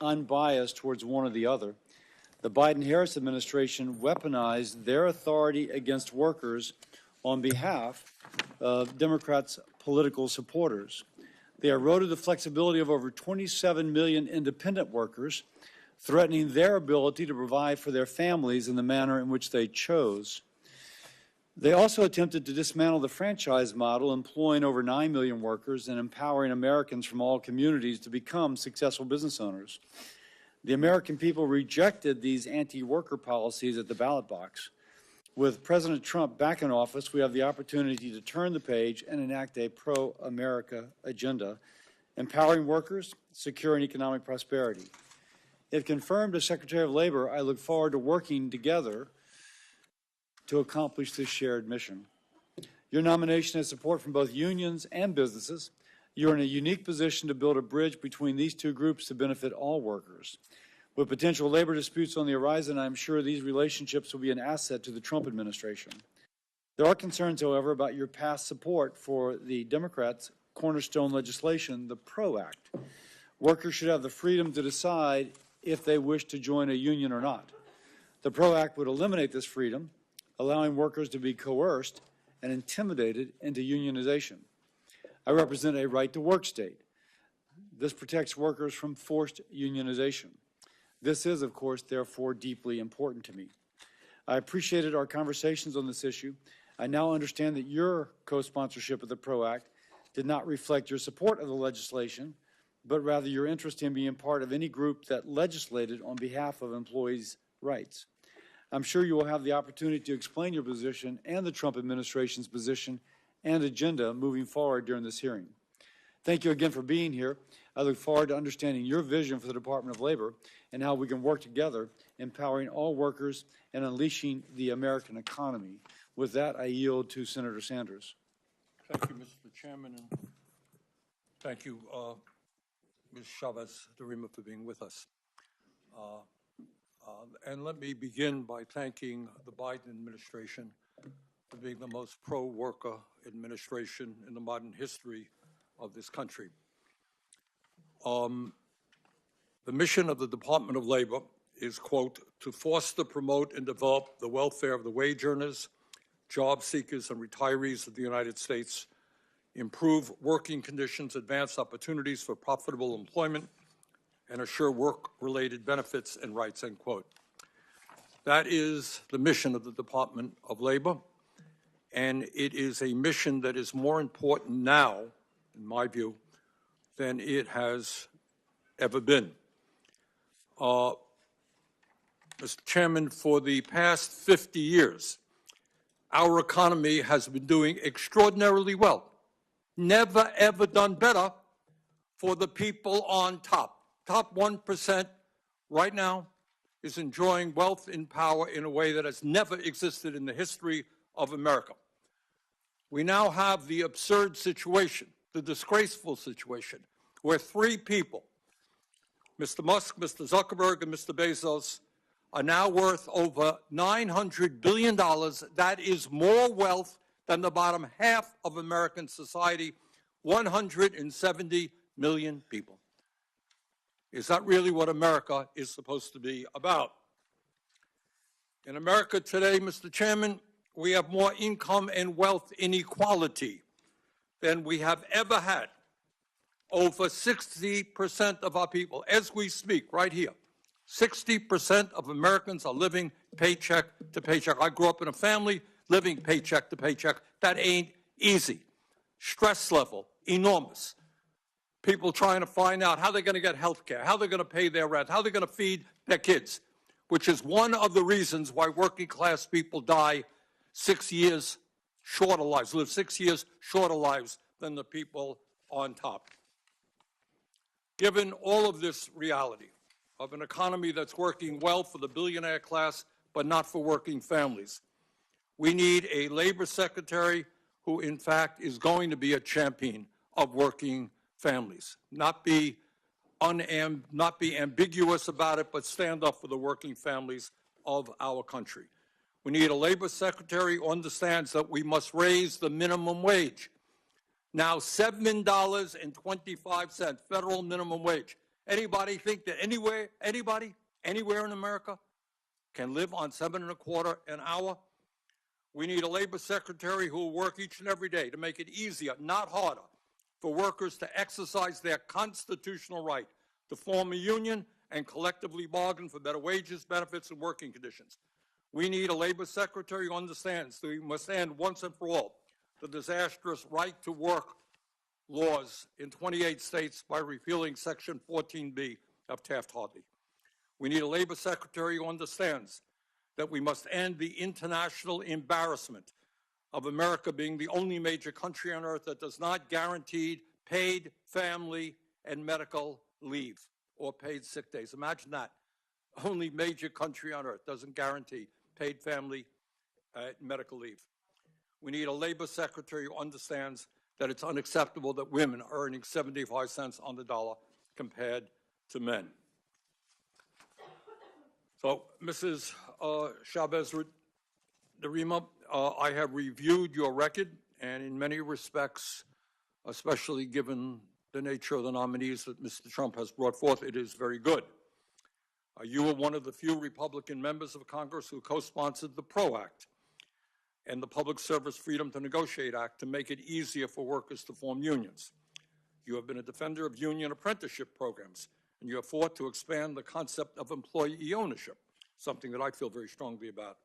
unbiased towards one or the other. The Biden-Harris administration weaponized their authority against workers on behalf of Democrats' political supporters. They eroded the flexibility of over 27 million independent workers, threatening their ability to provide for their families in the manner in which they chose. They also attempted to dismantle the franchise model, employing over 9 million workers and empowering Americans from all communities to become successful business owners. The American people rejected these anti-worker policies at the ballot box. With President Trump back in office, we have the opportunity to turn the page and enact a pro-America agenda, empowering workers, securing economic prosperity. If confirmed as Secretary of Labor, I look forward to working together to accomplish this shared mission. Your nomination has support from both unions and businesses. You're in a unique position to build a bridge between these two groups to benefit all workers. With potential labor disputes on the horizon, I'm sure these relationships will be an asset to the Trump administration. There are concerns, however, about your past support for the Democrats' cornerstone legislation, the PRO Act. Workers should have the freedom to decide if they wish to join a union or not. The PRO Act would eliminate this freedom, allowing workers to be coerced and intimidated into unionization. I represent a right-to-work state. This protects workers from forced unionization. This is, of course, therefore, deeply important to me. I appreciated our conversations on this issue. I now understand that your co-sponsorship of the PRO Act did not reflect your support of the legislation, but rather your interest in being part of any group that legislated on behalf of employees' rights. I'm sure you will have the opportunity to explain your position and the Trump administration's position and agenda moving forward during this hearing. Thank you again for being here. I look forward to understanding your vision for the Department of Labor and how we can work together, empowering all workers and unleashing the American economy. With that, I yield to Senator Sanders. Thank you, Mr. Chairman, and thank you, Ms. Chavez-DeRemer's, for being with us. And let me begin by thanking the Biden administration for being the most pro-worker administration in the modern history of this country. The mission of the Department of Labor is, quote, to foster, promote, and develop the welfare of the wage earners, job seekers, and retirees of the United States, improve working conditions, advance opportunities for profitable employment, and assure work-related benefits and rights, end quote. That is the mission of the Department of Labor, and it is a mission that is more important now, in my view, than it has ever been. Mr. Chairman, for the past 50 years, our economy has been doing extraordinarily well. Never, ever done better for the people on top. Top 1% right now is enjoying wealth and power in a way that has never existed in the history of America. We now have the absurd situation, the disgraceful situation, where three people, Mr. Musk, Mr. Zuckerberg, and Mr. Bezos, are now worth over $900 billion. That is more wealth than the bottom half of American society, 170 million people. Is that really what America is supposed to be about? In America today, Mr. Chairman, we have more income and wealth inequality than we have ever had. Over 60% of our people, as we speak right here, 60% of Americans are living paycheck to paycheck. I grew up in a family living paycheck to paycheck. That ain't easy. Stress level, enormous. People trying to find out how they're going to get health care, how they're going to pay their rent, how they're going to feed their kids, which is one of the reasons why working class people die 6 years shorter lives, live 6 years shorter lives than the people on top. Given all of this reality of an economy that's working well for the billionaire class, but not for working families, we need a labor secretary who, in fact, is going to be a champion of working families, not be ambiguous about it, but stand up for the working families of our country. We need a labor secretary who understands that we must raise the minimum wage. Now $7.25 federal minimum wage. Anybody think that anywhere in America can live on $7.25 an hour? We need a labor secretary who will work each and every day to make it easier, not harder, for workers to exercise their constitutional right to form a union and collectively bargain for better wages, benefits, and working conditions. We need a labor secretary who understands that we must end once and for all the disastrous right to work laws in 28 states by repealing Section 14B of Taft-Hartley. We need a labor secretary who understands that we must end the international embarrassment of America being the only major country on earth that does not guarantee paid family and medical leave or paid sick days. Imagine that. Only major country on earth doesn't guarantee paid family medical leave. We need a labor secretary who understands that it's unacceptable that women are earning 75 cents on the dollar compared to men. So, Mrs. Chavez-DeRemer's, I have reviewed your record, and in many respects, especially given the nature of the nominees that Mr. Trump has brought forth, it is very good. You were one of the few Republican members of Congress who co-sponsored the PRO Act and the Public Service Freedom to Negotiate Act to make it easier for workers to form unions. You have been a defender of union apprenticeship programs, and you have fought to expand the concept of employee ownership, something that I feel very strongly about.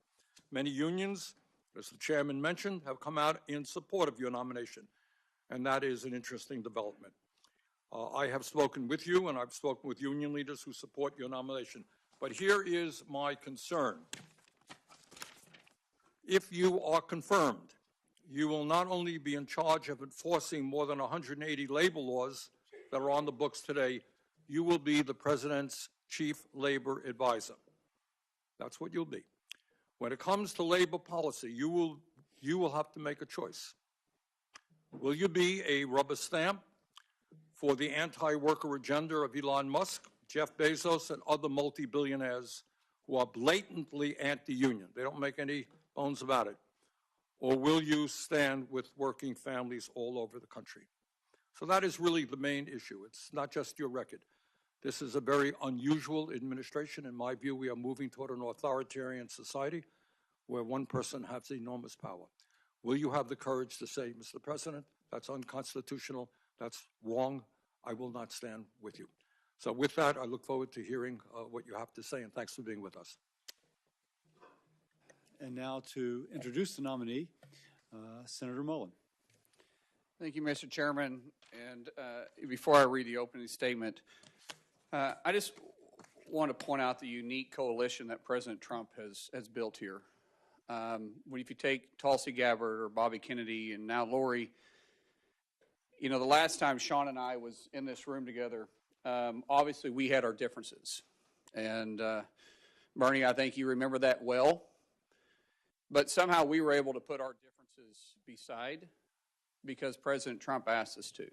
Many unions, as the chairman mentioned, have come out in support of your nomination, and that is an interesting development. I have spoken with you, and I've spoken with union leaders who support your nomination. But here is my concern. If you are confirmed, you will not only be in charge of enforcing more than 180 labor laws that are on the books today, you will be the president's chief labor advisor. That's what you'll be. When it comes to labor policy, you will have to make a choice. Will you be a rubber stamp for the anti-worker agenda of Elon Musk, Jeff Bezos, and other multi-billionaires who are blatantly anti-union? They don't make any bones about it. Or will you stand with working families all over the country? So that is really the main issue. It's not just your record. This is a very unusual administration. In my view, we are moving toward an authoritarian society where one person has enormous power. Will you have the courage to say, Mr. President, that's unconstitutional, that's wrong, I will not stand with you. So with that, I look forward to hearing what you have to say, and thanks for being with us. And now to introduce the nominee, Senator Mullin. Thank you, Mr. Chairman. And before I read the opening statement, I just want to point out the unique coalition that President Trump has built here. If you take Tulsi Gabbard or Bobby Kennedy and now Lori, you know, the last time Sean and I was in this room together, obviously we had our differences. And Bernie, I think you remember that well. But somehow we were able to put our differences beside because President Trump asked us to.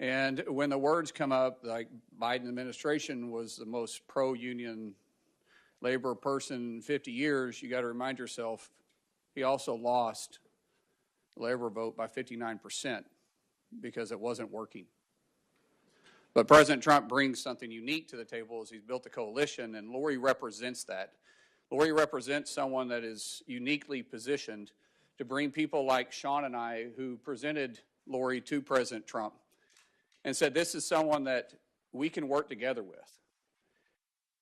And when the words come up, like Biden administration was the most pro-union labor person in 50 years, you got to remind yourself he also lost the labor vote by 59% because it wasn't working. But President Trump brings something unique to the table as he's built a coalition, and Lori represents that. Lori represents someone that is uniquely positioned to bring people like Sean and I, who presented Lori to President Trump and said, this is someone that we can work together with.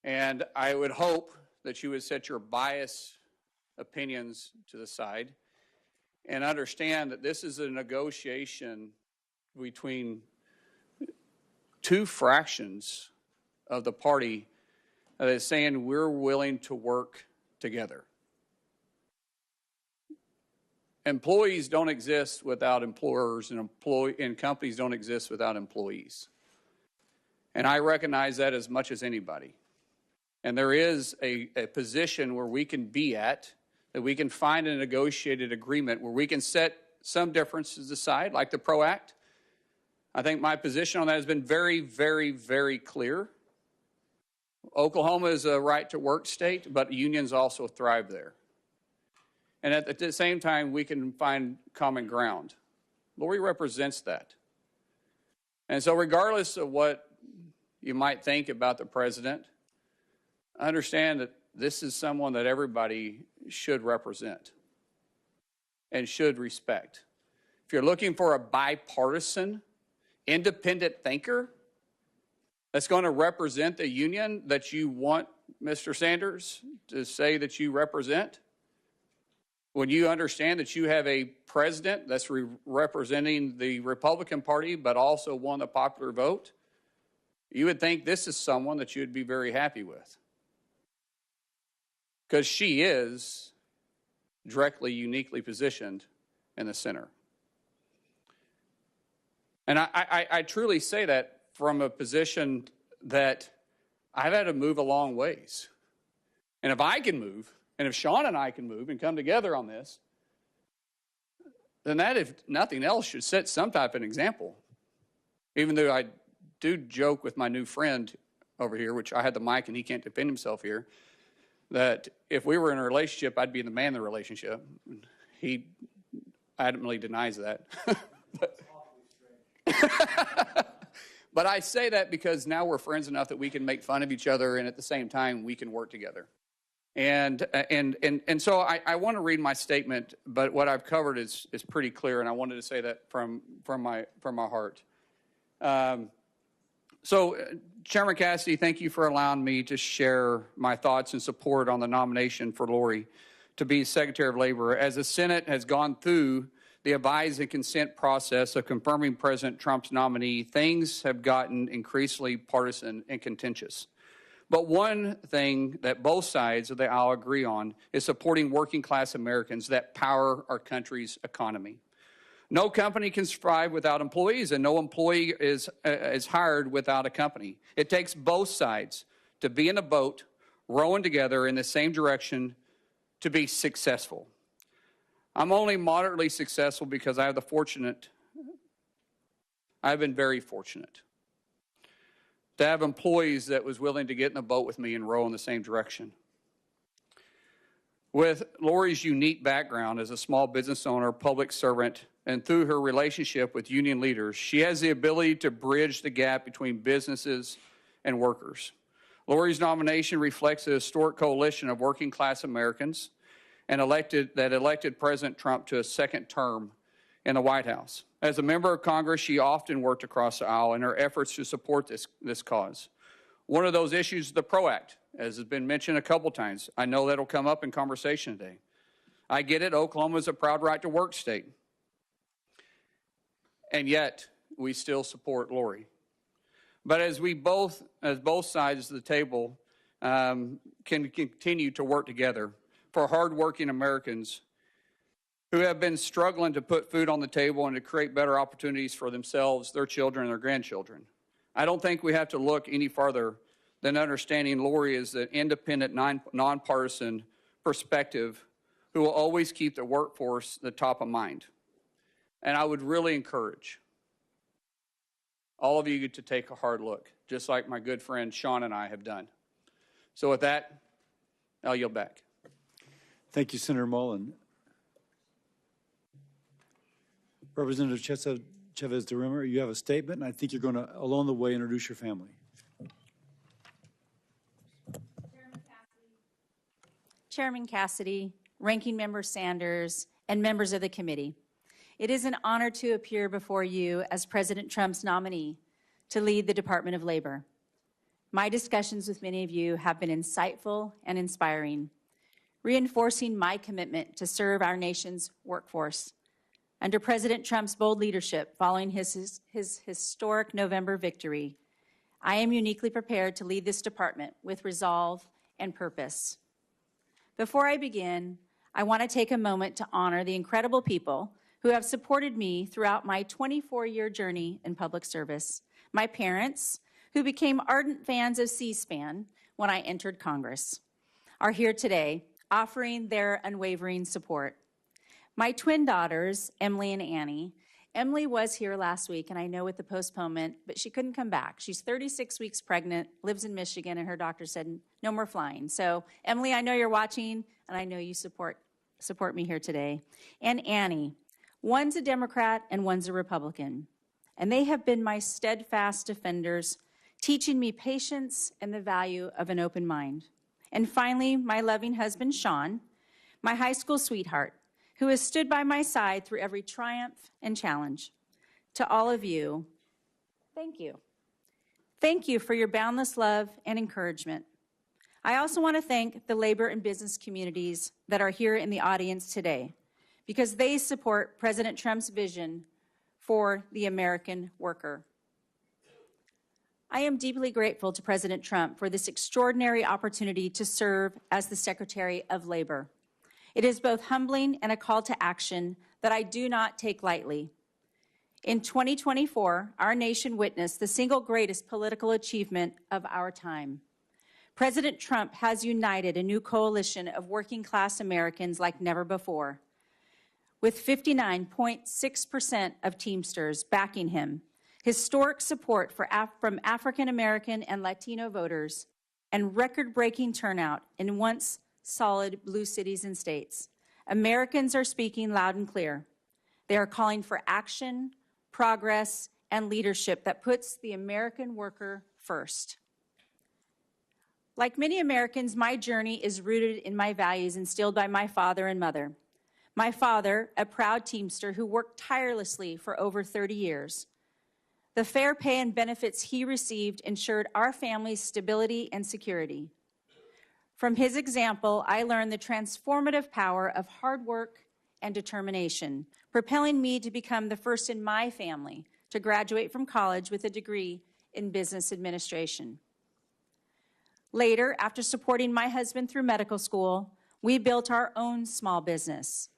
And I would hope that you would set your biased opinions to the side and understand that this is a negotiation between two fractions of the party that is saying we're willing to work together. Employees don't exist without employers, and companies don't exist without employees. And I recognize that as much as anybody. And there is a position where we can be at, that we can find a negotiated agreement where we can set some differences aside, like the PRO Act. I think my position on that has been very, very, very clear. Oklahoma is a right-to-work state, but unions also thrive there. And at the same time, we can find common ground. Lori represents that. And so regardless of what you might think about the president, understand that this is someone that everybody should represent and should respect. If you're looking for a bipartisan, independent thinker that's going to represent the union that you want Mr. Sanders to say that you represent, when you understand that you have a president that's representing the Republican Party but also won the popular vote, you would think this is someone that you'd be very happy with. Because she is directly, uniquely positioned in the center. And I truly say that from a position that I've had to move a long ways. And if I can move, and if Sean and I can move and come together on this, then that, if nothing else, should set some type of an example. Even though I do joke with my new friend over here, which I had the mic and he can't defend himself here, that if we were in a relationship, I'd be the man in the relationship. He adamantly denies that. But I say that because now we're friends enough that we can make fun of each other, and at the same time we can work together. And so I want to read my statement, but what I've covered is pretty clear, and I wanted to say that from my heart. So, Chairman Cassidy, thank you for allowing me to share my thoughts and support on the nomination for Lori to be Secretary of Labor. As the Senate has gone through the advise and consent process of confirming President Trump's nominee, things have gotten increasingly partisan and contentious. But one thing that both sides of the aisle agree on is supporting working-class Americans that power our country's economy. No company can survive without employees, and no employee is hired without a company. It takes both sides to be in a boat, rowing together in the same direction to be successful. I'm only moderately successful because I've been very fortunate to have employees that was willing to get in the boat with me and row in the same direction. With Lori's unique background as a small business owner, public servant, and through her relationship with union leaders, she has the ability to bridge the gap between businesses and workers. Lori's nomination reflects a historic coalition of working-class Americans and elected President Trump to a second term in the White House. As a member of Congress, she often worked across the aisle in her efforts to support this cause. One of those issues is the PRO Act, as has been mentioned a couple times. I know that'll come up in conversation today. I get it, Oklahoma is a proud right-to-work state. And yet, we still support Lori. But as both sides of the table can continue to work together for hardworking Americans who have been struggling to put food on the table and to create better opportunities for themselves, their children, and their grandchildren. I don't think we have to look any farther than understanding Lori is an independent, nonpartisan perspective who will always keep the workforce the top of mind. And I would really encourage all of you to take a hard look, just like my good friend Sean and I have done. So with that, I'll yield back. Thank you, Senator Mullin. Representative Chavez-DeRemer, you have a statement, and I think you're going to, along the way, introduce your family. Chairman Cassidy, Ranking Member Sanders, and members of the committee. It is an honor to appear before you as President Trump's nominee to lead the Department of Labor. My discussions with many of you have been insightful and inspiring, reinforcing my commitment to serve our nation's workforce. Under President Trump's bold leadership following his historic November victory, I am uniquely prepared to lead this department with resolve and purpose. Before I begin, I want to take a moment to honor the incredible people who have supported me throughout my 24-year journey in public service. My parents, who became ardent fans of C-SPAN when I entered Congress, are here today offering their unwavering support. My twin daughters, Emily and Annie. Emily was here last week, and I know with the postponement, but she couldn't come back. She's 36 weeks pregnant, lives in Michigan, and her doctor said no more flying. So, Emily, I know you're watching, and I know you support me here today. And Annie, one's a Democrat and one's a Republican, and they have been my steadfast defenders, teaching me patience and the value of an open mind. And finally, my loving husband, Sean, my high school sweetheart, who has stood by my side through every triumph and challenge. To all of you, thank you. Thank you for your boundless love and encouragement. I also want to thank the labor and business communities that are here in the audience today, because they support President Trump's vision for the American worker. I am deeply grateful to President Trump for this extraordinary opportunity to serve as the Secretary of Labor. It is both humbling and a call to action that I do not take lightly. In 2024, our nation witnessed the single greatest political achievement of our time. President Trump has united a new coalition of working-class Americans like never before, with 59.6% of Teamsters backing him, historic support from African American and Latino voters, and record-breaking turnout in once solid blue cities and states. Americans are speaking loud and clear. They are calling for action, progress, and leadership that puts the American worker first. Like many Americans, my journey is rooted in my values instilled by my father and mother. My father, a proud Teamster who worked tirelessly for over 30 years. The fair pay and benefits he received ensured our family's stability and security. From his example, I learned the transformative power of hard work and determination, propelling me to become the first in my family to graduate from college with a degree in business administration. Later, after supporting my husband through medical school, we built our own small business.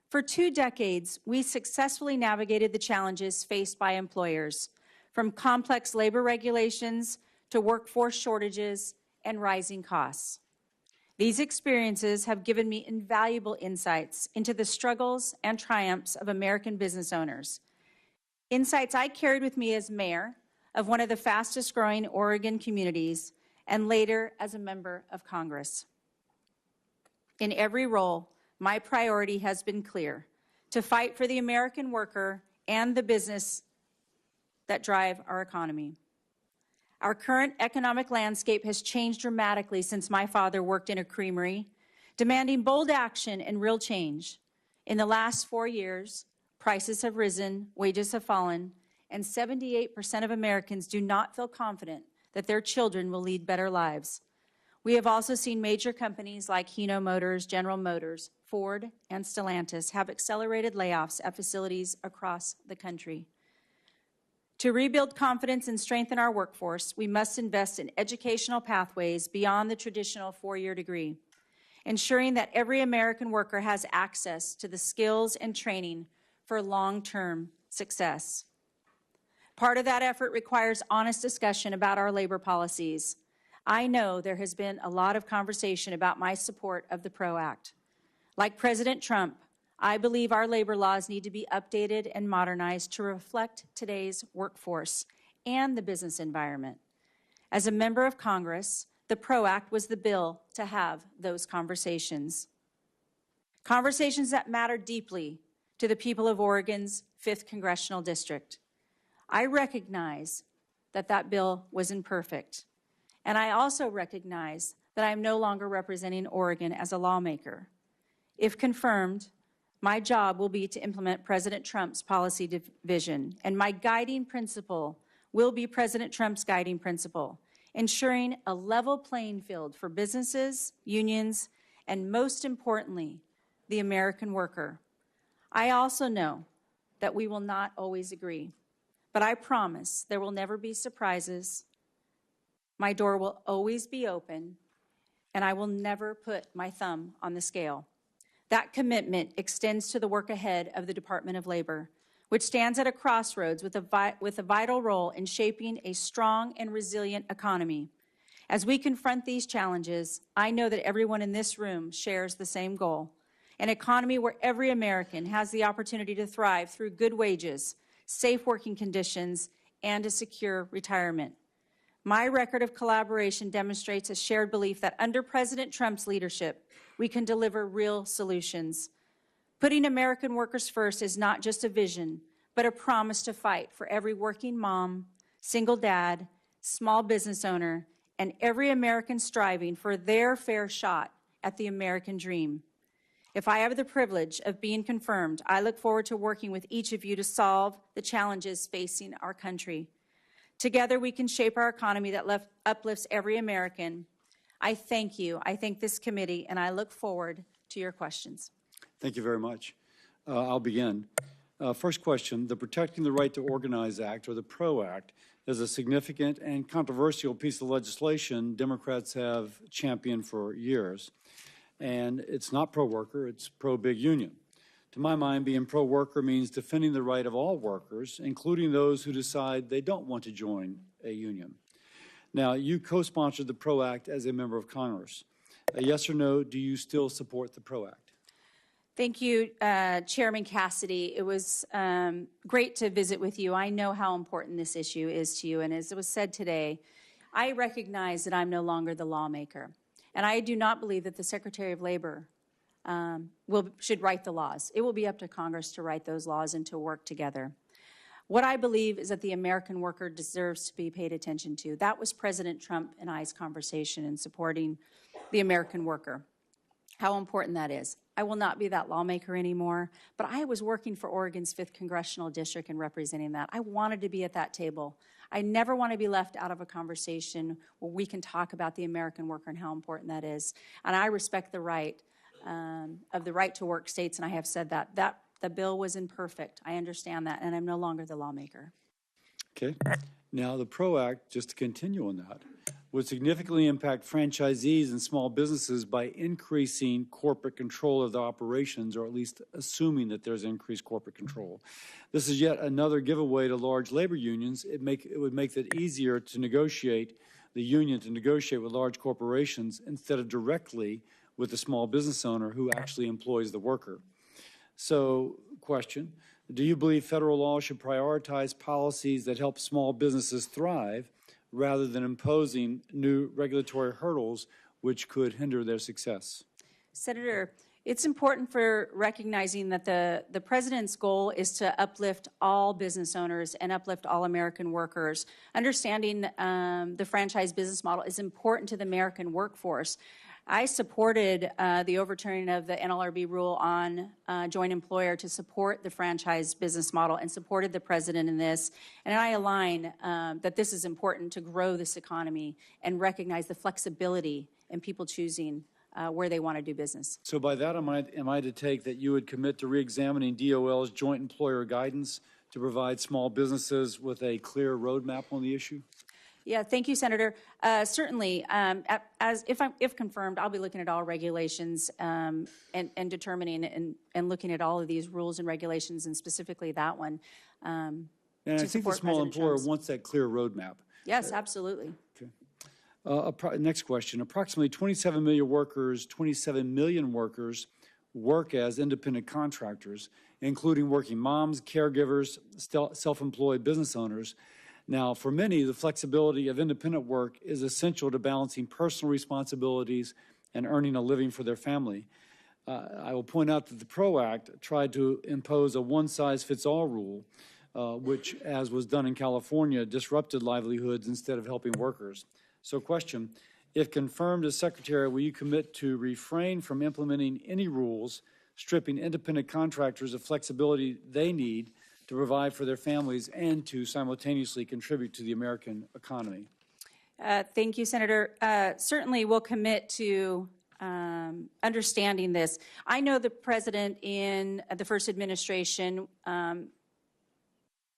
For 2 decades, we successfully navigated the challenges faced by employers, from complex labor regulations to workforce shortages and rising costs. These experiences have given me invaluable insights into the struggles and triumphs of American business owners. Insights I carried with me as mayor of one of the fastest growing Oregon communities and later as a member of Congress. In every role, my priority has been clear: to fight for the American worker and the business that drive our economy. Our current economic landscape has changed dramatically since my father worked in a creamery, demanding bold action and real change. In the last 4 years, prices have risen, wages have fallen, and 78% of Americans do not feel confident that their children will lead better lives. We have also seen major companies like Hino Motors, General Motors, Ford, and Stellantis have accelerated layoffs at facilities across the country. To rebuild confidence and strengthen our workforce, we must invest in educational pathways beyond the traditional 4-year degree, ensuring that every American worker has access to the skills and training for long-term success. Part of that effort requires honest discussion about our labor policies. I know there has been a lot of conversation about my support of the PRO Act. Like President Trump, I believe our labor laws need to be updated and modernized to reflect today's workforce and the business environment. As a member of Congress, the PRO Act was the bill to have those conversations. Conversations that matter deeply to the people of Oregon's 5th Congressional District. I recognize that that bill was imperfect, and I also recognize that I am no longer representing Oregon as a lawmaker. If confirmed, my job will be to implement President Trump's policy vision, and my guiding principle will be President Trump's guiding principle, ensuring a level playing field for businesses, unions, and most importantly, the American worker. I also know that we will not always agree, but I promise there will never be surprises. My door will always be open, and I will never put my thumb on the scale. That commitment extends to the work ahead of the Department of Labor, which stands at a crossroads with a vital role in shaping a strong and resilient economy. As we confront these challenges, I know that everyone in this room shares the same goal: an economy where every American has the opportunity to thrive through good wages, safe working conditions, and a secure retirement. My record of collaboration demonstrates a shared belief that under President Trump's leadership, we can deliver real solutions. Putting American workers first is not just a vision, but a promise to fight for every working mom, single dad, small business owner, and every American striving for their fair shot at the American dream. If I have the privilege of being confirmed, I look forward to working with each of you to solve the challenges facing our country. Together, we can shape our economy that uplifts every American. I thank you. I thank this committee, and I look forward to your questions. Thank you very much. I'll begin. First question, the Protecting the Right to Organize Act, or the PRO Act, is a significant and controversial piece of legislation Democrats have championed for years. And it's not pro-worker, it's pro-big union. To my mind, being pro-worker means defending the right of all workers, including those who decide they don't want to join a union. Now, you co-sponsored the PRO Act as a member of Congress. Yes or no, do you still support the PRO Act? Thank you, Chairman Cassidy. It was great to visit with you. I know how important this issue is to you, and as it was said today, I recognize that I'm no longer the lawmaker, and I do not believe that the Secretary of Labor should write the laws. It will be up to Congress to write those laws and to work together. What I believe is that the American worker deserves to be paid attention to. That was President Trump and I's conversation in supporting the American worker, how important that is. I will not be that lawmaker anymore, but I was working for Oregon's 5th Congressional District and representing that. I wanted to be at that table. I never want to be left out of a conversation where we can talk about the American worker and how important that is. And I respect the right of the right to work states, and I have said that. The bill was imperfect. I understand that, and I'm no longer the lawmaker. Okay. Now, the PRO Act, just to continue on that, would significantly impact franchisees and small businesses by increasing corporate control of their operations, or at least assuming that there's increased corporate control. This is yet another giveaway to large labor unions. It would make it easier to negotiate, the union to negotiate with large corporations instead of directly with the small business owner who actually employs the worker. So, question, do you believe federal law should prioritize policies that help small businesses thrive rather than imposing new regulatory hurdles which could hinder their success? Senator, it's important for recognizing that the president's goal is to uplift all business owners and uplift all American workers. Understanding the franchise business model is important to the American workforce. I supported the overturning of the NLRB rule on joint employer to support the franchise business model and supported the president in this. And I align that this is important to grow this economy and recognize the flexibility in people choosing where they want to do business. So by that, am I to take that you would commit to reexamining DOL's joint employer guidance to provide small businesses with a clear roadmap on the issue? Yeah, thank you, Senator. Certainly, if confirmed, I'll be looking at all regulations and determining and looking at all of these rules and regulations, and specifically that one. And I think the small employer wants that clear roadmap. Yes, absolutely. Okay. Next question. Approximately 27 million workers work as independent contractors, including working moms, caregivers, self-employed business owners. Now, for many, the flexibility of independent work is essential to balancing personal responsibilities and earning a living for their family. I will point out that the PRO Act tried to impose a one-size-fits-all rule, which, as was done in California, disrupted livelihoods instead of helping workers. So question, if confirmed as Secretary, will you commit to refrain from implementing any rules stripping independent contractors of flexibility they need to provide for their families and to simultaneously contribute to the American economy? Thank you, Senator. Certainly, we'll commit to understanding this. I know the president in the first administration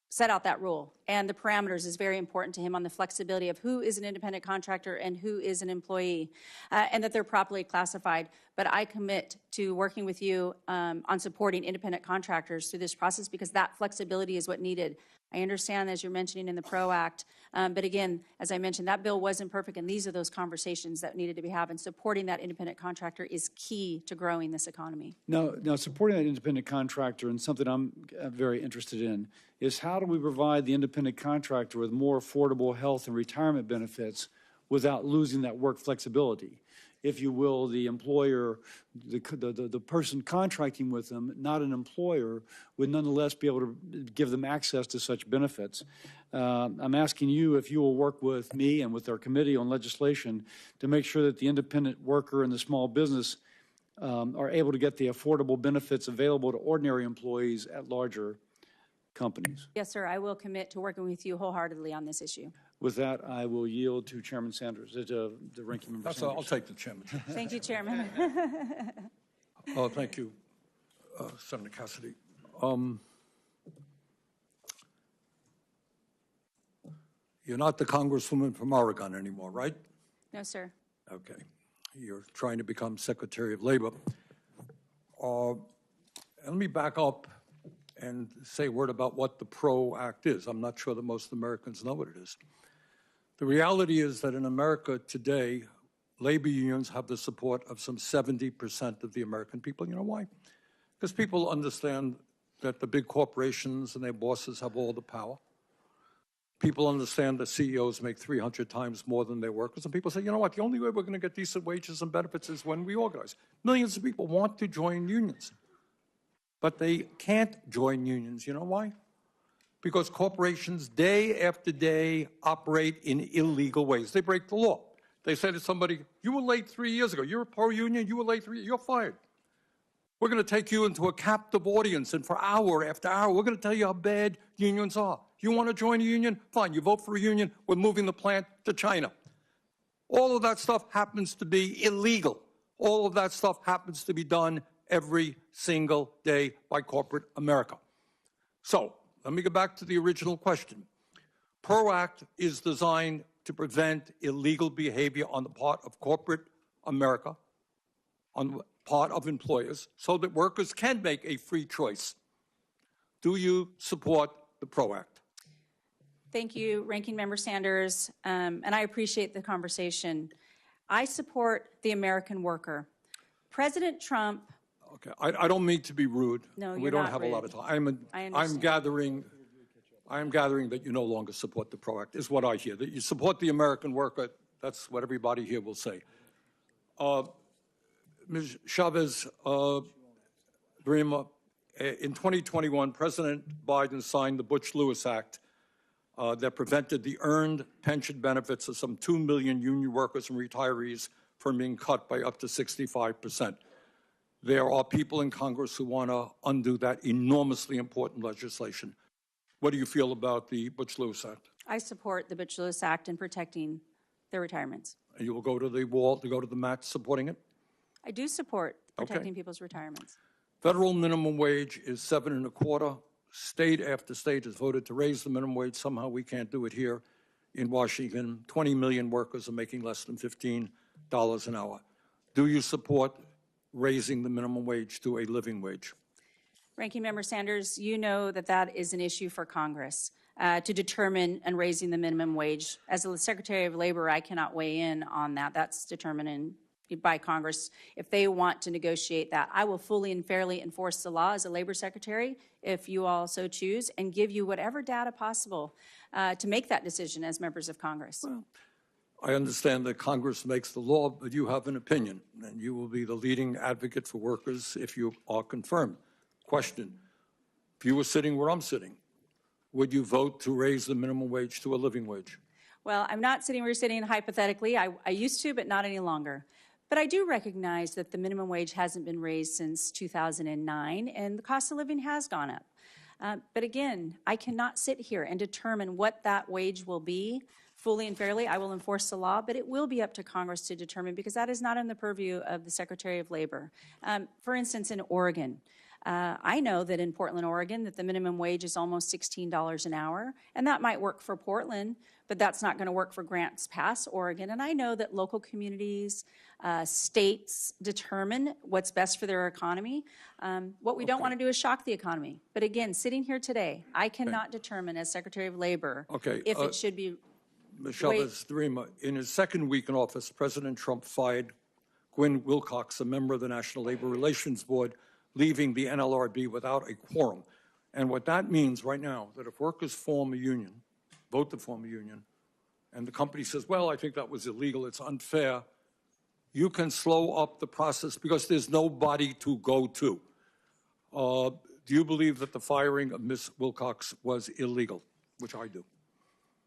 set out that rule, and the parameters is very important to him on the flexibility of who is an independent contractor and who is an employee, and that they're properly classified. But I commit to working with you on supporting independent contractors through this process, because that flexibility is what needed. I understand, as you're mentioning in the PRO Act, but again, as I mentioned, that bill wasn't perfect, and these are those conversations that needed to be had, and supporting that independent contractor is key to growing this economy. Now, supporting that independent contractor, and something I'm very interested in, is how do we provide the independent contractor with more affordable health and retirement benefits without losing that work flexibility? if you will, the employer, the person contracting with them, not an employer, would nonetheless be able to give them access to such benefits. I'm asking you if you will work with me and with our committee on legislation to make sure that the independent worker and the small business are able to get the affordable benefits available to ordinary employees at larger companies. Yes, sir, I will commit to working with you wholeheartedly on this issue. With that, I will yield to Chairman Sanders, the ranking member Sanders. I'll take the chairman. Thank you, Chairman. Oh, thank you, Senator Cassidy. You're not the Congresswoman from Oregon anymore, right? No, sir. Okay. You're trying to become Secretary of Labor. Let me back up and say a word about what the PRO Act is. I'm not sure that most Americans know what it is. The reality is that in America today, labor unions have the support of some 70% of the American people. You know why? Because people understand that the big corporations and their bosses have all the power. People understand that CEOs make 300 times more than their workers. And people say, you know what, the only way we're going to get decent wages and benefits is when we organize. Millions of people want to join unions, but they can't join unions. You know why? Because corporations, day after day, operate in illegal ways. They break the law. They say to somebody, you were late 3 years ago. You're a pro-union. You were late 3 years. You're fired. We're going to take you into a captive audience, and for hour after hour, we're going to tell you how bad unions are. You want to join a union? Fine, you vote for a union. We're moving the plant to China. All of that stuff happens to be illegal. All of that stuff happens to be done every single day by corporate America. So let me go back to the original question. PRO Act is designed to prevent illegal behavior on the part of corporate America, on the part of employers, so that workers can make a free choice. Do you support the PRO Act? Thank you, Ranking Member Sanders, and I appreciate the conversation. I support the American worker. President Trump. Okay, I don't mean to be rude. No, we you're don't not have rude. a lot of time. I'm gathering that you no longer support the PRO Act, is what I hear. That you support the American worker. That's what everybody here will say. Ms. Chavez-DeRemer's, in 2021, President Biden signed the Bush-Lewis Act that prevented the earned pension benefits of some 2 million union workers and retirees from being cut by up to 65%. There are people in Congress who want to undo that enormously important legislation. What do you feel about the Bush-Lewis Act? I support the Bush-Lewis Act in protecting their retirements. You will go to the wall, to go to the mat supporting it? I do support protecting people's retirements. Federal minimum wage is $7.25. State after state has voted to raise the minimum wage. Somehow we can't do it here in Washington. 20 million workers are making less than $15 an hour. Do you support raising the minimum wage to a living wage? Ranking Member Sanders, you know that that is an issue for Congress to determine and raising the minimum wage. As the Secretary of Labor, I cannot weigh in on that. That's determined by Congress. If they want to negotiate that, I will fully and fairly enforce the law as a Labor Secretary, if you all so choose, and give you whatever data possible to make that decision as members of Congress. Well, I understand that Congress makes the law, but you have an opinion, and you will be the leading advocate for workers if you are confirmed. Question, if you were sitting where I'm sitting, would you vote to raise the minimum wage to a living wage? Well, I'm not sitting where you're sitting hypothetically. I used to, but not any longer. But I do recognize that the minimum wage hasn't been raised since 2009, and the cost of living has gone up. But again, I cannot sit here and determine what that wage will be fully and fairly. I will enforce the law, but it will be up to Congress to determine, because that is not in the purview of the Secretary of Labor. For instance, in Oregon, I know that in Portland, Oregon, that the minimum wage is almost $16 an hour, and that might work for Portland, but that's not going to work for Grants Pass, Oregon. And I know that local communities, states determine what's best for their economy. What we don't want to do is shock the economy. But again, sitting here today, I cannot determine as Secretary of Labor if it should be. Ms. Chavez-DeRemer's, in his second week in office, President Trump fired Gwynne Wilcox, a member of the National Labor Relations Board, leaving the NLRB without a quorum. And what that means right now, that if workers form a union, vote to form a union, and the company says, well, I think that was illegal, it's unfair, you can slow up the process because there's nobody to go to. Do you believe that the firing of Ms. Wilcox was illegal? Which I do.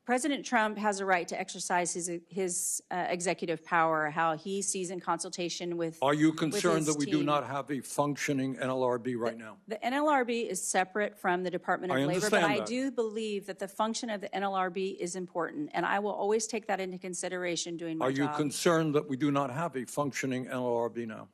President Trump has a right to exercise his executive power, how he sees in consultation with. Are you concerned that we do team. not have a functioning NLRB right now? The NLRB is separate from the Department of I Labor, but understand I that. do believe that the function of the NLRB is important, and I will always take that into consideration doing my Are you job. concerned that we do not have a functioning NLRB now?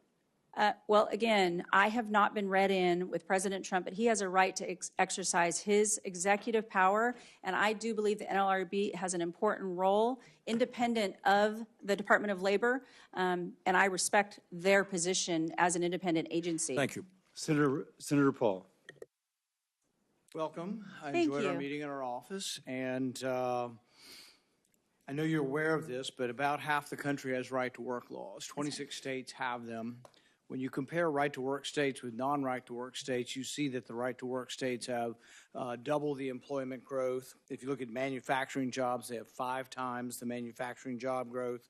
Well, again, I have not been read in with President Trump, but he has a right to exercise his executive power, and I do believe the NLRB has an important role, independent of the Department of Labor, and I respect their position as an independent agency. Thank you. Senator Paul. Welcome. I Thank enjoyed our you. meeting in our office, and I know you're aware of this, but about half the country has right-to-work laws. 26 states have them. When you compare right-to-work states with non-right-to-work states, you see that the right-to-work states have double the employment growth. If you look at manufacturing jobs, they have 5 times the manufacturing job growth.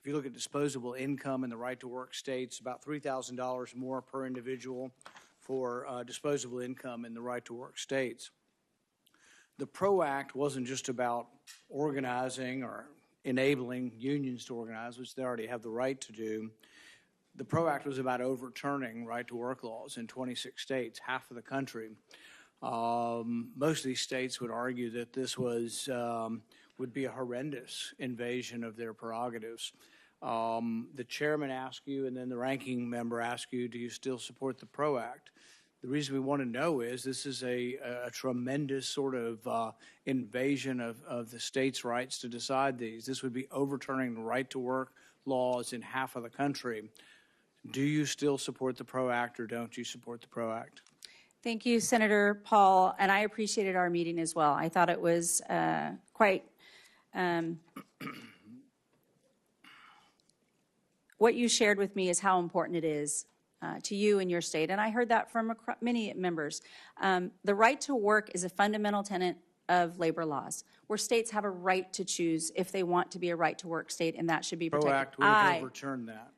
If you look at disposable income in the right-to-work states, about $3,000 more per individual for disposable income in the right-to-work states. The PRO Act wasn't just about organizing or enabling unions to organize, which they already have the right to do. The PRO Act was about overturning right-to-work laws in 26 states, half of the country. Most of these states would argue that this was would be a horrendous invasion of their prerogatives. The chairman asked you, and then the ranking member asked you, do you still support the PRO Act? The reason we want to know is this is a tremendous sort of invasion of the states' rights to decide these. This would be overturning the right-to-work laws in half of the country. Do you still support the PRO Act, or don't you support the PRO Act? Thank you, Senator Paul, and I appreciated our meeting as well. I thought it was quite what you shared with me is how important it is to you and your state, and I heard that from many members. The right to work is a fundamental tenet of labor laws, where states have a right to choose if they want to be a right-to-work state, and that should be protected. PRO Act would have overturned that.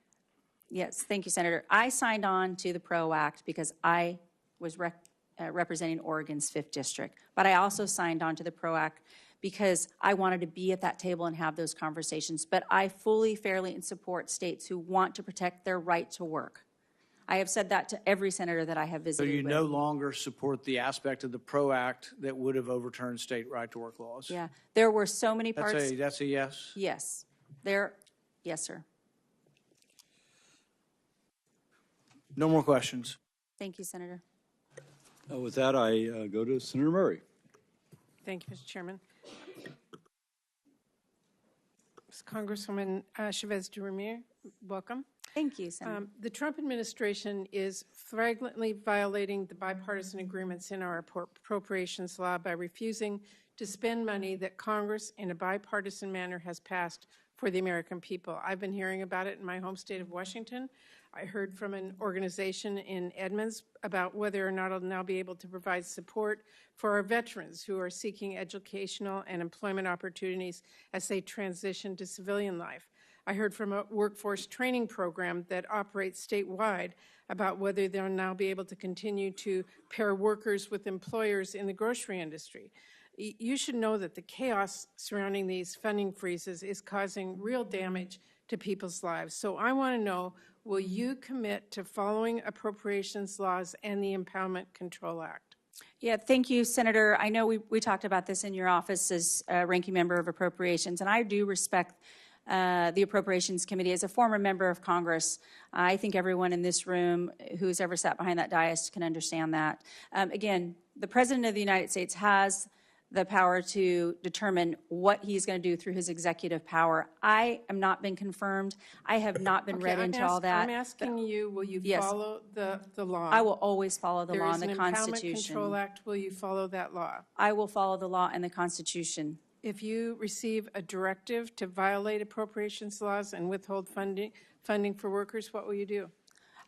Yes, thank you, Senator. I signed on to the PRO Act because I was representing Oregon's 5th District, but I also signed on to the PRO Act because I wanted to be at that table and have those conversations. But I fully, fairly, and support states who want to protect their right to work. I have said that to every senator that I have So visited you with. no longer support the aspect of the PRO Act that would have overturned state right-to-work laws? Yeah, there were so many parts. That's a yes? Yes, yes, sir. No more questions. Thank you, Senator. With that, I go to Senator Murray. Thank you, Mr. Chairman. Ms. Congresswoman Chavez-DeRemer's, welcome. Thank you, Senator. The Trump administration is flagrantly violating the bipartisan agreements in our appropriations law by refusing to spend money that Congress in a bipartisan manner has passed for the American people. I've been hearing about it in my home state of Washington. I heard from an organization in Edmonds about whether or not it'll now be able to provide support for our veterans who are seeking educational and employment opportunities as they transition to civilian life. I heard from a workforce training program that operates statewide about whether they'll now be able to continue to pair workers with employers in the grocery industry. You should know that the chaos surrounding these funding freezes is causing real damage to people's lives. So I want to know, will you commit to following appropriations laws and the Impoundment Control Act? Yeah, thank you, Senator. I know we talked about this in your office as ranking member of appropriations, and I do respect the Appropriations Committee. As a former member of Congress, I think everyone in this room who's ever sat behind that dais can understand that. Again, the President of the United States has the power to determine what he's going to do through his executive power. I am not been confirmed. I have not been read into all that. I'm asking you, will you Yes. follow the law? I will always follow the There law is and the an Impoundment Constitution. Control Act. Will you follow that law? I will follow the law and the Constitution. If you receive a directive to violate appropriations laws and withhold funding for workers, what will you do?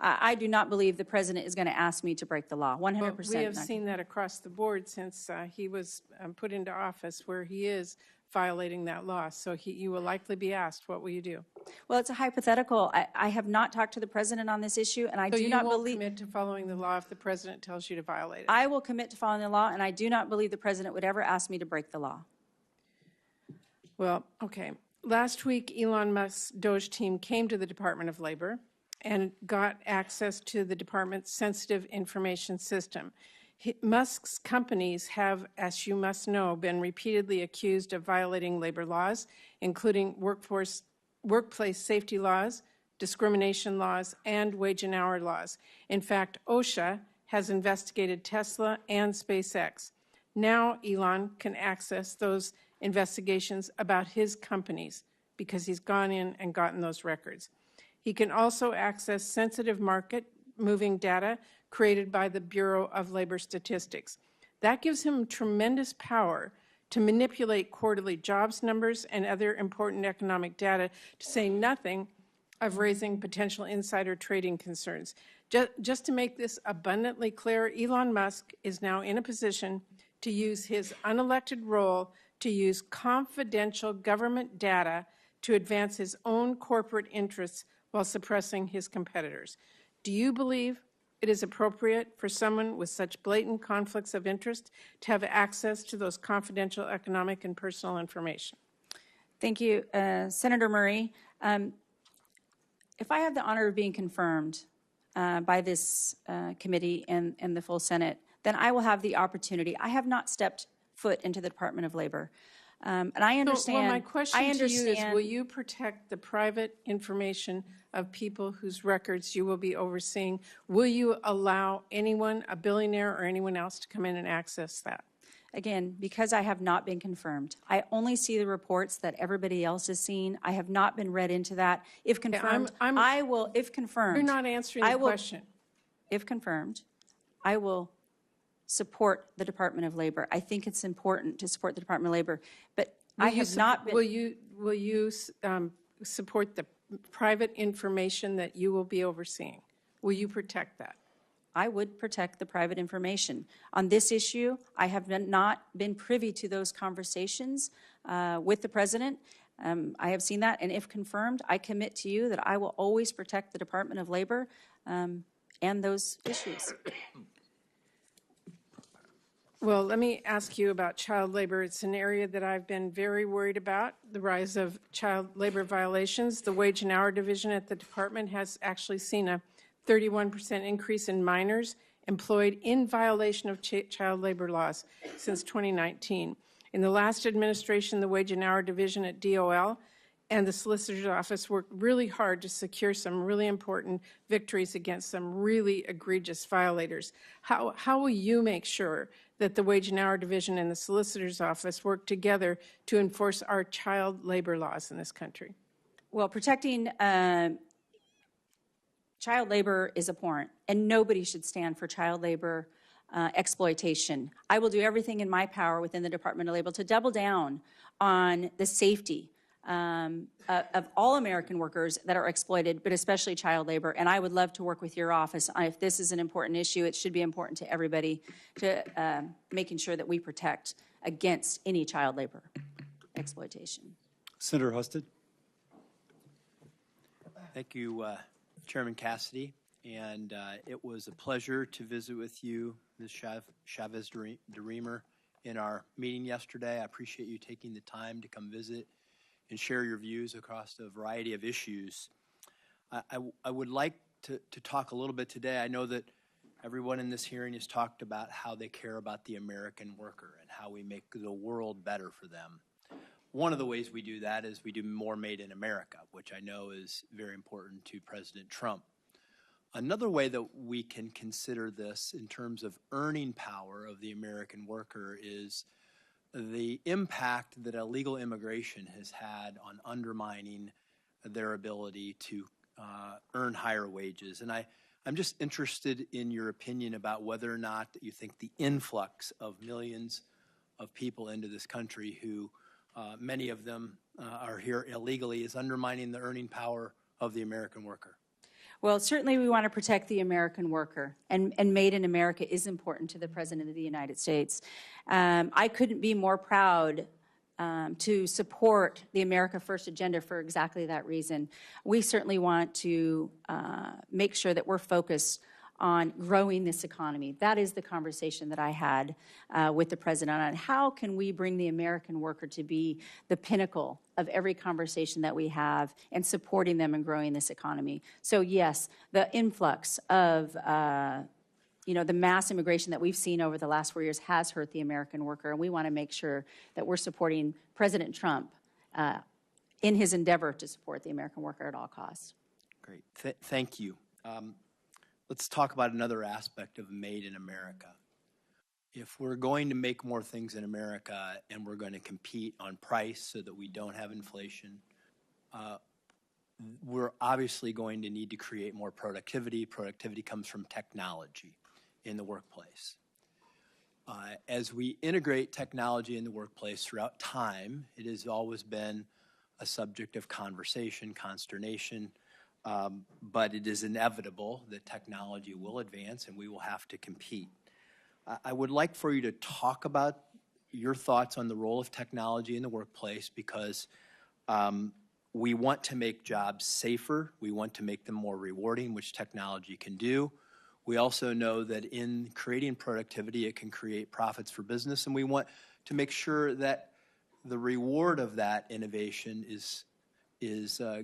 I do not believe the President is going to ask me to break the law, 100%. Well, we have seen that across the board since he was put into office, where he is violating that law. So you will likely be asked, what will you do? Well, it's a hypothetical. I have not talked to the president on this issue, and I So do you not won't believe. commit to following the law if the president tells you to violate it? I will commit to following the law, and I do not believe the president would ever ask me to break the law. Well, okay. Last week, Elon Musk's Doge team came to the Department of Labor and got access to the department's sensitive information system. Musk's companies have, as you must know, been repeatedly accused of violating labor laws, including workplace safety laws, discrimination laws, and wage and hour laws. In fact, OSHA has investigated Tesla and SpaceX. Now Elon can access those investigations about his companies because he's gone in and gotten those records. He can also access sensitive market-moving data created by the Bureau of Labor Statistics. That gives him tremendous power to manipulate quarterly jobs numbers and other important economic data, to say nothing of raising potential insider trading concerns. Just to make this abundantly clear, Elon Musk is now in a position to use his unelected role to use confidential government data to advance his own corporate interests while suppressing his competitors. Do you believe it is appropriate for someone with such blatant conflicts of interest to have access to those confidential economic and personal information? Thank you, Senator Murray. If I have the honor of being confirmed by this committee and the full Senate, then I will have the opportunity. I have not stepped foot into the Department of Labor. And I understand. Well, my question to you is, will you protect the private information of people whose records you will be overseeing? Will you allow anyone, a billionaire or anyone else, to come in and access that? Again, because I have not been confirmed. I only see the reports that everybody else has seen. I have not been read into that. If confirmed, I will, if confirmed. You're not answering the question. If confirmed, I will support the Department of Labor. I think it's important to support the Department of Labor, but I have not been. Will you support the private information that you will be overseeing? Will you protect that? I would protect the private information. On this issue, I have not been privy to those conversations with the president. I have seen that, and if confirmed, I commit to you that I will always protect the Department of Labor and those issues. Well, let me ask you about child labor. It's an area that I've been very worried about, the rise of child labor violations. The Wage and Hour Division at the department has actually seen a 31% increase in minors employed in violation of child labor laws since 2019. In the last administration, the Wage and Hour Division at DOL and the Solicitor's Office worked really hard to secure some really important victories against some really egregious violators. How will you make sure that the Wage and Hour Division and the Solicitor's Office work together to enforce our child labor laws in this country? Well, protecting child labor is abhorrent, and nobody should stand for child labor exploitation. I will do everything in my power within the Department of Labor to double down on the safety of all American workers that are exploited, but especially child labor. And I would love to work with your office. If this is an important issue, it should be important to everybody to making sure that we protect against any child labor exploitation. Senator Husted. Thank you, Chairman Cassidy. And it was a pleasure to visit with you, Ms. Chavez-DeRemer, in our meeting yesterday. I appreciate you taking the time to come visit and share your views across a variety of issues. I would like to talk a little bit today. I know that everyone in this hearing has talked about how they care about the American worker and how we make the world better for them. One of the ways we do that is we do more Made in America, which I know is very important to President Trump. Another way that we can consider this in terms of earning power of the American worker is the impact that illegal immigration has had on undermining their ability to earn higher wages. And I'm just interested in your opinion about whether or not you think the influx of millions of people into this country who many of them are here illegally is undermining the earning power of the American worker. Well, certainly we want to protect the American worker, and Made in America is important to the President of the United States. I couldn't be more proud to support the America First agenda for exactly that reason. We certainly want to make sure that we're focused on growing this economy. That is the conversation that I had with the president on how can we bring the American worker to be the pinnacle of every conversation that we have and supporting them and growing this economy. So yes, the influx of the mass immigration that we've seen over the last 4 years has hurt the American worker, and we want to make sure that we're supporting President Trump in his endeavor to support the American worker at all costs. Great. Thank you. Let's talk about another aspect of Made in America. If we're going to make more things in America and we're going to compete on price so that we don't have inflation, we're obviously going to need to create more productivity. Productivity comes from technology in the workplace. As we integrate technology in the workplace throughout time, it has always been a subject of conversation, consternation, but it is inevitable that technology will advance and we will have to compete. I would like for you to talk about your thoughts on the role of technology in the workplace, because we want to make jobs safer. We want to make them more rewarding, which technology can do. We also know that in creating productivity, it can create profits for business, and we want to make sure that the reward of that innovation is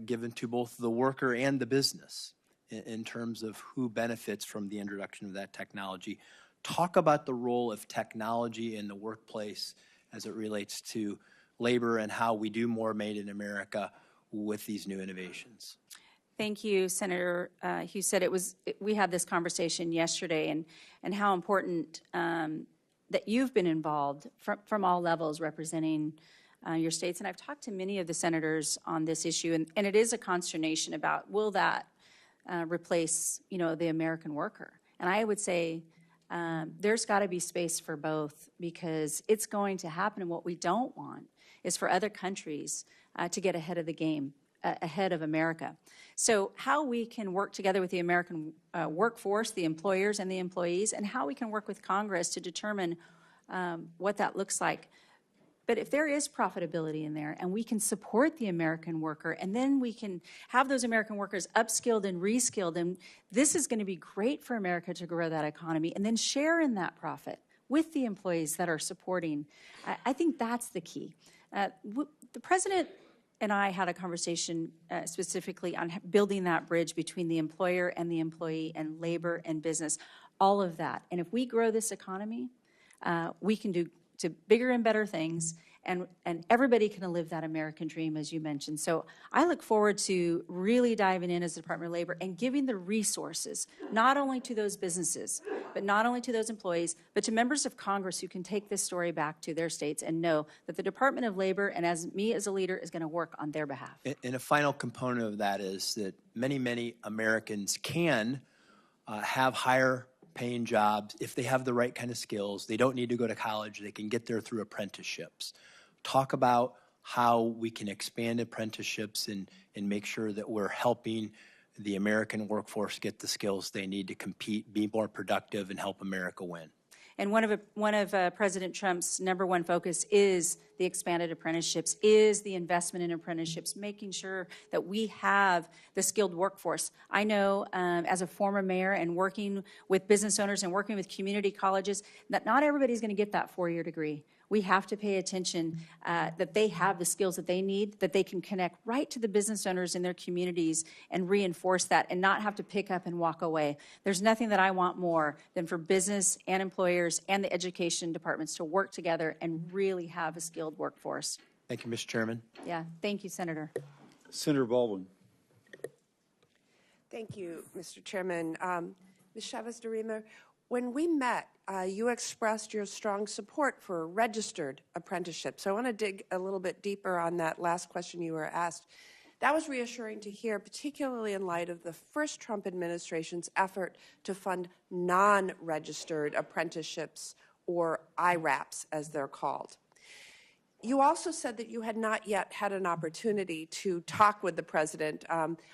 given to both the worker and the business in terms of who benefits from the introduction of that technology. Talk about the role of technology in the workplace as it relates to labor and how we do more Made in America with these new innovations. Thank you, Senator Husted. We had this conversation yesterday, and how important that you've been involved from all levels representing your states. And I've talked to many of the senators on this issue, and it is a consternation about, will that replace, the American worker? And I would say there's got to be space for both, because it's going to happen. And what we don't want is for other countries to get ahead of the game, ahead of America. So how we can work together with the American workforce, the employers and the employees, and how we can work with Congress to determine what that looks like. But if there is profitability in there and we can support the American worker, and then we can have those American workers upskilled and reskilled, and this is going to be great for America to grow that economy and then share in that profit with the employees that are supporting. I think that's the key. The president and I had a conversation specifically on building that bridge between the employer and the employee and labor and business, all of that. And if we grow this economy, we can do to bigger and better things, and everybody can live that American dream, as you mentioned. So I look forward to really diving in as the Department of Labor and giving the resources, not only to those businesses, but not only to those employees, but to members of Congress who can take this story back to their states and know that the Department of Labor, and as me as a leader, is going to work on their behalf. And a final component of that is that many, many Americans can have higher paying jobs if they have the right kind of skills. They don't need to go to college. They can get there through apprenticeships. Talk about how we can expand apprenticeships and make sure that we're helping the American workforce get the skills they need to compete, be more productive, and help America win. And one of President Trump's #1 focus is the expanded apprenticeships, is the investment in apprenticeships, making sure that we have the skilled workforce. I know as a former mayor and working with business owners and working with community colleges, that not everybody's going to get that 4-year degree. We have to pay attention that they have the skills that they need, that they can connect right to the business owners in their communities and reinforce that and not have to pick up and walk away. There's nothing that I want more than for business and employers and the education departments to work together and really have a skilled workforce. Thank you, Mr. Chairman. Yeah, thank you, Senator. Senator Baldwin. Thank you, Mr. Chairman. Ms. Chavez-DeRemer's, when we met, you expressed your strong support for registered apprenticeships. So I want to dig a little bit deeper on that last question you were asked. That was reassuring to hear, particularly in light of the first Trump administration's effort to fund non-registered apprenticeships, or IRAPs, as they're called. You also said that you had not yet had an opportunity to talk with the president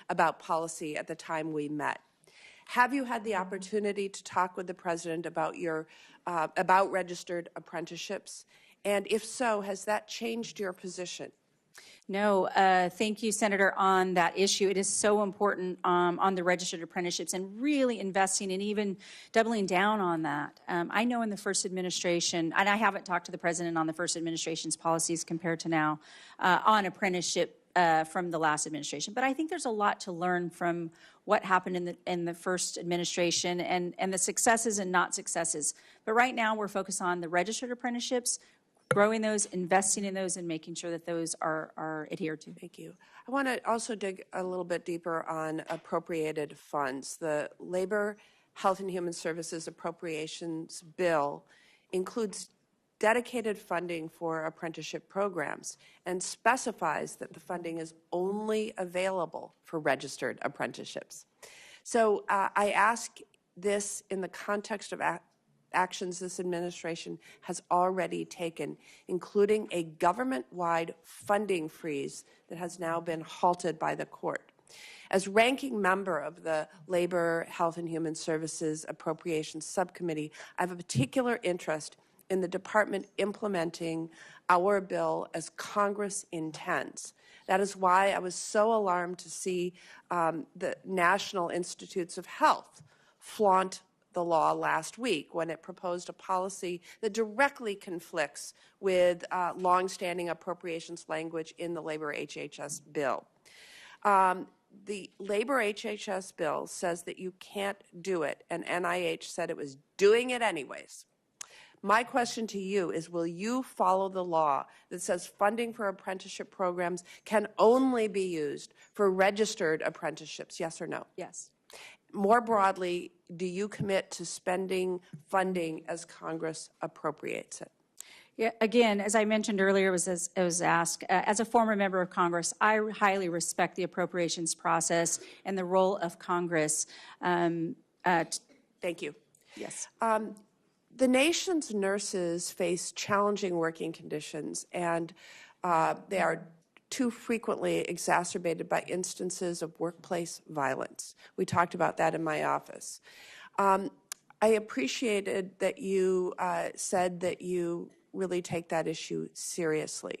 about policy at the time we met. Have you had the opportunity to talk with the president about your about registered apprenticeships? And if so, has that changed your position? No, thank you, Senator, on that issue. It is so important on the registered apprenticeships and really investing and even doubling down on that. I know in the first administration, and I haven't talked to the president on the first administration's policies compared to now on apprenticeship from the last administration, but I think there's a lot to learn from what happened in the first administration and the successes and not successes. But right now we're focused on the registered apprenticeships, growing those, investing in those, and making sure that those are adhered to. Thank you. I want to also dig a little bit deeper on appropriated funds. The Labor, Health and Human Services Appropriations Bill includes dedicated funding for apprenticeship programs and specifies that the funding is only available for registered apprenticeships. So I ask this in the context of actions this administration has already taken, including a government-wide funding freeze that has now been halted by the court. As ranking member of the Labor, Health and Human Services Appropriations Subcommittee, I have a particular interest in the department implementing our bill as Congress intends. That is why I was so alarmed to see the National Institutes of Health flaunt the law last week when it proposed a policy that directly conflicts with longstanding appropriations language in the Labor HHS bill. The Labor HHS bill says that you can't do it, and NIH said it was doing it anyways. My question to you is, will you follow the law that says funding for apprenticeship programs can only be used for registered apprenticeships, yes or no? Yes. More broadly, do you commit to spending funding as Congress appropriates it? Yeah, again, as I mentioned earlier, it was asked, as a former member of Congress, I highly respect the appropriations process and the role of Congress. Thank you. Yes. The nation's nurses face challenging working conditions, and they are too frequently exacerbated by instances of workplace violence. We talked about that in my office. I appreciated that you said that you really take that issue seriously.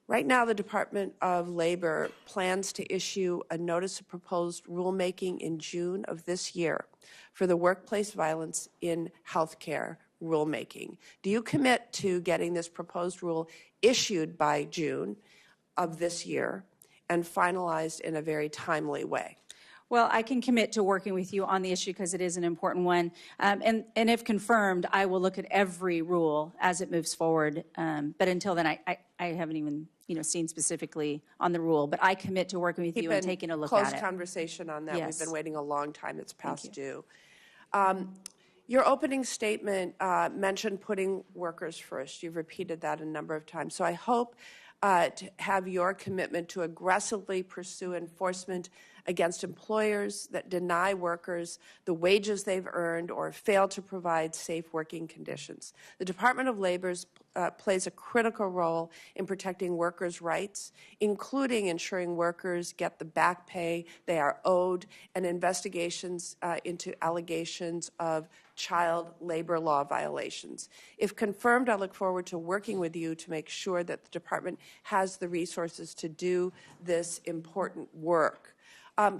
Right now, the Department of Labor plans to issue a notice of proposed rulemaking in June of this year for the workplace violence in healthcare rulemaking. Do you commit to getting this proposed rule issued by June of this year and finalized in a very timely way? Well, I can commit to working with you on the issue because it is an important one. And if confirmed, I will look at every rule as it moves forward. But until then, I haven't even seen specifically on the rule. But I commit to working with you and taking a look at it. Close conversation on that. Yes. We've been waiting a long time. It's past due. Your opening statement mentioned putting workers first. You've repeated that a number of times. So I hope to have your commitment to aggressively pursue enforcement against employers that deny workers the wages they've earned or fail to provide safe working conditions. The Department of Labor plays a critical role in protecting workers' rights, including ensuring workers get the back pay they are owed and investigations into allegations of child labor law violations. If confirmed, I look forward to working with you to make sure that the department has the resources to do this important work.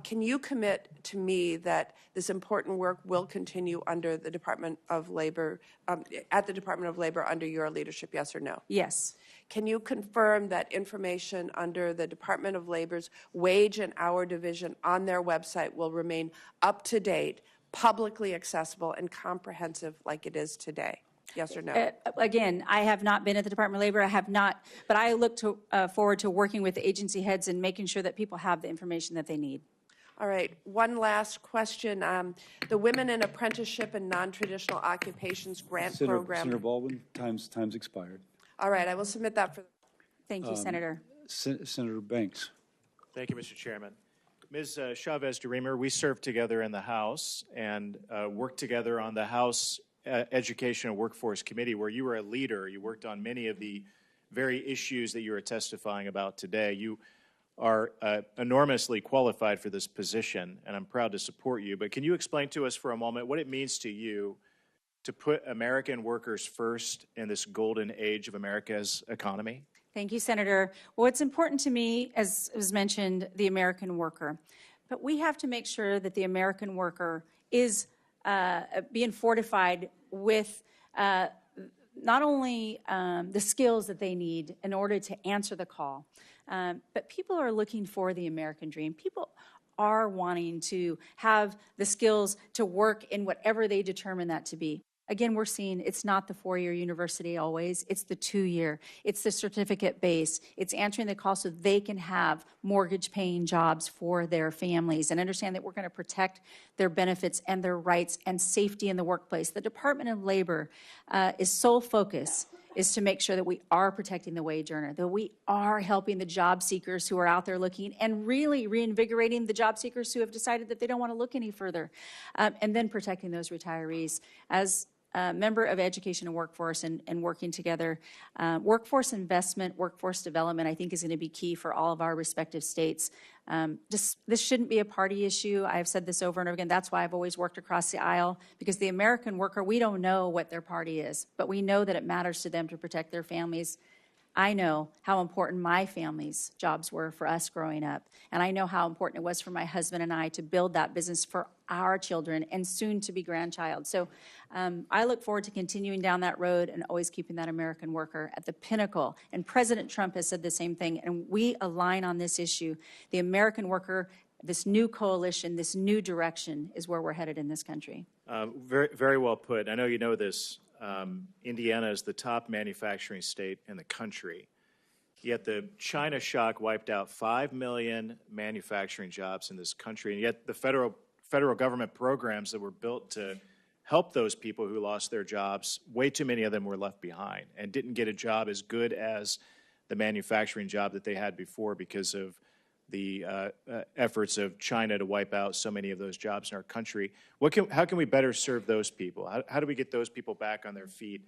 Can you commit to me that this important work will continue under the Department of Labor, at the Department of Labor under your leadership, yes or no? Yes. Can you confirm that information under the Department of Labor's Wage and Hour Division on their website will remain up to date, publicly accessible, and comprehensive like it is today? Yes or no? Again, I have not been at the Department of Labor. I have not, but I look forward to working with the agency heads and making sure that people have the information that they need. All right. One last question. The Women in Apprenticeship and Non-Traditional Occupations Grant Program. Senator Baldwin, time's expired. All right. I will submit that for. Thank you, Senator. Senator Banks. Thank you, Mr. Chairman. Ms. Chavez-DeRemer, we served together in the House and worked together on the House Education and Workforce Committee, where you were a leader. You worked on many of the very issues that you are testifying about today. You are enormously qualified for this position, and I'm proud to support you. But can you explain to us for a moment what it means to you to put American workers first in this golden age of America's economy? Thank you, Senator. Well, it's important to me, as was mentioned, the American worker. But we have to make sure that the American worker is being fortified with not only the skills that they need in order to answer the call, but people are looking for the American dream. People are wanting to have the skills to work in whatever they determine that to be. Again, we're seeing it's not the 4-year university always, it's the 2-year, it's the certificate base, it's answering the call so they can have mortgage-paying jobs for their families and understand that we're going to protect their benefits and their rights and safety in the workplace. The Department of Labor is sole focus is to make sure that we are protecting the wage earner, that we are helping the job seekers who are out there looking and really reinvigorating the job seekers who have decided that they don't want to look any further, and then protecting those retirees. As member of Education and Workforce and working together. Workforce investment, workforce development, I think is going to be key for all of our respective states. This shouldn't be a party issue. I've said this over and over again. That's why I've always worked across the aisle, because the American worker, we don't know what their party is, but we know that it matters to them to protect their families. I know how important my family's jobs were for us growing up, and I know how important it was for my husband and I to build that business for our children and soon to be grandchild. So I look forward to continuing down that road and always keeping that American worker at the pinnacle. And President Trump has said the same thing, and we align on this issue. The American worker, this new coalition, this new direction is where we're headed in this country. Very, very well put. I know you know this. Indiana is the top manufacturing state in the country, yet the China shock wiped out 5 million manufacturing jobs in this country, and yet the federal government programs that were built to help those people who lost their jobs, way too many of them were left behind and didn't get a job as good as the manufacturing job that they had before because of the efforts of China to wipe out so many of those jobs in our country. How can we better serve those people? How do we get those people back on their feet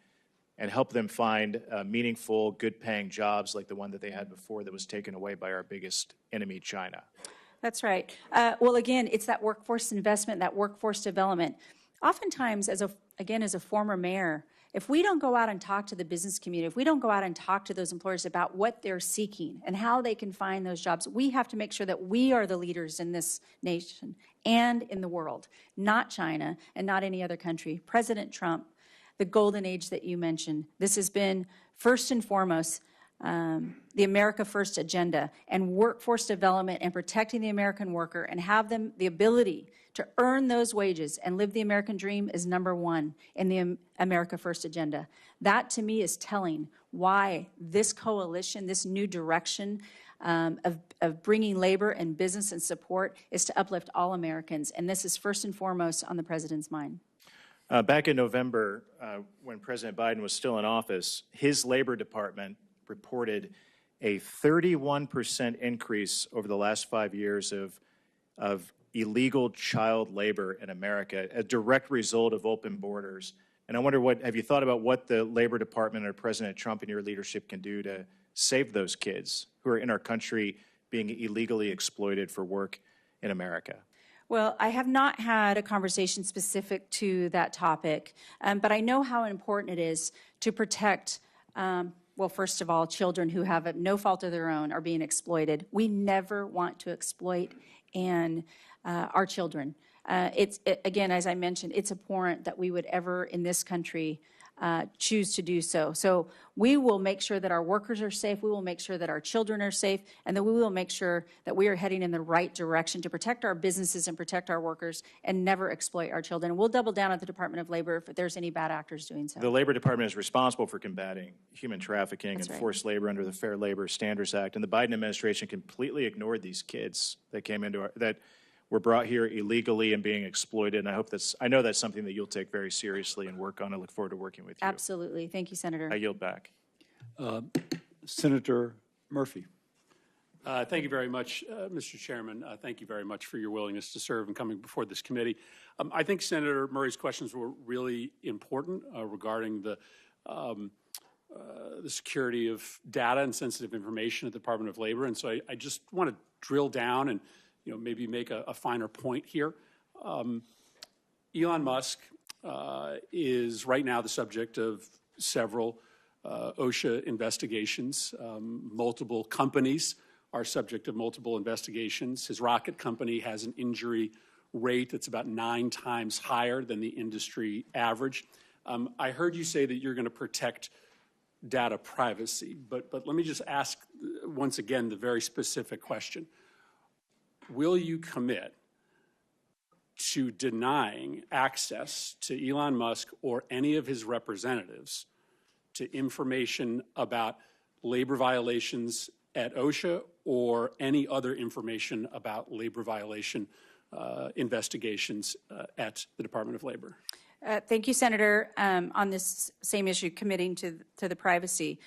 and help them find meaningful, good-paying jobs like the one that they had before that was taken away by our biggest enemy, China? That's right. Well, again, it's that workforce investment, that workforce development. Oftentimes, as a former mayor, if we don't go out and talk to the business community, if we don't go out and talk to those employers about what they're seeking and how they can find those jobs, we have to make sure that we are the leaders in this nation and in the world, not China and not any other country. President Trump, the golden age that you mentioned, this has been first and foremost the America First agenda, and workforce development and protecting the American worker and have them the ability to earn those wages and live the American dream is number one in the America First agenda. That, to me, is telling why this coalition, this new direction of bringing labor and business and support is to uplift all Americans, and this is first and foremost on the President's mind. Back in November, when President Biden was still in office, his Labor Department reported a 31% increase over the last 5 years of illegal child labor in America, a direct result of open borders. And I wonder, have you thought about what the Labor Department or President Trump and your leadership can do to save those kids who are in our country being illegally exploited for work in America? Well, I have not had a conversation specific to that topic, but I know how important it is to protect well, first of all, children who have no fault of their own are being exploited. We never want to exploit our children. Again, as I mentioned, it's abhorrent that we would ever in this country choose to do so. So we will make sure that our workers are safe, we will make sure that our children are safe, and that we will make sure that we are heading in the right direction to protect our businesses and protect our workers and never exploit our children. And we'll double down at the Department of Labor if there's any bad actors doing so. The Labor Department is responsible for combating human trafficking That's and right. forced labor under the Fair Labor Standards Act, and the Biden administration completely ignored these kids that came into that were brought here illegally and being exploited. And I know that's something that you'll take very seriously and work on. I look forward to working with you. Absolutely. Thank you, Senator. I yield back. Senator Murphy. Thank you very much, Mr. Chairman. Thank you very much for your willingness to serve and coming before this committee. I think Senator Murray's questions were really important regarding the security of data and sensitive information at the Department of Labor. And so I just want to drill down and maybe make a finer point here. Elon Musk is right now the subject of several OSHA investigations. Multiple companies are subject of multiple investigations. His rocket company has an injury rate that's about 9 times higher than the industry average. I heard you say that you're going to protect data privacy, but let me just ask once again the very specific question. Will you commit to denying access to Elon Musk or any of his representatives to information about labor violations at OSHA or any other information about labor violation investigations at the Department of Labor? Thank you, Senator. On this same issue, committing to the privacy.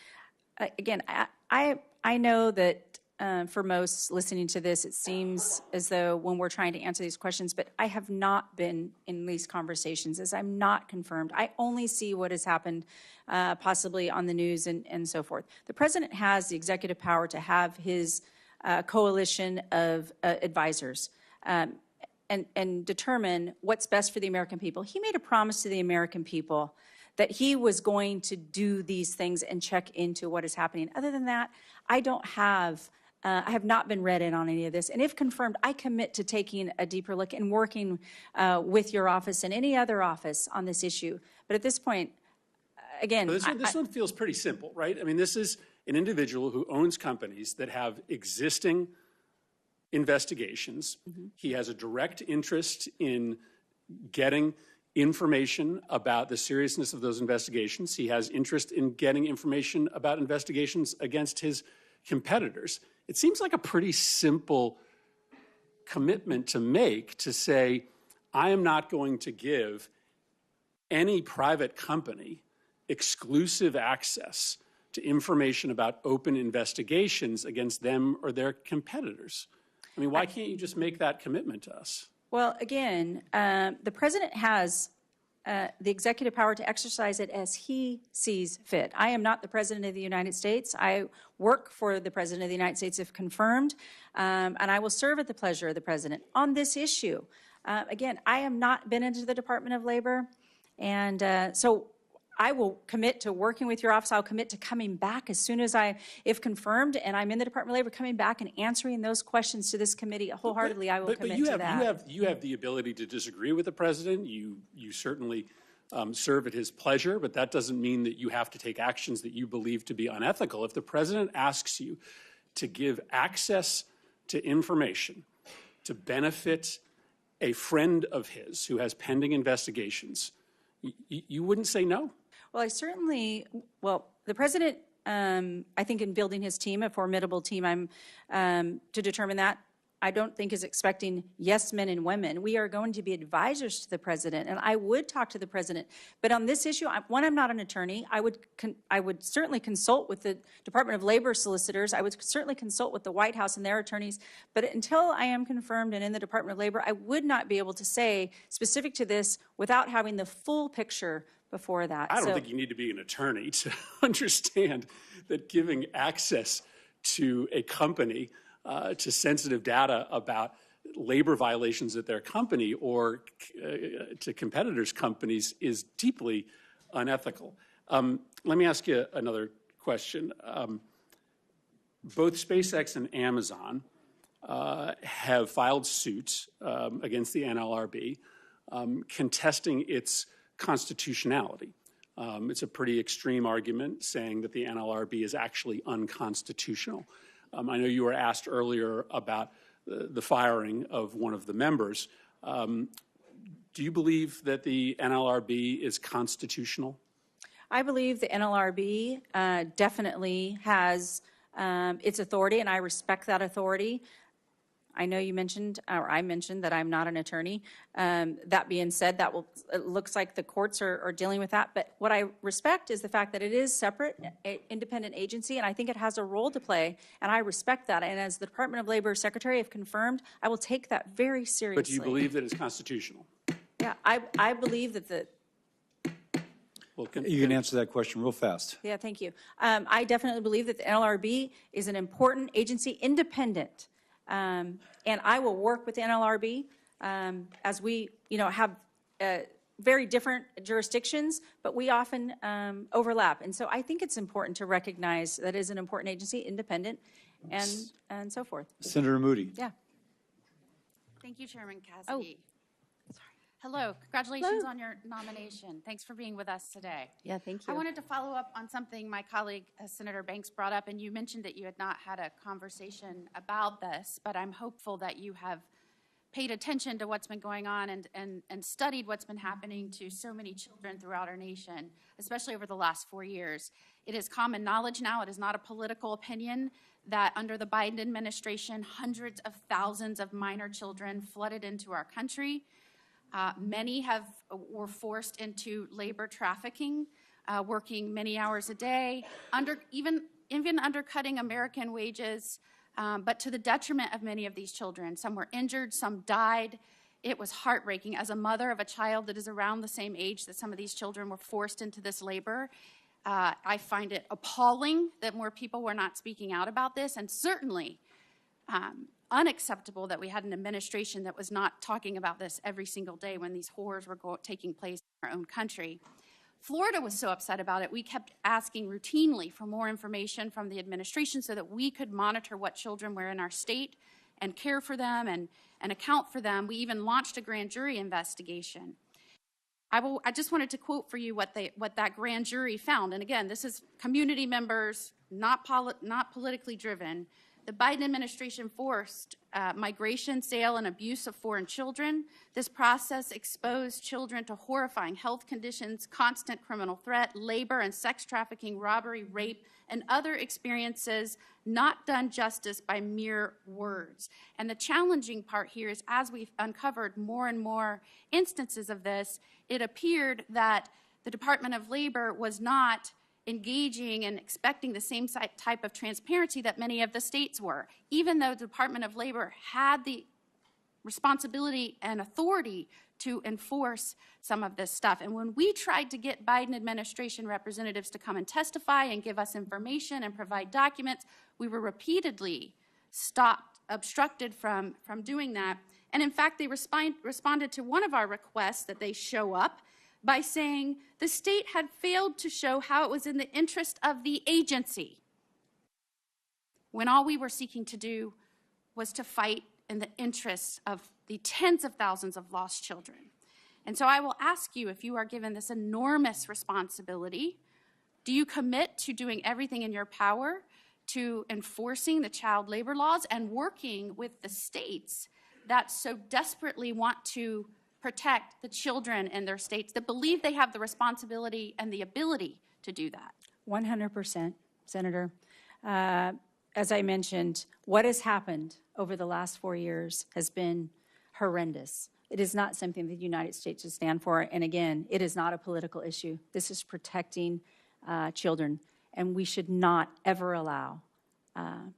Again, I know that for most listening to this, it seems as though when we're trying to answer these questions, but I have not been in these conversations, as I'm not confirmed. I only see what has happened possibly on the news and so forth. The president has the executive power to have his coalition of advisors and determine what's best for the American people. He made a promise to the American people that he was going to do these things and check into what is happening. Other than that, I have not been read in on any of this. And if confirmed, I commit to taking a deeper look and working with your office and any other office on this issue. But at this point, again, this one feels pretty simple, right? I mean, this is an individual who owns companies that have existing investigations. Mm-hmm. He has a direct interest in getting information about the seriousness of those investigations. He has interest in getting information about investigations against his competitors. It seems like a pretty simple commitment to make to say, I am not going to give any private company exclusive access to information about open investigations against them or their competitors. I mean, why can't you just make that commitment to us? Well, again, the president has the executive power to exercise it as he sees fit. I am not the president of the United States. I work for the president of the United States if confirmed, and I will serve at the pleasure of the president on this issue. Again, I have not been into the Department of Labor, and so I will commit to working with your office. I'll commit to coming back as soon as if confirmed, and I'm in the Department of Labor, coming back and answering those questions to this committee wholeheartedly. I will commit to that. You have the ability to disagree with the president. You certainly serve at his pleasure, but that doesn't mean that you have to take actions that you believe to be unethical. If the president asks you to give access to information to benefit a friend of his who has pending investigations, you wouldn't say no? Well, the president, I think in building his team, a formidable team, to determine that, I don't think is expecting yes men and women. We are going to be advisors to the president, and I would talk to the president. But on this issue, I'm not an attorney. I would certainly consult with the Department of Labor solicitors. I would certainly consult with the White House and their attorneys. But until I am confirmed and in the Department of Labor, I would not be able to say specific to this without having the full picture before that. I don't think you need to be an attorney to understand that giving access to a company to sensitive data about labor violations at their company or to competitors' companies is deeply unethical. Let me ask you another question. Both SpaceX and Amazon have filed suits against the NLRB contesting its constitutionality. It's a pretty extreme argument saying that the NLRB is actually unconstitutional. I know you were asked earlier about the firing of one of the members. Do you believe that the NLRB is constitutional? I believe the NLRB definitely has its authority, and I respect that authority. I know you mentioned, or I mentioned, that I'm not an attorney. That being said, it looks like the courts are dealing with that. But what I respect is the fact that it is separate, independent agency, and I think it has a role to play, and I respect that. And as the Department of Labor Secretary, if confirmed, I will take that very seriously. But do you believe that it's constitutional? Yeah, I believe that you can answer that question real fast. Yeah, thank you. I definitely believe that the NLRB is an important agency, independent. And I will work with the NLRB as we, have very different jurisdictions, but we often overlap. And so I think it's important to recognize that it is an important agency, independent, and so forth. Senator Moody. Yeah. Thank you, Chairman Cassidy. Hello, congratulations on your nomination. Thanks for being with us today. Yeah, thank you. I wanted to follow up on something my colleague, Senator Banks, brought up, and you mentioned that you had not had a conversation about this, but I'm hopeful that you have paid attention to what's been going on and studied what's been happening to so many children throughout our nation, especially over the last 4 years. It is common knowledge now, it is not a political opinion, that under the Biden administration, hundreds of thousands of minor children flooded into our country. Many were forced into labor trafficking, working many hours a day, even undercutting American wages, but to the detriment of many of these children. Some were injured, some died. It was heartbreaking. As a mother of a child that is around the same age that some of these children were forced into this labor, I find it appalling that more people were not speaking out about this, and certainly unacceptable that we had an administration that was not talking about this every single day when these horrors were taking place in our own country. Florida was so upset about it, we kept asking routinely for more information from the administration so that we could monitor what children were in our state and care for them and account for them. We even launched a grand jury investigation. I just wanted to quote for you what that grand jury found. And again, this is community members, not politically driven. The Biden administration forced migration, sale, and abuse of foreign children. This process exposed children to horrifying health conditions, constant criminal threat, labor and sex trafficking, robbery, rape, and other experiences not done justice by mere words. And the challenging part here is, as we've uncovered more and more instances of this, it appeared that the Department of Labor was not engaging and expecting the same type of transparency that many of the states were, even though the Department of Labor had the responsibility and authority to enforce some of this stuff. And when we tried to get Biden administration representatives to come and testify and give us information and provide documents, we were repeatedly stopped, obstructed from doing that. And in fact, they responded to one of our requests that they show up by saying the state had failed to show how it was in the interest of the agency, when all we were seeking to do was to fight in the interests of the tens of thousands of lost children. And so I will ask you, if you are given this enormous responsibility, do you commit to doing everything in your power to enforcing the child labor laws and working with the states that so desperately want to protect the children in their states, that believe they have the responsibility and the ability to do that? 100%, Senator. As I mentioned, what has happened over the last 4 years has been horrendous. It is not something the United States should stand for. And again, it is not a political issue. This is protecting children. And we should not ever allow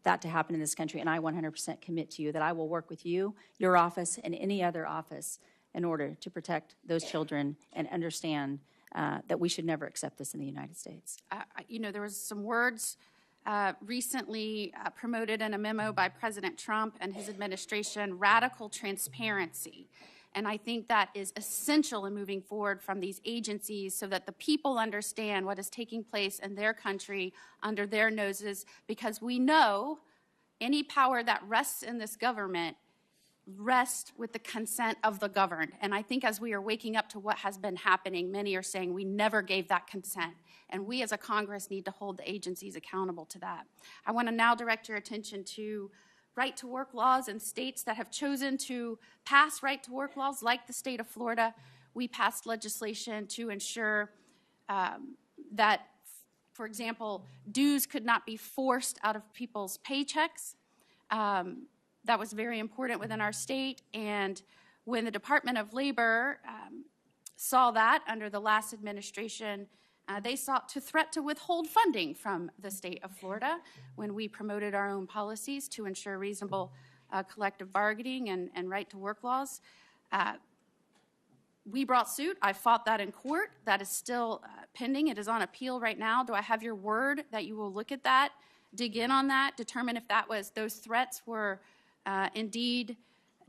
that to happen in this country. And I 100% commit to you that I will work with you, your office, and any other office in order to protect those children and understand that we should never accept this in the United States. There was some words recently promoted in a memo by President Trump and his administration, radical transparency. And I think that is essential in moving forward from these agencies so that the people understand what is taking place in their country under their noses, because we know any power that rests in this government rest with the consent of the governed. And I think as we are waking up to what has been happening, many are saying we never gave that consent. And we as a Congress need to hold the agencies accountable to that. I want to now direct your attention to right-to-work laws in states that have chosen to pass right-to-work laws, like the state of Florida. We passed legislation to ensure that, for example, dues could not be forced out of people's paychecks. That was very important within our state. And when the Department of Labor saw that under the last administration, they sought to threat to withhold funding from the state of Florida when we promoted our own policies to ensure reasonable collective bargaining and right-to-work laws. We brought suit. I fought that in court. That is still pending. It is on appeal right now. Do I have your word that you will look at that, dig in on that, determine if those threats were indeed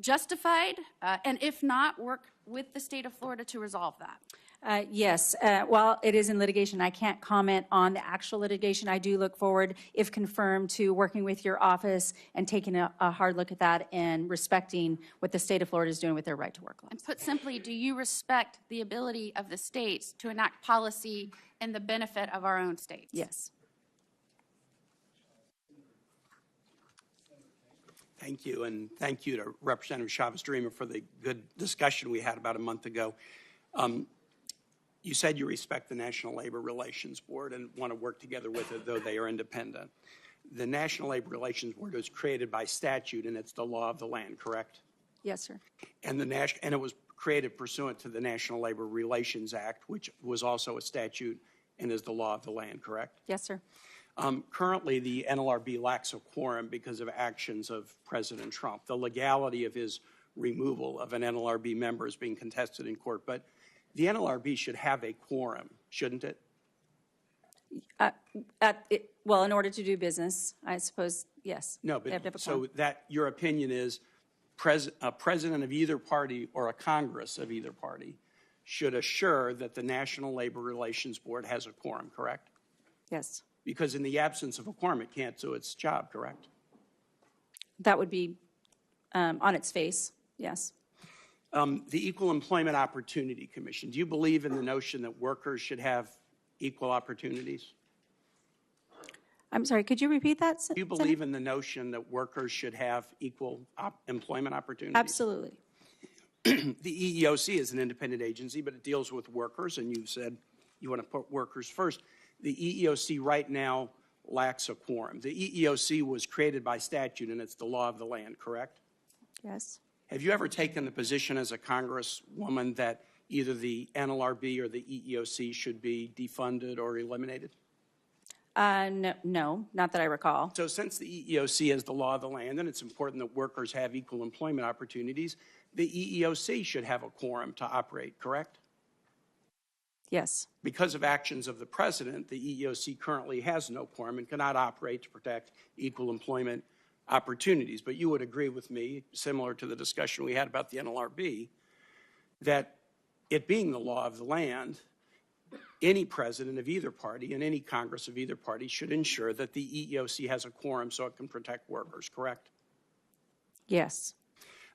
justified? And if not, work with the state of Florida to resolve that? Yes. While it is in litigation, I can't comment on the actual litigation. I do look forward, if confirmed, to working with your office and taking a hard look at that and respecting what the state of Florida is doing with their right to work laws. And put simply, do you respect the ability of the states to enact policy in the benefit of our own states? Yes. Thank you, and thank you to Representative Chavez-DeRemer for the good discussion we had about a month ago. You said you respect the National Labor Relations Board and want to work together with it, though they are independent. The National Labor Relations Board was created by statute, and it's the law of the land, correct? Yes, sir. And it was created pursuant to the National Labor Relations Act, which was also a statute and is the law of the land, correct? Yes, sir. Currently, the NLRB lacks a quorum because of actions of President Trump. The legality of his removal of an NLRB member is being contested in court, but the NLRB should have a quorum, shouldn't it? Well, in order to do business, I suppose, yes. No, They have to have but a so quorum. that your opinion is a president of either party or a Congress of either party should assure that the National Labor Relations Board has a quorum, correct? Yes. Because in the absence of a quorum, it can't do its job, correct? That would be on its face, yes. The Equal Employment Opportunity Commission, do you believe in the notion that workers should have equal opportunities? I'm sorry, could you repeat that? Do you believe in the notion that workers should have equal employment opportunities? Absolutely. The EEOC is an independent agency, but it deals with workers, and you said you want to put workers first. The EEOC right now lacks a quorum. The EEOC was created by statute, and it's the law of the land, correct? Yes. Have you ever taken the position as a congresswoman that either the NLRB or the EEOC should be defunded or eliminated? No, not that I recall. So since the EEOC is the law of the land and it's important that workers have equal employment opportunities, the EEOC should have a quorum to operate, correct? Yes. Because of actions of the president, the EEOC currently has no quorum and cannot operate to protect equal employment opportunities. But you would agree with me, similar to the discussion we had about the NLRB, that it being the law of the land, any president of either party and any Congress of either party should ensure that the EEOC has a quorum so it can protect workers, correct? Yes.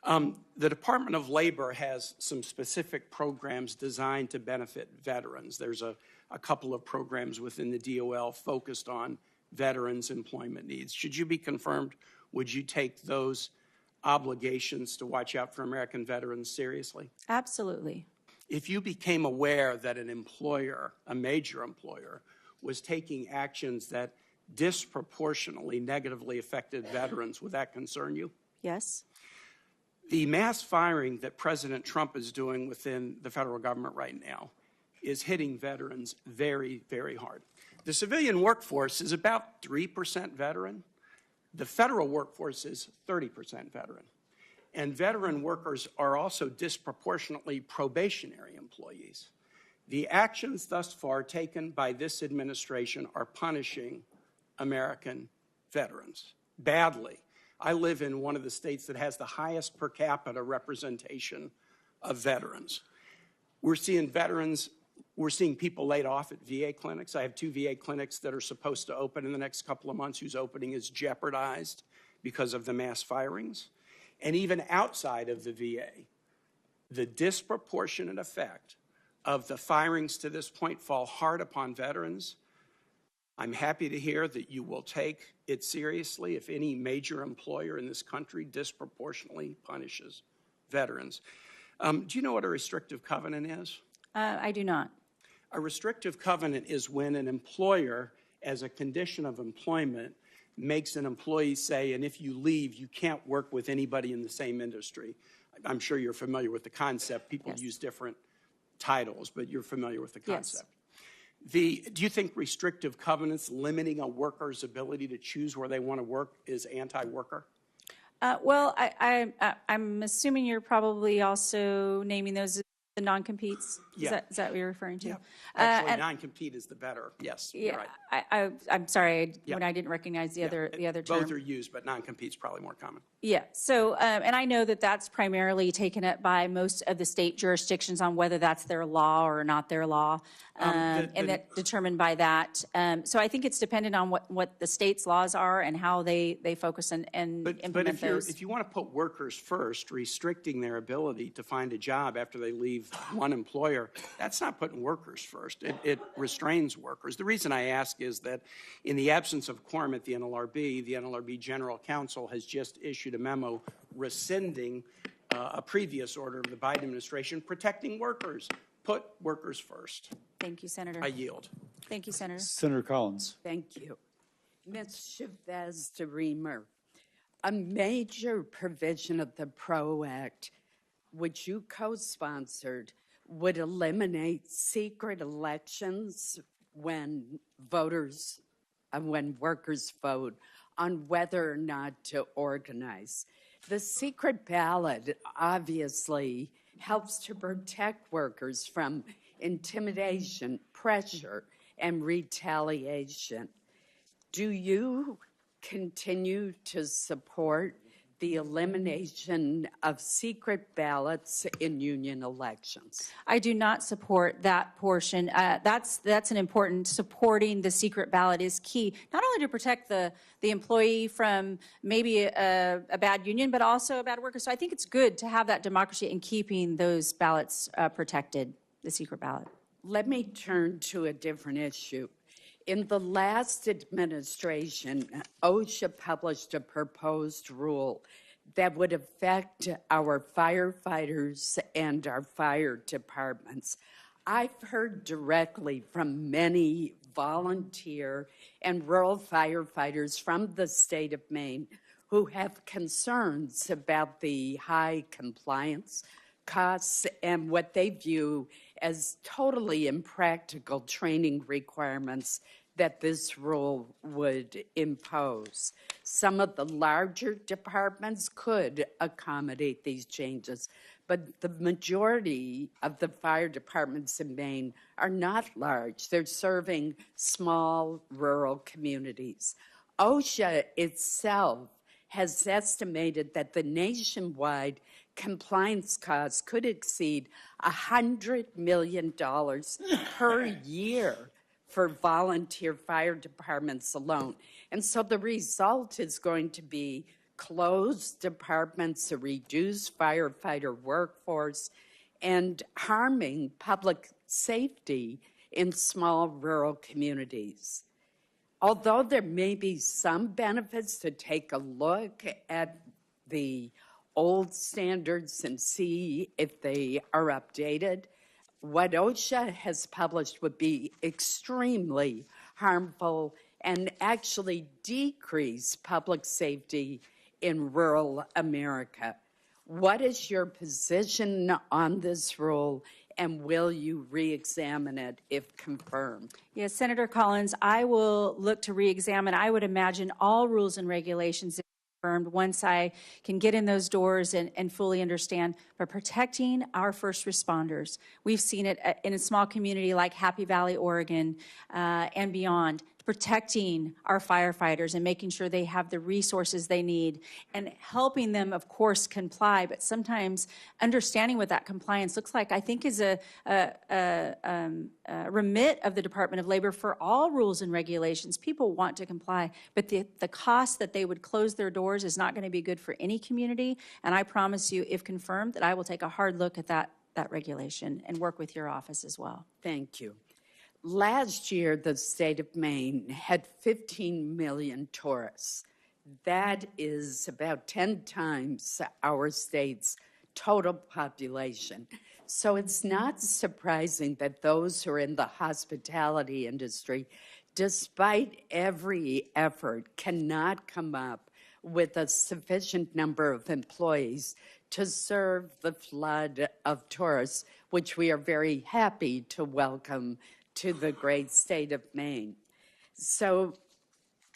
The Department of Labor has some specific programs designed to benefit veterans. There's a couple of programs within the DOL focused on veterans' employment needs. Should you be confirmed, would you take those obligations to watch out for American veterans seriously? Absolutely. If you became aware that an employer, a major employer, was taking actions that disproportionately negatively affected veterans, would that concern you? Yes. The mass firing that President Trump is doing within the federal government right now is hitting veterans very, very hard. The civilian workforce is about 3% veteran. The federal workforce is 30% veteran. And veteran workers are also disproportionately probationary employees. The actions thus far taken by this administration are punishing American veterans badly. I live in one of the states that has the highest per capita representation of veterans. We're seeing people laid off at VA clinics. I have 2 VA clinics that are supposed to open in the next couple of months whose opening is jeopardized because of the mass firings. And even outside of the VA, the disproportionate effect of the firings to this point fall hard upon veterans. I'm happy to hear that you will take it seriously if any major employer in this country disproportionately punishes veterans. Do you know what a restrictive covenant is? I do not. A restrictive covenant is when an employer, as a condition of employment, makes an employee say, and if you leave, you can't work with anybody in the same industry. I'm sure you're familiar with the concept. People Yes. use different titles, but you're familiar with the concept. Yes. Do you think restrictive covenants limiting a worker's ability to choose where they want to work is anti-worker? Well, I'm assuming you're probably also naming those The non-competes? Yeah. Is that what you're referring to? Yeah. Actually, and- non-compete is the better. Yes, Yeah, you're right. I'm sorry Yeah. when I didn't recognize the other term. Both are used, but non-compete's probably more common. Yeah, so, and I know that that's primarily taken up by most of the state jurisdictions on whether that's their law or not their law, and that determined by that. So I think it's dependent on what the state's laws are and how they focus and implement But those. if you want to put workers first, restricting their ability to find a job after they leave one employer, that's not putting workers first. It restrains workers. The reason I ask is that in the absence of quorum at the NLRB General Counsel has just issued a memo rescinding a previous order of the Biden administration protecting workers. Put workers first. Thank you, Senator. I yield. Thank you, Senator. Senator Collins. Thank you. Ms. Chavez-DeRemer, a major provision of the PRO Act, which you co-sponsored, would eliminate secret elections when workers vote on whether or not to organize. The secret ballot obviously helps to protect workers from intimidation, pressure, and retaliation. Do you continue to support the elimination of secret ballots in union elections? I do not support that portion. That's an important, supporting the secret ballot is key, not only to protect the employee from maybe a bad union, but also a bad worker. So I think it's good to have that democracy in keeping those ballots protected, the secret ballot. Let me turn to a different issue. In the last administration, OSHA published a proposed rule that would affect our firefighters and our fire departments. I've heard directly from many volunteer and rural firefighters from the state of Maine who have concerns about the high compliance costs and what they view as totally impractical training requirements that this rule would impose. Some of the larger departments could accommodate these changes, but the majority of the fire departments in Maine are not large. They're serving small rural communities. OSHA itself has estimated that the nationwide compliance costs could exceed $100 million per year for volunteer fire departments alone. And so the result is going to be closed departments, a reduced firefighter workforce, and harming public safety in small rural communities. Although there may be some benefits to take a look at the old standards and see if they are updated, what OSHA has published would be extremely harmful and actually decrease public safety in rural America. What is your position on this rule, and will you re-examine it if confirmed? Yes, Senator Collins, I will look to re-examine. I would imagine all rules and regulations confirmed once I can get in those doors and fully understand. But protecting our first responders, we've seen it in a small community like Happy Valley, Oregon, and beyond. Protecting our firefighters and making sure they have the resources they need and helping them, of course, comply. But sometimes understanding what that compliance looks like, I think, is a remit of the Department of Labor for all rules and regulations. People want to comply, but the cost that they would close their doors is not going to be good for any community. And I promise you, if confirmed, that I will take a hard look at that regulation and work with your office as well. Thank you. Last year, the state of Maine had 15 million tourists. That is about 10 times our state's total population. So it's not surprising that those who are in the hospitality industry, despite every effort, cannot come up with a sufficient number of employees to serve the flood of tourists, which we are very happy to welcome to the great state of Maine. So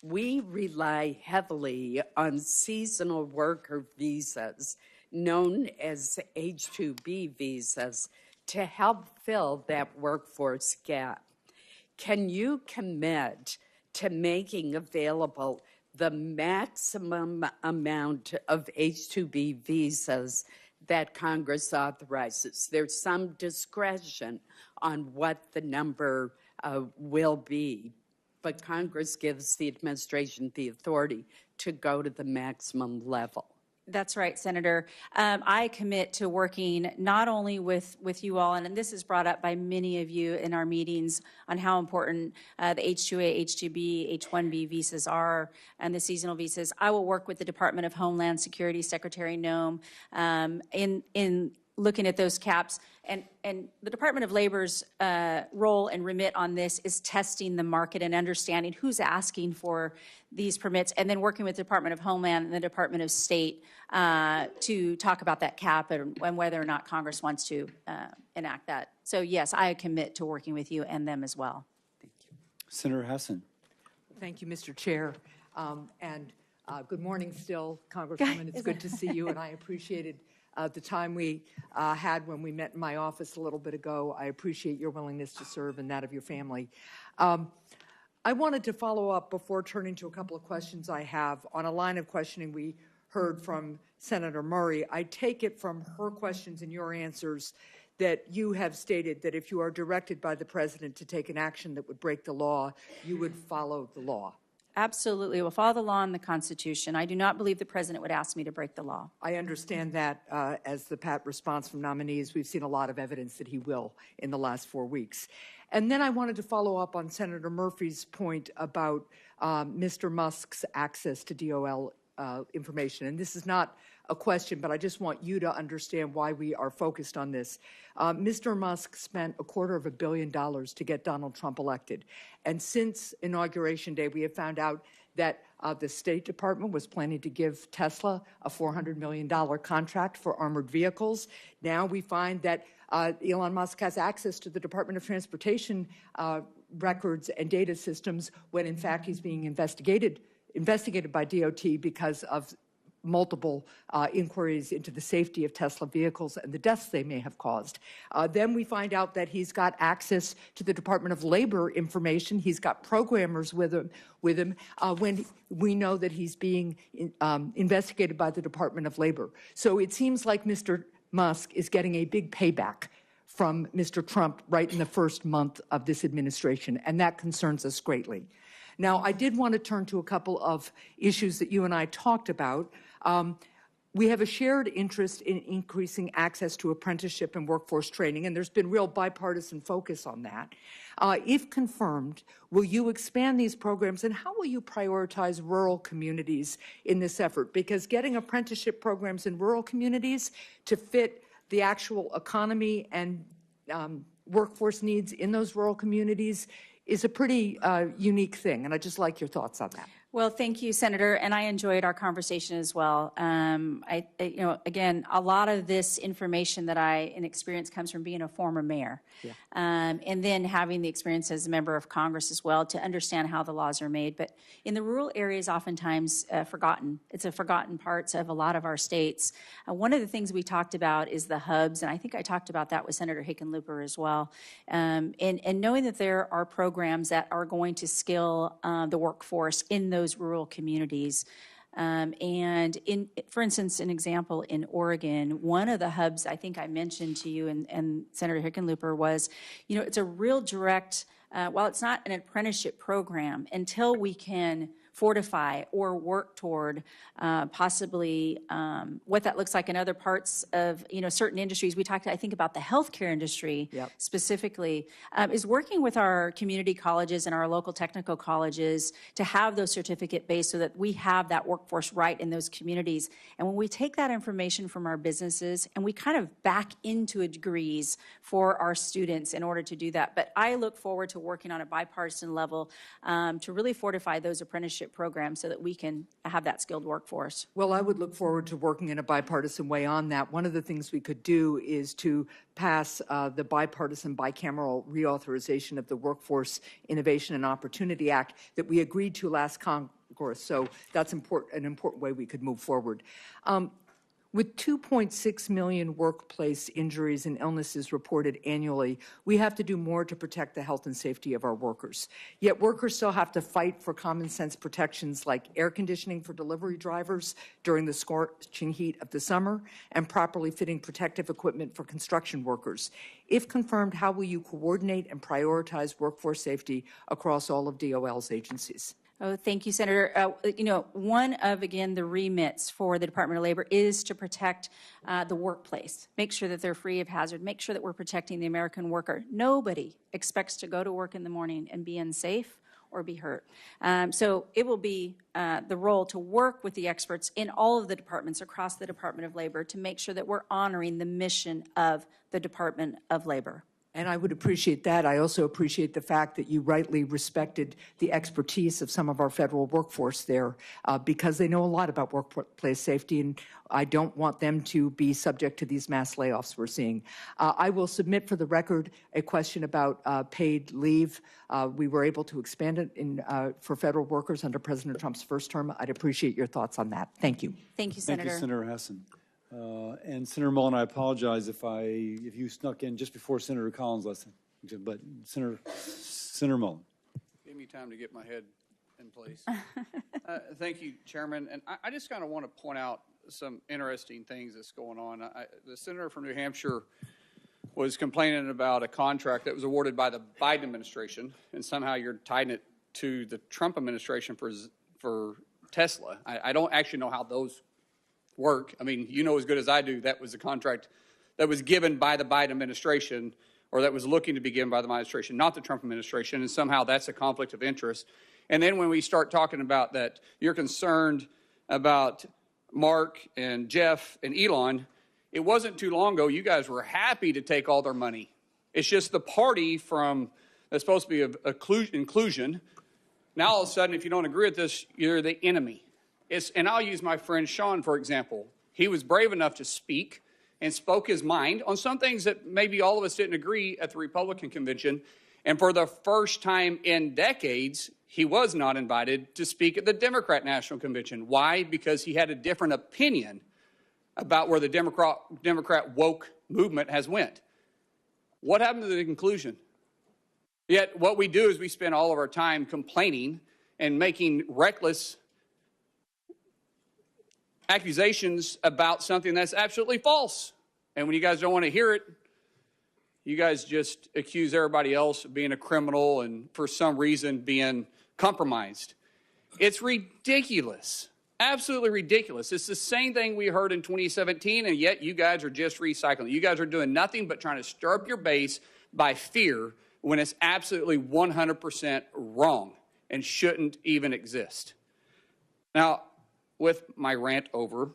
we rely heavily on seasonal worker visas, known as H-2B visas, to help fill that workforce gap. Can you commit to making available the maximum amount of H-2B visas that Congress authorizes? There's some discretion on what the number will be, but Congress gives the administration the authority to go to the maximum level. That's right, Senator. I commit to working not only with you all, and this is brought up by many of you in our meetings on how important the H-2A, H-2B, H-1B visas are and the seasonal visas. I will work with the Department of Homeland Security Secretary Noem in looking at those caps. And the Department of Labor's role and remit on this is testing the market and understanding who's asking for these permits, and then working with the Department of Homeland and the Department of State to talk about that cap and whether or not Congress wants to enact that. So yes, I commit to working with you and them as well. Thank you. Senator Hassan. Thank you, Mr. Chair. Good morning still, Congresswoman. It's good to see you, and I appreciated the time we had when we met in my office a little bit ago. I appreciate your willingness to serve and that of your family. I wanted to follow up before turning to a couple of questions I have on a line of questioning we heard from Senator Murray. I take it from her questions and your answers that you have stated that if you are directed by the President to take an action that would break the law, you would follow the law. Absolutely. We'll follow the law and the Constitution. I do not believe the President would ask me to break the law. I understand that as the pat response from nominees. We've seen a lot of evidence that he will in the last 4 weeks. And then I wanted to follow up on Senator Murphy's point about Mr. Musk's access to DOL information. And this is not a question, but I just want you to understand why we are focused on this. Mr. Musk spent $250 million to get Donald Trump elected. And since Inauguration Day, we have found out that the State Department was planning to give Tesla a $400 million contract for armored vehicles. Now we find that Elon Musk has access to the Department of Transportation records and data systems when, in fact, he's being investigated by DOT because of multiple inquiries into the safety of Tesla vehicles and the deaths they may have caused. Then we find out that he's got access to the Department of Labor information. He's got programmers with him when we know that he's being investigated by the Department of Labor. So it seems like Mr. Musk is getting a big payback from Mr. Trump right in the first month of this administration, and that concerns us greatly. Now, I did want to turn to a couple of issues that you and I talked about. We have a shared interest in increasing access to apprenticeship and workforce training, and there's been real bipartisan focus on that. If confirmed, will you expand these programs, and how will you prioritize rural communities in this effort? Because getting apprenticeship programs in rural communities to fit the actual economy and workforce needs in those rural communities is a pretty unique thing, and I'd just like your thoughts on that. Well, thank you, Senator, and I enjoyed our conversation as well. Again, a lot of this information that I experience comes from being a former mayor, and then having the experience as a member of Congress as well to understand how the laws are made. But in the rural areas, oftentimes forgotten. It's a forgotten parts of a lot of our states. One of the things we talked about is the hubs, and I think I talked about that with Senator Hickenlooper as well. And knowing that there are programs that are going to skill the workforce in those rural communities. And for instance, an example in Oregon, one of the hubs I think I mentioned to you and Senator Hickenlooper was, it's a real direct, while it's not an apprenticeship program, until we can fortify or work toward possibly what that looks like in other parts of certain industries. We talked, I think, about the healthcare industry specifically, is working with our community colleges and our local technical colleges to have those certificate based so that we have that workforce right in those communities. And when we take that information from our businesses and we kind of back into degrees for our students in order to do that. But I look forward to working on a bipartisan level to really fortify those apprenticeship programs so that we can have that skilled workforce. Well, I would look forward to working in a bipartisan way on that. One of the things we could do is to pass the bipartisan bicameral reauthorization of the Workforce Innovation and Opportunity Act that we agreed to last Congress. So that's an important way we could move forward. With 2.6 million workplace injuries and illnesses reported annually, we have to do more to protect the health and safety of our workers. Yet workers still have to fight for common sense protections like air conditioning for delivery drivers during the scorching heat of the summer and properly fitting protective equipment for construction workers. If confirmed, how will you coordinate and prioritize workforce safety across all of DOL's agencies? Oh, thank you, Senator. One of, again, the remits for the Department of Labor is to protect the workplace, make sure that they're free of hazard, make sure that we're protecting the American worker. Nobody expects to go to work in the morning and be unsafe or be hurt. So it will be the role to work with the experts in all of the departments across the Department of Labor to make sure that we're honoring the mission of the Department of Labor. And I would appreciate that. I also appreciate the fact that you rightly respected the expertise of some of our federal workforce there because they know a lot about workplace safety, and I don't want them to be subject to these mass layoffs we're seeing. I will submit for the record a question about paid leave. We were able to expand it for federal workers under President Trump's first term. I'd appreciate your thoughts on that. Thank you. Thank you, Senator. Thank you, Senator Hassan. And Senator Mullin, I apologize if you snuck in just before Senator Collins' lesson, but Senator Mullin. Give me time to get my head in place. Thank you, Chairman. And I just kind of want to point out some interesting things that's going on. The senator from New Hampshire was complaining about a contract that was awarded by the Biden administration, and somehow you're tying it to the Trump administration for Tesla. I don't actually know how those work. I mean, you know as good as I do, that was a contract that was given by the Biden administration, or that was looking to be given by the administration, not the Trump administration, and somehow that's a conflict of interest. And then when we start talking about that, you're concerned about Mark and Jeff and Elon, it wasn't too long ago, you guys were happy to take all their money. It's just the party that's supposed to be of inclusion. Now all of a sudden, if you don't agree with this, you're the enemy. And I'll use my friend Sean, for example. He was brave enough to speak and spoke his mind on some things that maybe all of us didn't agree at the Republican convention. And for the first time in decades, he was not invited to speak at the Democrat National Convention. Why? Because he had a different opinion about where the Democrat woke movement has went. What happened to the conclusion? Yet what we do is we spend all of our time complaining and making reckless accusations about something that's absolutely false. And when you guys don't want to hear it, you guys just accuse everybody else of being a criminal and for some reason being compromised. It's ridiculous. Absolutely ridiculous. It's the same thing we heard in 2017, and yet you guys are just recycling. You guys are doing nothing but trying to stir up your base by fear when it's absolutely 100% wrong and shouldn't even exist. Now, with my rant over,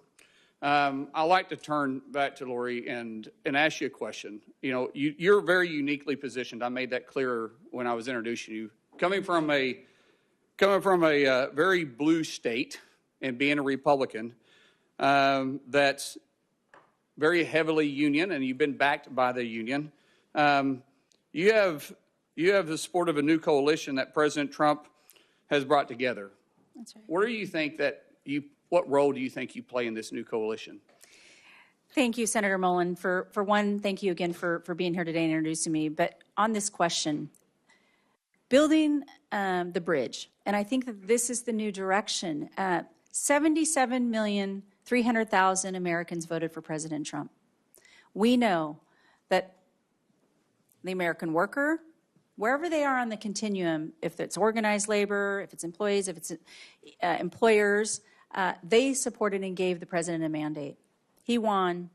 I'd like to turn back to Lori and ask you a question. You know, you're very uniquely positioned. I made that clear when I was introducing you. Coming from a very blue state and being a Republican, that's very heavily union, and you've been backed by the union. You have the support of a new coalition that President Trump has brought together. That's right. What do you think what role do you think you play in this new coalition? Thank you, Senator Mullin. For one, thank you again for being here today and introducing me. But on this question, building the bridge, and I think that this is the new direction. 77,300,000 Americans voted for President Trump. We know that the American worker, wherever they are on the continuum, if it's organized labor, if it's employees, if it's employers, they supported and gave the president a mandate. He won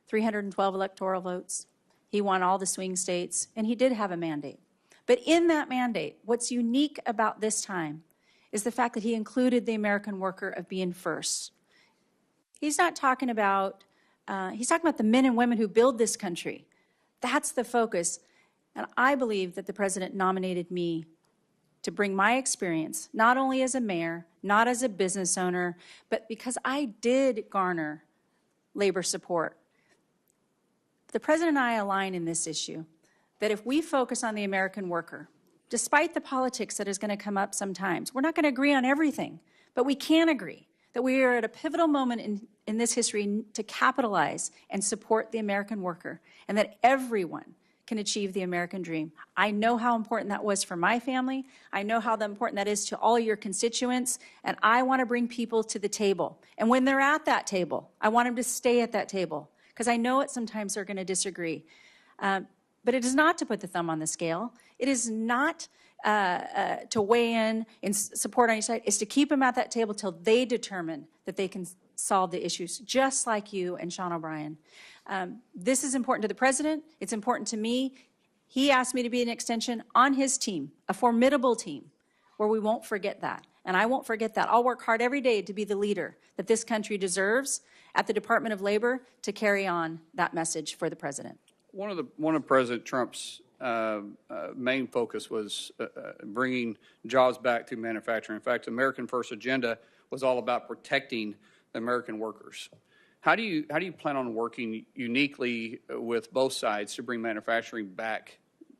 312 electoral votes. He won all the swing states, and he did have a mandate. But in that mandate, what's unique about this time is the fact that he included the American worker of being first. He's not talking about, he's talking about the men and women who build this country. That's the focus. And I believe that the president nominated me to bring my experience, not only as a mayor, not as a business owner, but because I did garner labor support. The president and I align in this issue, that if we focus on the American worker, despite the politics that is going to come up sometimes, we're not going to agree on everything, but we can agree that we are at a pivotal moment in this history to capitalize and support the American worker, and that everyone can achieve the American dream. I know how important that was for my family. I know how important that is to all your constituents, and I want to bring people to the table. And when they're at that table, I want them to stay at that table, because I know it sometimes they're going to disagree. But it is not to put the thumb on the scale. It is not to weigh in support on each side. It's to keep them at that table till they determine that they can solve the issues, just like you and Sean O'Brien. This is important to the president. It's important to me. He asked me to be an extension on his team, a formidable team, where we won't forget that. And I won't forget that. I'll work hard every day to be the leader that this country deserves at the Department of Labor to carry on that message for the president. One of President Trump's main focus was bringing jobs back to manufacturing. In fact, the American First agenda was all about protecting the American workers. How do you plan on working uniquely with both sides to bring manufacturing back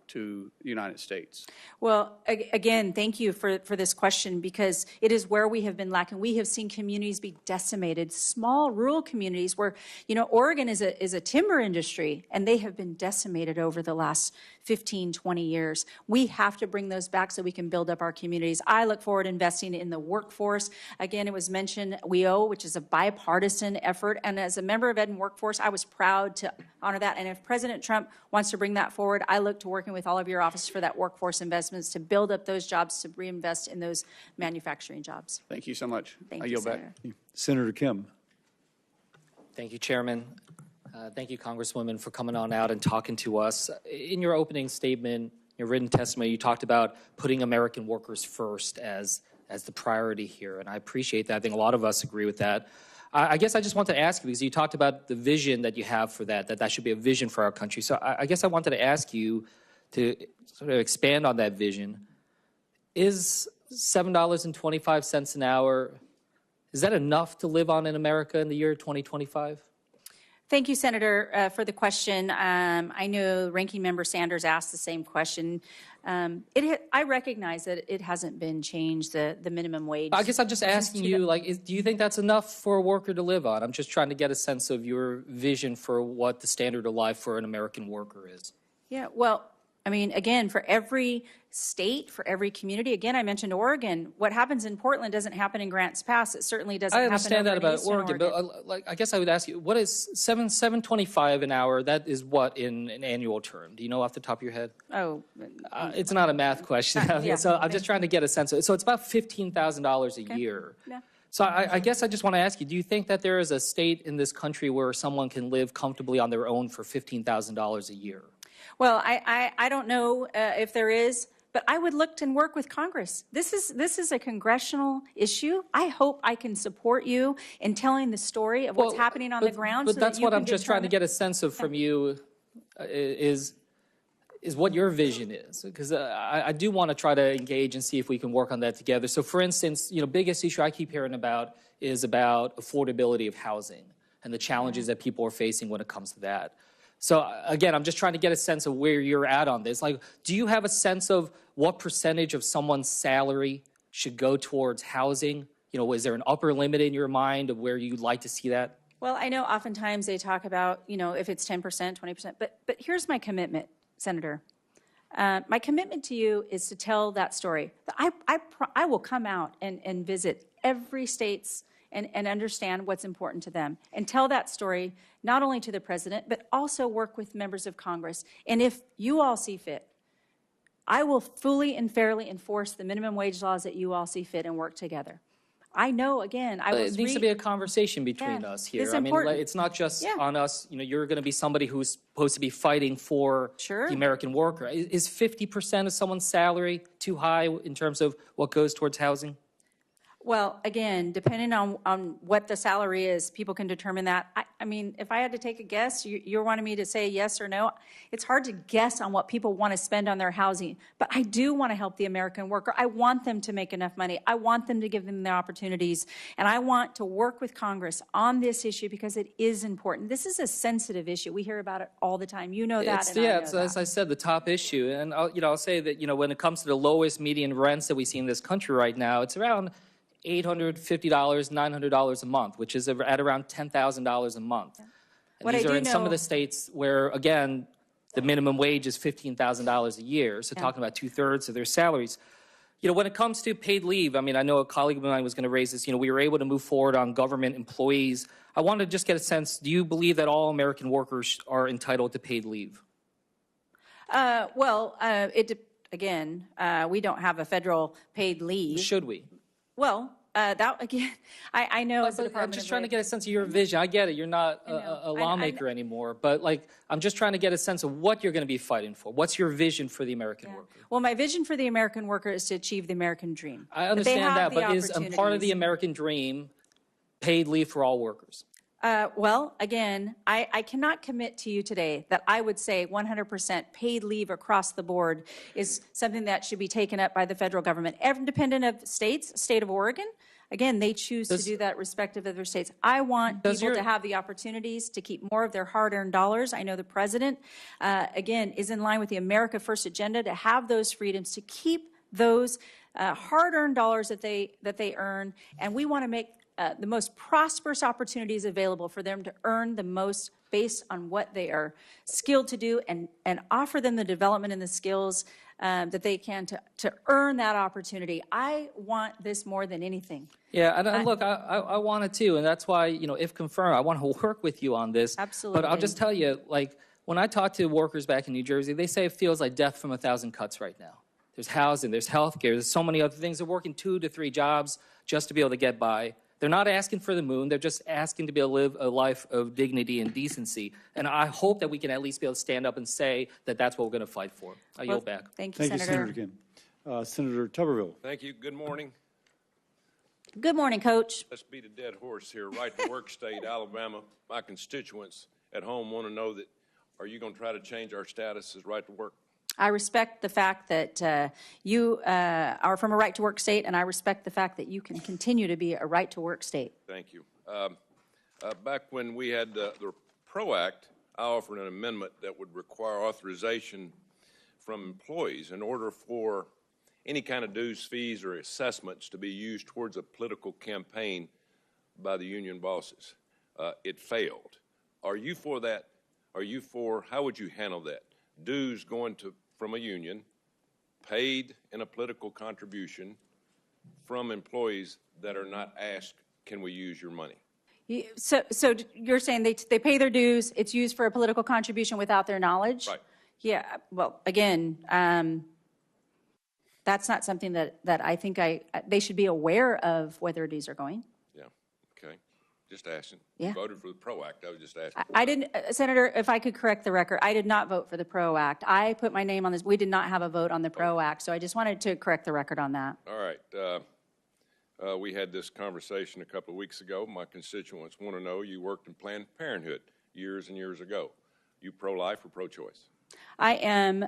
to the United States? Well, again, thank you for this question, because it is where we have been lacking. We have seen communities be decimated, small rural communities where, Oregon is a timber industry, and they have been decimated over the last 15, 20 years. We have to bring those back so we can build up our communities. I look forward to investing in the workforce. Again, it was mentioned WEO, which is a bipartisan effort. And as a member of Ed and Workforce, I was proud to honor that. And if President Trump wants to bring that forward, I look to working with all of your offices for that workforce investments to build up those jobs, to reinvest in those manufacturing jobs. Thank you so much. Thank I you, yield back. Senator. Senator Kim. Thank you, Chairman. Thank you, Congresswoman, for coming on out and talking to us. In your opening statement, your written testimony, you talked about putting American workers first as the priority here, and I appreciate that. I think a lot of us agree with that. I guess I just want to ask you, because you talked about the vision that you have for that should be a vision for our country. So I guess I wanted to ask you to sort of expand on that vision. Is $7.25 an hour, is that enough to live on in America in the year 2025? Thank you, Senator, for the question. I know Ranking Member Sanders asked the same question. I recognize that it hasn't been changed, the minimum wage. I guess I'm just asking you, do you think that's enough for a worker to live on? I'm just trying to get a sense of your vision for what the standard of life for an American worker is. Yeah, well, I mean, again, for every state, for every community, again, I mentioned Oregon. What happens in Portland doesn't happen in Grants Pass. It certainly doesn't happen. I understand that about Oregon. But I guess I would ask you, what is $7.25 an hour? That is what in an annual term? Do you know off the top of your head? Oh, it's not a math question. Yeah, so I'm just trying to get a sense of it. So it's about $15,000 a year. Yeah. So I guess I just want to ask you, do you think that there is a state in this country where someone can live comfortably on their own for $15,000 a year? Well, I don't know if there is, but I would look and work with Congress. This is a congressional issue. I hope I can support you in telling the story of what's happening on the ground. But that's what I'm just trying to get a sense of from you is what your vision is, because I do want to try to engage and see if we can work on that together. So, for instance, biggest issue I keep hearing about is about affordability of housing and the challenges that people are facing when it comes to that. So again, I'm just trying to get a sense of where you're at on this. Do you have a sense of what percentage of someone's salary should go towards housing? Is there an upper limit in your mind of where you'd like to see that? Well, I know oftentimes they talk about, if it's 10%, 20%, but here's my commitment, Senator. My commitment to you is to tell that story. I will come out and visit every state's and understand what's important to them and tell that story not only to the president, but also work with members of Congress. And if you all see fit, I will fully and fairly enforce the minimum wage laws that you all see fit and work together. I know, again, it needs to be a conversation between us here. I mean, it's not just on us. You're going to be somebody who's supposed to be fighting for the American worker. Is 50% of someone's salary too high in terms of what goes towards housing? Well, again, depending on what the salary is, people can determine that. I mean, if I had to take a guess, you're wanting me to say yes or no. It's hard to guess on what people want to spend on their housing, but I do want to help the American worker. I want them to make enough money. I want them to give them the opportunities, and I want to work with Congress on this issue because it is important. This is a sensitive issue. We hear about it all the time. You know that, it's, as I said, the top issue. And I'll say that, when it comes to the lowest median rents that we see in this country right now, it's around $850, $900 a month, which is at around $10,000 a month. And What these I are do in some of know- the states where, again, the minimum wage is $15,000 a year, so talking about 2/3 of their salaries. When it comes to paid leave, I mean, I know a colleague of mine was going to raise this. We were able to move forward on government employees. I wanted to just get a sense, do you believe that all American workers are entitled to paid leave? Again, we don't have a federal paid leave. Should we? Well, that again, I know as a I'm Department just of trying to Labor- get a sense of your vision. I get it. You're not a lawmaker anymore. But, I'm just trying to get a sense of what you're going to be fighting for. What's your vision for the American worker? Well, my vision for the American worker is to achieve the American dream. I understand that, but is a part of the opportunities- American dream paid leave for all workers? Again, I cannot commit to you today that I would say 100% paid leave across the board is something that should be taken up by the federal government, independent of states. State of Oregon, again, they choose to do that respective of their states. I want people to have the opportunities to keep more of their hard-earned dollars. I know the president, again, is in line with the America First agenda to have those freedoms, to keep those hard-earned dollars that they earn, and we want to make the most prosperous opportunities available for them to earn the most based on what they are skilled to do, and offer them the development and the skills that they can to earn that opportunity. I want this more than anything. Yeah, and look, I want it too, and that's why, if confirmed, I want to work with you on this. Absolutely. But I'll just tell you, when I talk to workers back in New Jersey, they say it feels like death from a thousand cuts right now. There's housing, there's health care, there's so many other things. They're working 2 to 3 jobs just to be able to get by. They're not asking for the moon. They're just asking to be able to live a life of dignity and decency. And I hope that we can at least be able to stand up and say that that's what we're going to fight for. I yield back. Thank you, Senator. Senator Kim. Senator Tuberville. Thank you. Good morning. Good morning, Coach. Let's beat a dead horse here. Right to work state, Alabama. My constituents at home want to know that, are you going to try to change our status as right to work? I respect the fact that you are from a right-to-work state, and I respect the fact that you can continue to be a right-to-work state. Thank you. Back when we had the PRO Act, I offered an amendment that would require authorization from employees in order for any kind of dues, fees, or assessments to be used towards a political campaign by the union bosses. It failed. Are you for that? Are you for, how would you handle that? Dues going from a union, paid in a political contribution from employees that are not asked, can we use your money? So you're saying they pay their dues, it's used for a political contribution without their knowledge? Right. Yeah, well, again, that's not something that I think they should be aware of where their dues are going. Yeah, okay. Just asking. Yeah. You voted for the PRO Act. I was just asking. I didn't, Senator, if I could correct the record, I did not vote for the PRO Act. I put my name on this. We did not have a vote on the PRO Act, so I just wanted to correct the record on that. All right. We had this conversation a couple of weeks ago. My constituents want to know, you worked in Planned Parenthood years and years ago. You pro-life or pro-choice? I am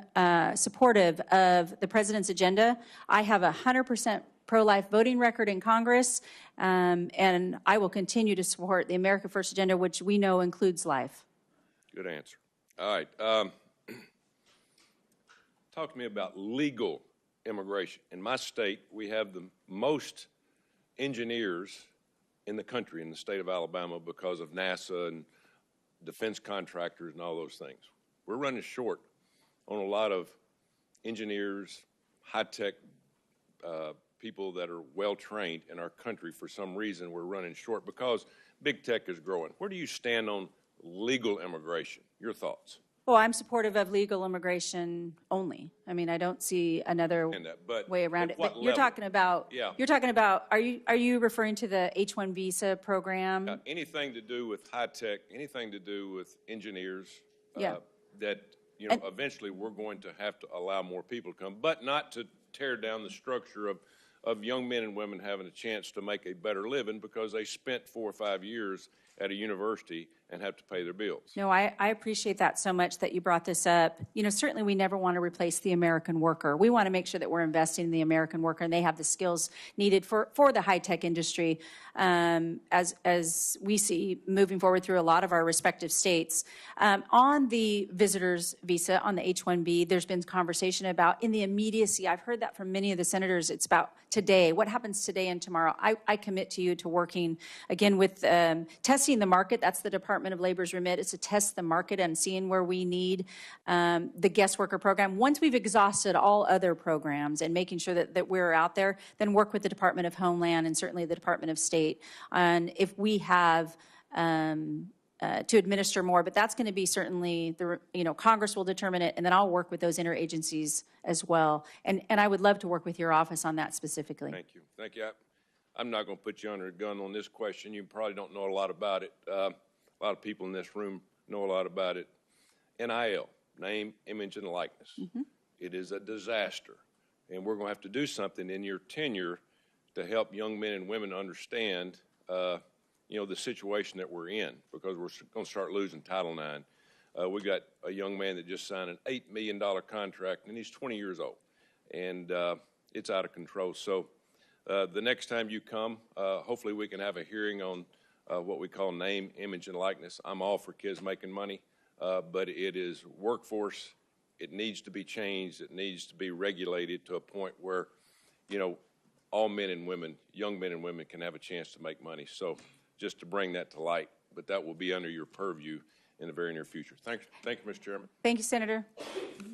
supportive of the president's agenda. I have a 100% pro-life voting record in Congress, and I will continue to support the America First agenda, which we know includes life. Good answer. All right. Talk to me about legal immigration. In my state, we have the most engineers in the country, in the state of Alabama, because of NASA and defense contractors and all those things. We're running short on a lot of engineers, high-tech people that are well-trained in our country. For some reason, we're running short because big tech is growing. Where do you stand on legal immigration? Your thoughts? Well, I'm supportive of legal immigration only. I mean, I don't see another way around it. But you're talking about, are you referring to the H-1 visa program? Anything to do with high tech, anything to do with engineers, that, you know, eventually we're going to have to allow more people to come, but not to tear down the structure of young men and women having a chance to make a better living because they spent 4 or 5 years at a university and have to pay their bills. No, I appreciate that so much that you brought this up. You know, certainly we never want to replace the American worker. We want to make sure that we're investing in the American worker and they have the skills needed for the high-tech industry as we see moving forward through a lot of our respective states. On the visitor's visa, on the H-1B, there's been conversation about in the immediacy. I've heard that from many of the senators. It's about today. What happens today and tomorrow? I commit to you to working, again, with testing the market. That's the Department of Labor's remit, is to test the market and seeing where we need the guest worker program. Once we've exhausted all other programs and making sure that we're out there, then work with the Department of Homeland and certainly the Department of State on if we have to administer more. But that's going to be certainly, Congress will determine it, and then I'll work with those interagencies as well. And I would love to work with your office on that specifically. Thank you. Thank you. I'm not going to put you under a gun on this question. You probably don't know a lot about it. A lot of people in this room know a lot about it. NIL, name, image, and likeness. Mm-hmm. It is a disaster. And we're going to have to do something in your tenure to help young men and women understand, the situation that we're in, because we're going to start losing Title IX. We got a young man that just signed an $8 million contract, and he's 20 years old. And it's out of control. So the next time you come, hopefully we can have a hearing on what we call name, image, and likeness. I'm all for kids making money, but it is workforce. It needs to be changed. It needs to be regulated to a point where, all men and women, young men and women, can have a chance to make money. So just to bring that to light, but that will be under your purview in the very near future. Thank you, Mr. Chairman. Thank you, Senator.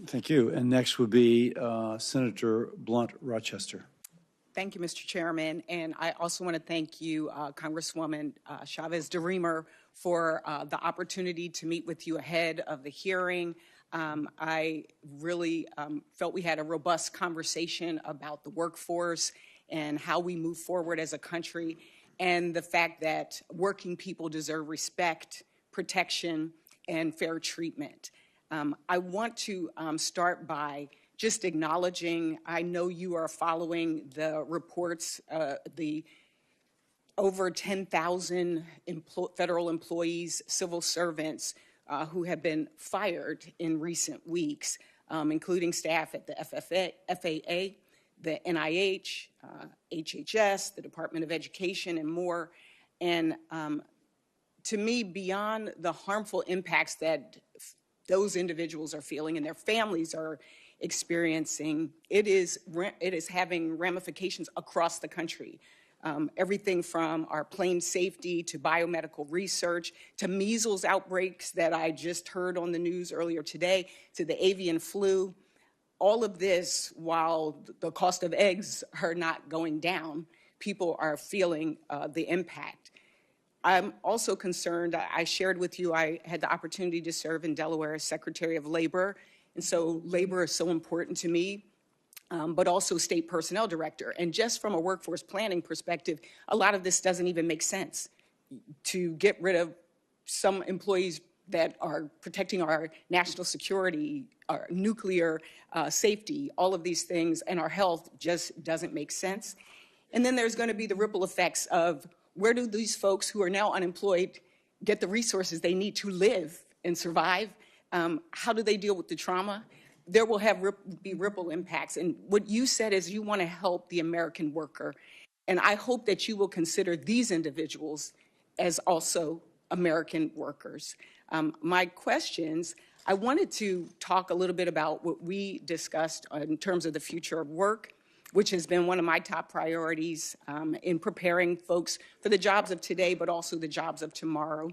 Thank you. And next would be Senator Blunt, Rochester. Thank you, Mr. Chairman. And I also want to thank you, Congresswoman Chavez-DeRemer, for the opportunity to meet with you ahead of the hearing. I really felt we had a robust conversation about the workforce and how we move forward as a country, and the fact that working people deserve respect, protection, and fair treatment. I want to start by just acknowledging, I know you are following the reports, the over 10,000 federal employees, civil servants who have been fired in recent weeks, including staff at the FAA, the NIH, HHS, the Department of Education, and more. And to me, beyond the harmful impacts that those individuals are feeling and their families are experiencing, it is having ramifications across the country. Everything from our plane safety to biomedical research to measles outbreaks that I just heard on the news earlier today, to the avian flu. All of this, while the cost of eggs are not going down, people are feeling the impact. I'm also concerned, I shared with you, I had the opportunity to serve in Delaware as Secretary of Labor, and so labor is so important to me, but also State Personnel Director. And just from a workforce planning perspective, a lot of this doesn't even make sense. To get rid of some employees that are protecting our national security, our nuclear safety, all of these things, and our health just doesn't make sense. And then there's going to be the ripple effects of where do these folks who are now unemployed get the resources they need to live and survive? How do they deal with the trauma? There will be ripple impacts. And what you said is you want to help the American worker. And I hope that you will consider these individuals as also American workers. My questions, I wanted to talk a little bit about what we discussed in terms of the future of work, which has been one of my top priorities in preparing folks for the jobs of today, but also the jobs of tomorrow.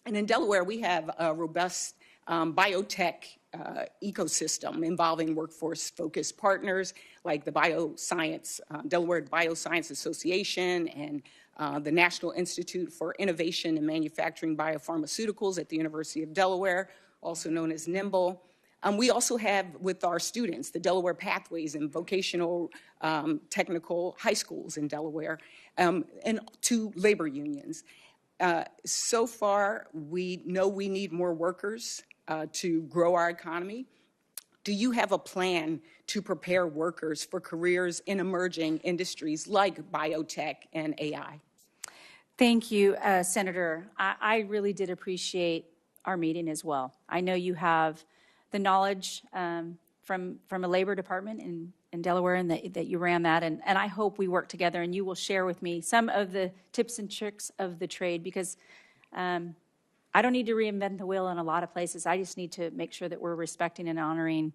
And in Delaware, we have a robust biotech ecosystem involving workforce-focused partners like the Delaware Bioscience Association and the National Institute for Innovation and Manufacturing Biopharmaceuticals at the University of Delaware, also known as NIMBLE. We also have with our students the Delaware Pathways and vocational technical high schools in Delaware, and 2 labor unions. So far, we know we need more workers to grow our economy. Do you have a plan to prepare workers for careers in emerging industries like biotech and AI? Thank you, Senator. I really did appreciate our meeting as well. I know you have the knowledge from a labor department in Delaware and that you ran that, and I hope we work together and you will share with me some of the tips and tricks of the trade, because I don't need to reinvent the wheel in a lot of places. I just need to make sure that we're respecting and honoring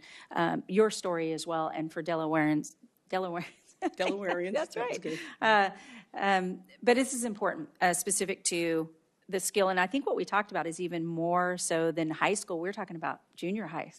your story as well, and for Delawareans. Delawareans. That's right. Good. But this is important, specific to the skill. And I think what we talked about is even more so than high school. We're talking about junior high.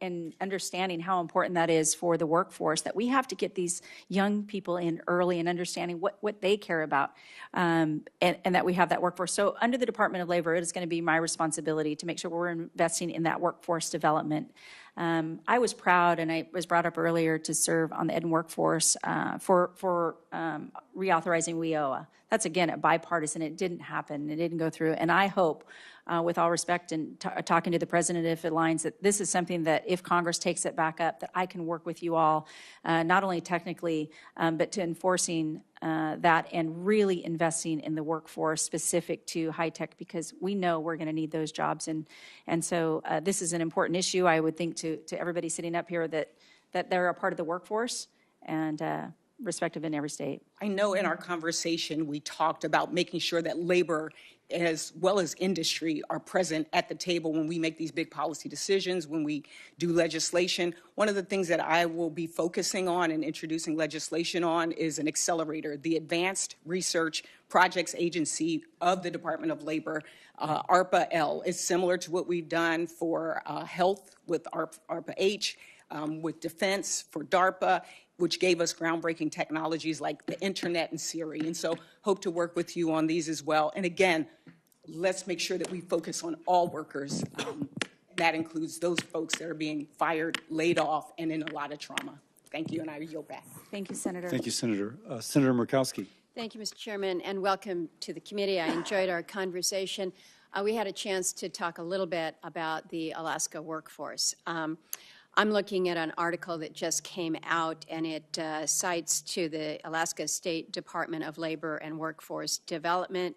And understanding how important that is for the workforce, that we have to get these young people in early and understanding what they care about, and that we have that workforce. So under the Department of Labor, it is going to be my responsibility to make sure we're investing in that workforce development. I was proud, and I was brought up earlier, to serve on the Ed and Workforce for reauthorizing WIOA. That's, again, a bipartisan. It didn't happen. It didn't go through. And I hope, with all respect and talking to the president, if it aligns, that this is something that if Congress takes it back up, that I can work with you all, not only technically, but to enforcing that and really investing in the workforce specific to high tech, because we know we're going to need those jobs. And so this is an important issue, I would think, to everybody sitting up here, that they're a part of the workforce and respective in every state. I know in our conversation we talked about making sure that labor as well as industry are present at the table when we make these big policy decisions, when we do legislation. One of the things that I will be focusing on and introducing legislation on is an accelerator, the Advanced Research Projects Agency of the Department of Labor. ARPA-L is similar to what we've done for health with ARPA-H, with defense for DARPA, which gave us groundbreaking technologies like the internet and Siri. And so hope to work with you on these as well. And again, let's make sure that we focus on all workers. That includes those folks that are being fired, laid off, and in a lot of trauma. Thank you, and I yield back. Thank you, Senator. Thank you, Senator. Senator Murkowski. Thank you, Mr. Chairman, and welcome to the committee. I enjoyed our conversation. We had a chance to talk a little bit about the Alaska workforce. I'm looking at an article that just came out, and it cites to the Alaska State Department of Labor and Workforce Development,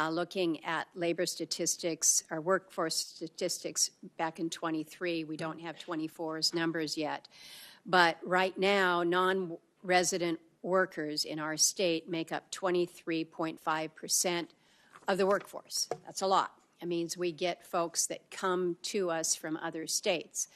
looking at labor statistics, or workforce statistics back in 23. We don't have 24's numbers yet. But right now, non-resident workers in our state make up 23.5% of the workforce. That's a lot. It means we get folks that come to us from other states.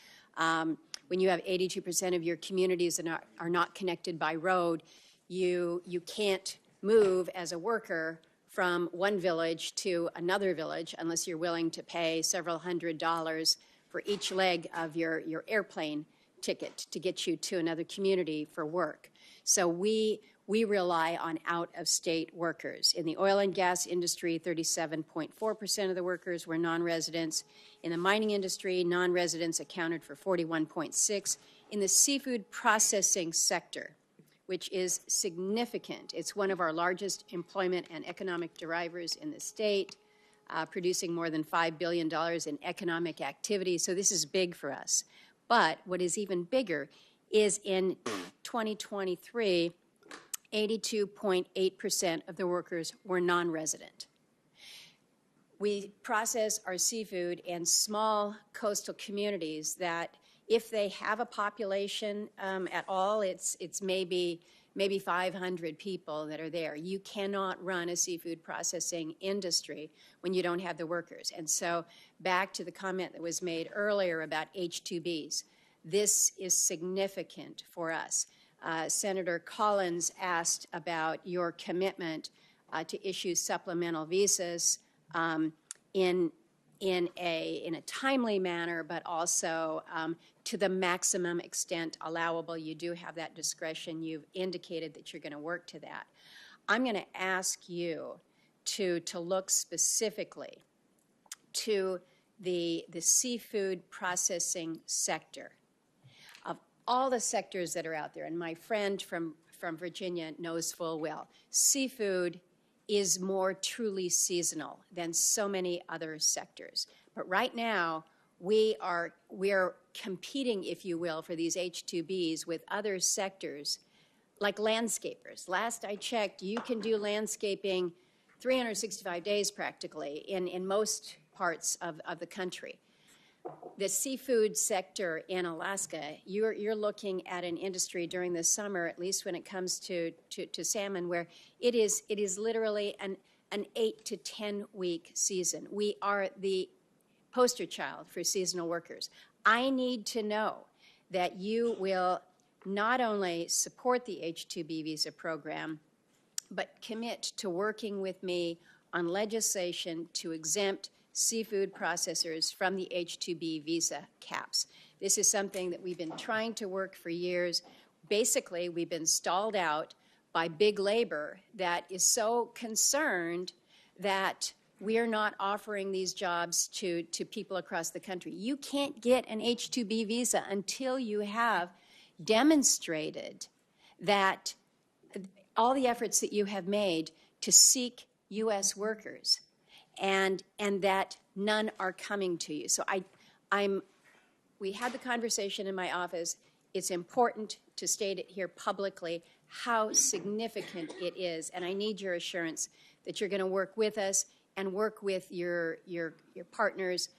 When you have 82% of your communities that are not connected by road, you can't move as a worker from one village to another village unless you're willing to pay several $100s for each leg of your airplane ticket to get you to another community for work. So we rely on out-of-state workers. In the oil and gas industry, 37.4% of the workers were non-residents. In the mining industry, non-residents accounted for 41.6%. In the seafood processing sector, which is significant, it's one of our largest employment and economic drivers in the state, producing more than $5 billion in economic activity. So this is big for us. But what is even bigger is in 2023, 82.8% of the workers were non-resident. We process our seafood in small coastal communities that, if they have a population at all, it's maybe 500 people that are there. You cannot run a seafood processing industry when you don't have the workers. And so back to the comment that was made earlier about H-2Bs, this is significant for us. Senator Collins asked about your commitment to issue supplemental visas in a timely manner, but also to the maximum extent allowable. You do have that discretion. You've indicated that you're going to work to that. I'm going to ask you to look specifically to the seafood processing sector. Of all the sectors that are out there, and my friend from Virginia knows full well, seafood is more truly seasonal than so many other sectors. But right now, we are competing, if you will, for these H-2Bs with other sectors like landscapers. Last I checked, you can do landscaping 365 days practically in most parts of the country. The seafood sector in Alaska, you're looking at an industry during the summer, at least when it comes to salmon, where it is literally an 8 to 10 week season. We are the poster child for seasonal workers. I need to know that you will not only support the H-2B visa program, but commit to working with me on legislation to exempt seafood processors from the H-2B visa caps. This is something that we've been trying to work for years. Basically, we've been stalled out by big labor that is so concerned that we are not offering these jobs to people across the country. You can't get an H-2B visa until you have demonstrated that all the efforts that you have made to seek U.S. workers and that none are coming to you. So we had the conversation in my office. It's important to state it here publicly how significant it is, and I need your assurance that you're going to work with us and work with your partners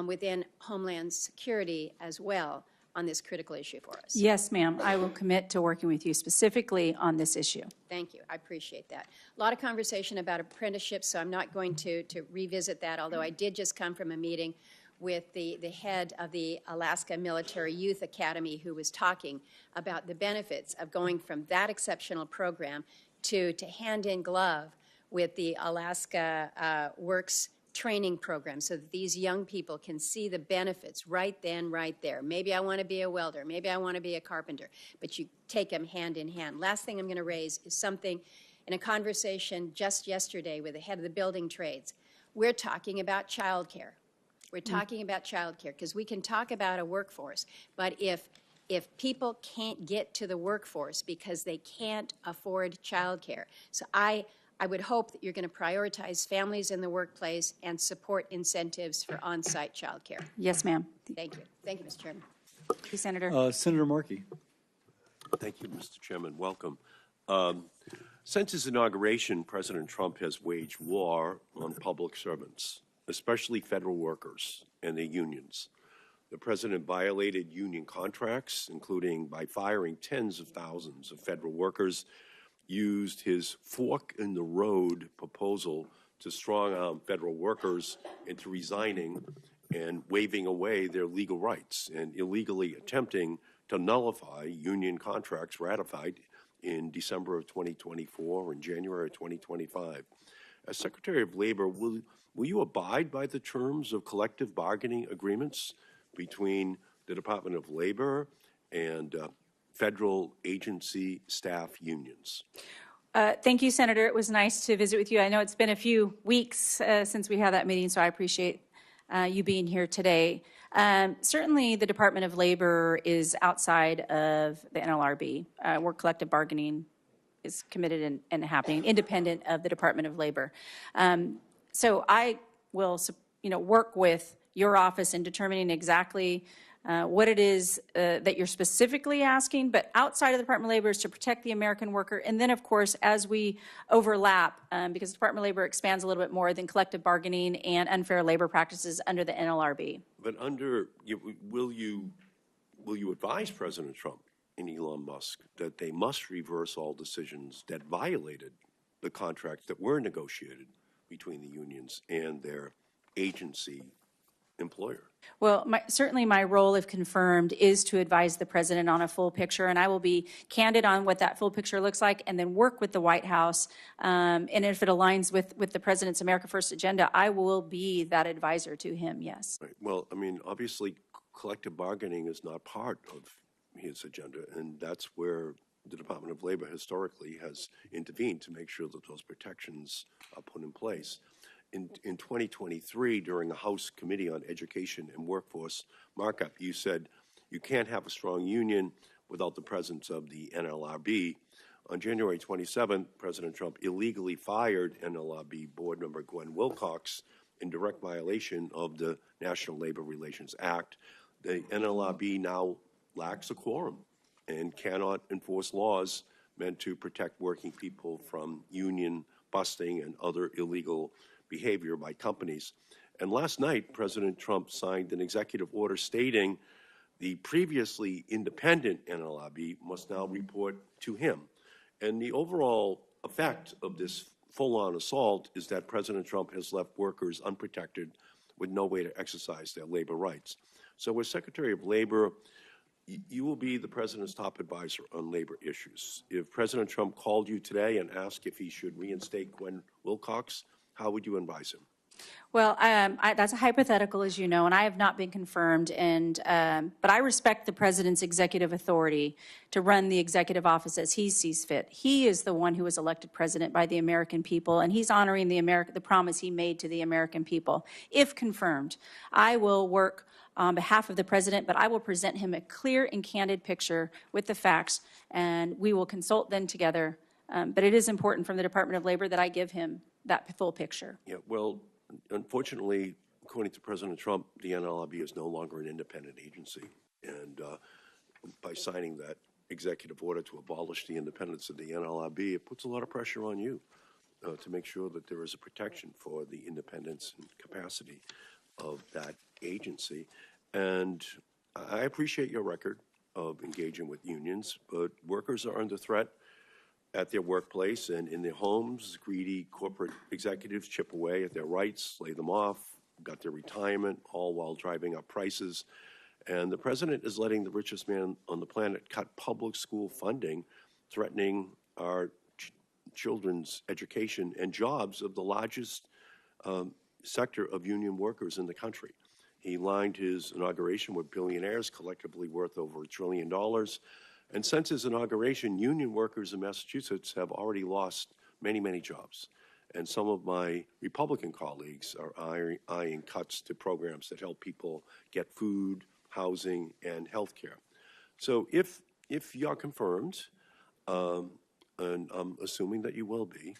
within Homeland Security as well on this critical issue for us. Yes, ma'am. I will commit to working with you specifically on this issue. Thank you. I appreciate that. A lot of conversation about apprenticeships, so I'm not going to revisit that, although I did just come from a meeting with the head of the Alaska Military Youth Academy, who was talking about the benefits of going from that exceptional program to hand in glove with the Alaska Works training program, so that these young people can see the benefits right then, right there. Maybe I want to be a welder. Maybe I want to be a carpenter. But you take them hand in hand. Last thing I'm going to raise is something in a conversation just yesterday with the head of the building trades. We're talking about childcare. We're talking about childcare because we can talk about a workforce, but if people can't get to the workforce because they can't afford childcare, so I would hope that you're going to prioritize families in the workplace and support incentives for on-site childcare. Yes, ma'am. Thank you. Thank you, Mr. Chairman. Thank you, Senator. Senator Markey. Thank you, Mr. Chairman. Welcome. Since his inauguration, President Trump has waged war on public servants, especially federal workers and their unions. The president violated union contracts, including by firing tens of thousands of federal workers, used his fork in the road proposal to strong-arm federal workers into resigning and waving away their legal rights and illegally attempting to nullify union contracts ratified in December of 2024 and January of 2025. As Secretary of Labor, will you abide by the terms of collective bargaining agreements between the Department of Labor and federal agency staff unions? Thank you, Senator. It was nice to visit with you. I know it's been a few weeks since we had that meeting, so I appreciate you being here today. Certainly, the Department of Labor is outside of the NLRB, where collective bargaining is committed and happening, independent of the Department of Labor. So I will, work with your office in determining exactly what it is that you're specifically asking, but outside of the Department of Labor is to protect the American worker. And then, of course, as we overlap, because the Department of Labor expands a little bit more than collective bargaining and unfair labor practices under the NLRB. But will you advise President Trump and Elon Musk that they must reverse all decisions that violated the contracts that were negotiated between the unions and their agency employer? Well, certainly my role, if confirmed, is to advise the president on a full picture, and I will be candid on what that full picture looks like and then work with the White House. And if it aligns with the president's America First agenda, I will be that advisor to him, yes. Right. Well, I mean, obviously, collective bargaining is not part of his agenda, and that's where the Department of Labor historically has intervened to make sure that those protections are put in place. In 2023, during the House Committee on Education and Workforce markup, you said you can't have a strong union without the presence of the NLRB. On January 27th, President Trump illegally fired NLRB board member Gwen Wilcox in direct violation of the National Labor Relations Act. The NLRB now lacks a quorum and cannot enforce laws meant to protect working people from union busting and other illegal behavior by companies. And last night, President Trump signed an executive order stating the previously independent NLRB must now report to him. And the overall effect of this full-on assault is that President Trump has left workers unprotected with no way to exercise their labor rights. So as Secretary of Labor, you will be the President's top advisor on labor issues. If President Trump called you today and asked if he should reinstate Gwen Wilcox, how would you advise him? Well, that's a hypothetical, as you know, and I have not been confirmed. But I respect the president's executive authority to run the executive office as he sees fit. He is the one who was elected president by the American people, and he's honoring the promise he made to the American people. If confirmed, I will work on behalf of the president, but I will present him a clear and candid picture with the facts, and we will consult then together. But it is important from the Department of Labor that I give him that full picture. Yeah, well, unfortunately, according to President Trump, the NLRB is no longer an independent agency. And by signing that executive order to abolish the independence of the NLRB, it puts a lot of pressure on you to make sure that there is a protection for the independence and capacity of that agency. And I appreciate your record of engaging with unions, but workers are under threat at their workplace and in their homes. Greedy corporate executives chip away at their rights, lay them off, got their retirement, all while driving up prices. And the president is letting the richest man on the planet cut public school funding, threatening our children's education and jobs of the largest sector of union workers in the country. He lined his inauguration with billionaires collectively worth over $1 trillion. And since his inauguration, union workers in Massachusetts have already lost many, many jobs. And some of my Republican colleagues are eyeing cuts to programs that help people get food, housing, and health care. So if you're confirmed, and I'm assuming that you will be,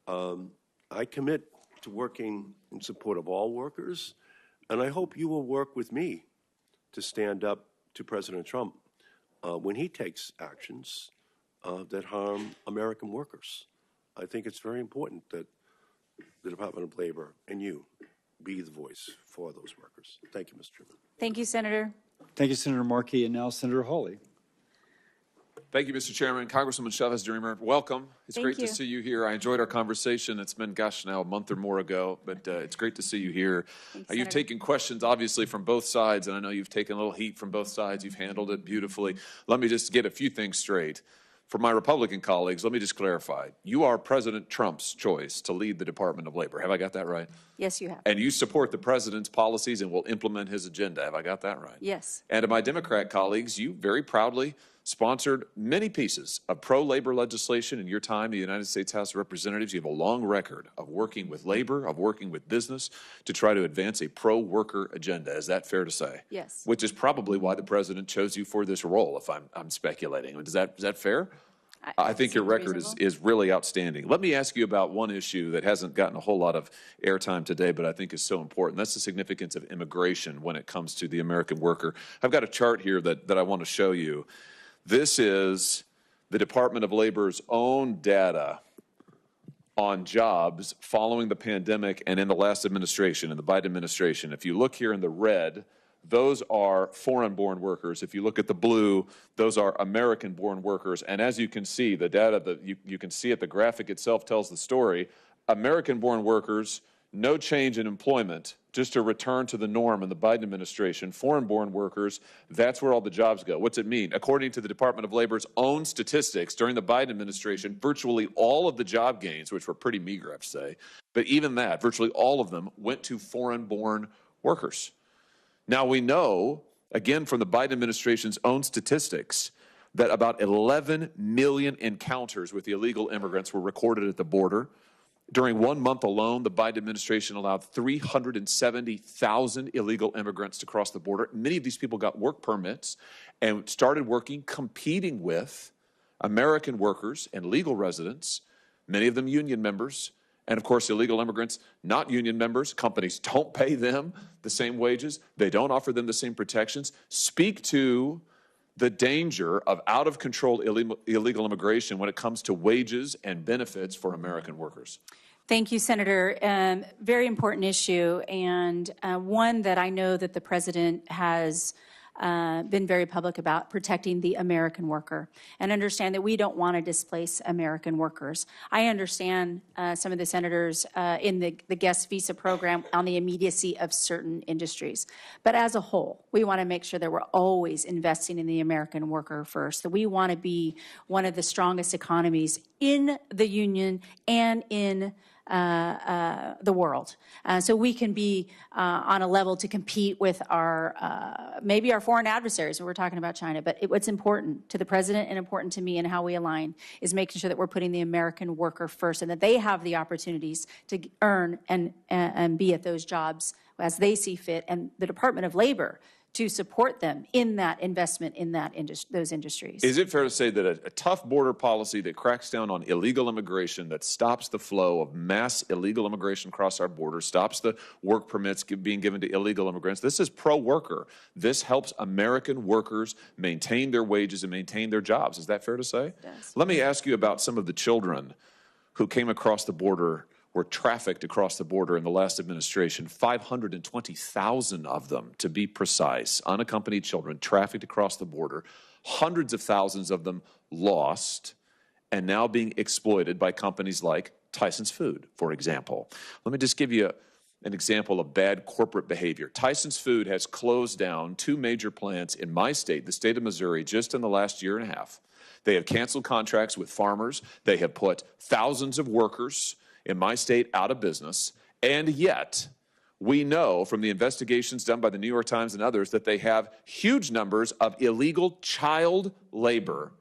I commit to working in support of all workers, and I hope you will work with me to stand up to President Trump when he takes actions that harm American workers. I think it's very important that the Department of Labor and you be the voice for those workers. Thank you, Mr. Chairman. Thank you, Senator. Thank you, Senator Markey, and now Senator Hawley. Thank you, Mr. Chairman. Congresswoman Chavez-DeRemer's, welcome. It's great to see you here. I enjoyed our conversation. It's been, gosh, now a month or more ago, but it's great to see you here. You've taken questions, obviously, from both sides, and I know you've taken a little heat from both sides. You've handled it beautifully. Let me just get a few things straight. For my Republican colleagues, let me just clarify. You are President Trump's choice to lead the Department of Labor. Have I got that right? Yes, you have. And you support the president's policies and will implement his agenda. Have I got that right? Yes. And to my Democrat colleagues, you very proudly sponsored many pieces of pro-labor legislation in your time in the United States House of Representatives. You have a long record of working with labor, of working with business to try to advance a pro-worker agenda. Is that fair to say? Yes. Which is probably why the president chose you for this role, if I'm speculating. Is that fair? I think your record is really outstanding. Let me ask you about one issue that hasn't gotten a whole lot of airtime today, but I think is so important. That's the significance of immigration when it comes to the American worker. I've got a chart here that I want to show you. This is the Department of Labor's own data on jobs following the pandemic and in the last administration, in the Biden administration. If you look here in the red, those are foreign-born workers. If you look at the blue, those are American-born workers. And as you can see, the data that you can see it, the graphic itself tells the story. American-born workers, no change in employment, just a return to the norm in the Biden administration. Foreign-born workers, that's where all the jobs go. What's it mean? According to the Department of Labor's own statistics, during the Biden administration, virtually all of the job gains, which were pretty meager, I have to say, but even that, virtually all of them went to foreign-born workers. Now, we know, again, from the Biden administration's own statistics, that about 11 million encounters with illegal immigrants were recorded at the border. During 1 month alone, the Biden administration allowed 370,000 illegal immigrants to cross the border. Many of these people got work permits and started working, competing with American workers and legal residents, many of them union members. And of course, illegal immigrants, not union members, companies don't pay them the same wages. They don't offer them the same protections. Speak to the danger of out-of-control illegal immigration when it comes to wages and benefits for American workers? Thank you, Senator. Very important issue, and one that I know that the President has been very public about, protecting the American worker, and understand that we don't want to displace American workers. I understand some of the senators in the guest visa program on the immediacy of certain industries. But as a whole, we want to make sure that we're always investing in the American worker first, that we want to be one of the strongest economies in the Union and in the world. So we can be on a level to compete with our, maybe our foreign adversaries when we're talking about China. But what's important to the President and important to me and how we align is making sure that we're putting the American worker first and that they have the opportunities to earn and be at those jobs as they see fit, and the Department of Labor to support them in that investment in that those industries. Is it fair to say that a tough border policy that cracks down on illegal immigration, that stops the flow of mass illegal immigration across our border, stops the work permits being given to illegal immigrants, this is pro-worker. This helps American workers maintain their wages and maintain their jobs. Is that fair to say? Yes. Let me ask you about some of the children who came across the border, were trafficked across the border in the last administration. 520,000 of them, to be precise, unaccompanied children trafficked across the border. Hundreds of thousands of them lost and now being exploited by companies like Tyson's Food, for example. Let me just give you an example of bad corporate behavior. Tyson's Food has closed down 2 major plants in my state, the state of Missouri, just in the last year and a half. They have canceled contracts with farmers. They have put thousands of workers in my state out of business, and yet we know from the investigations done by the New York Times and others that they have huge numbers of illegal child labor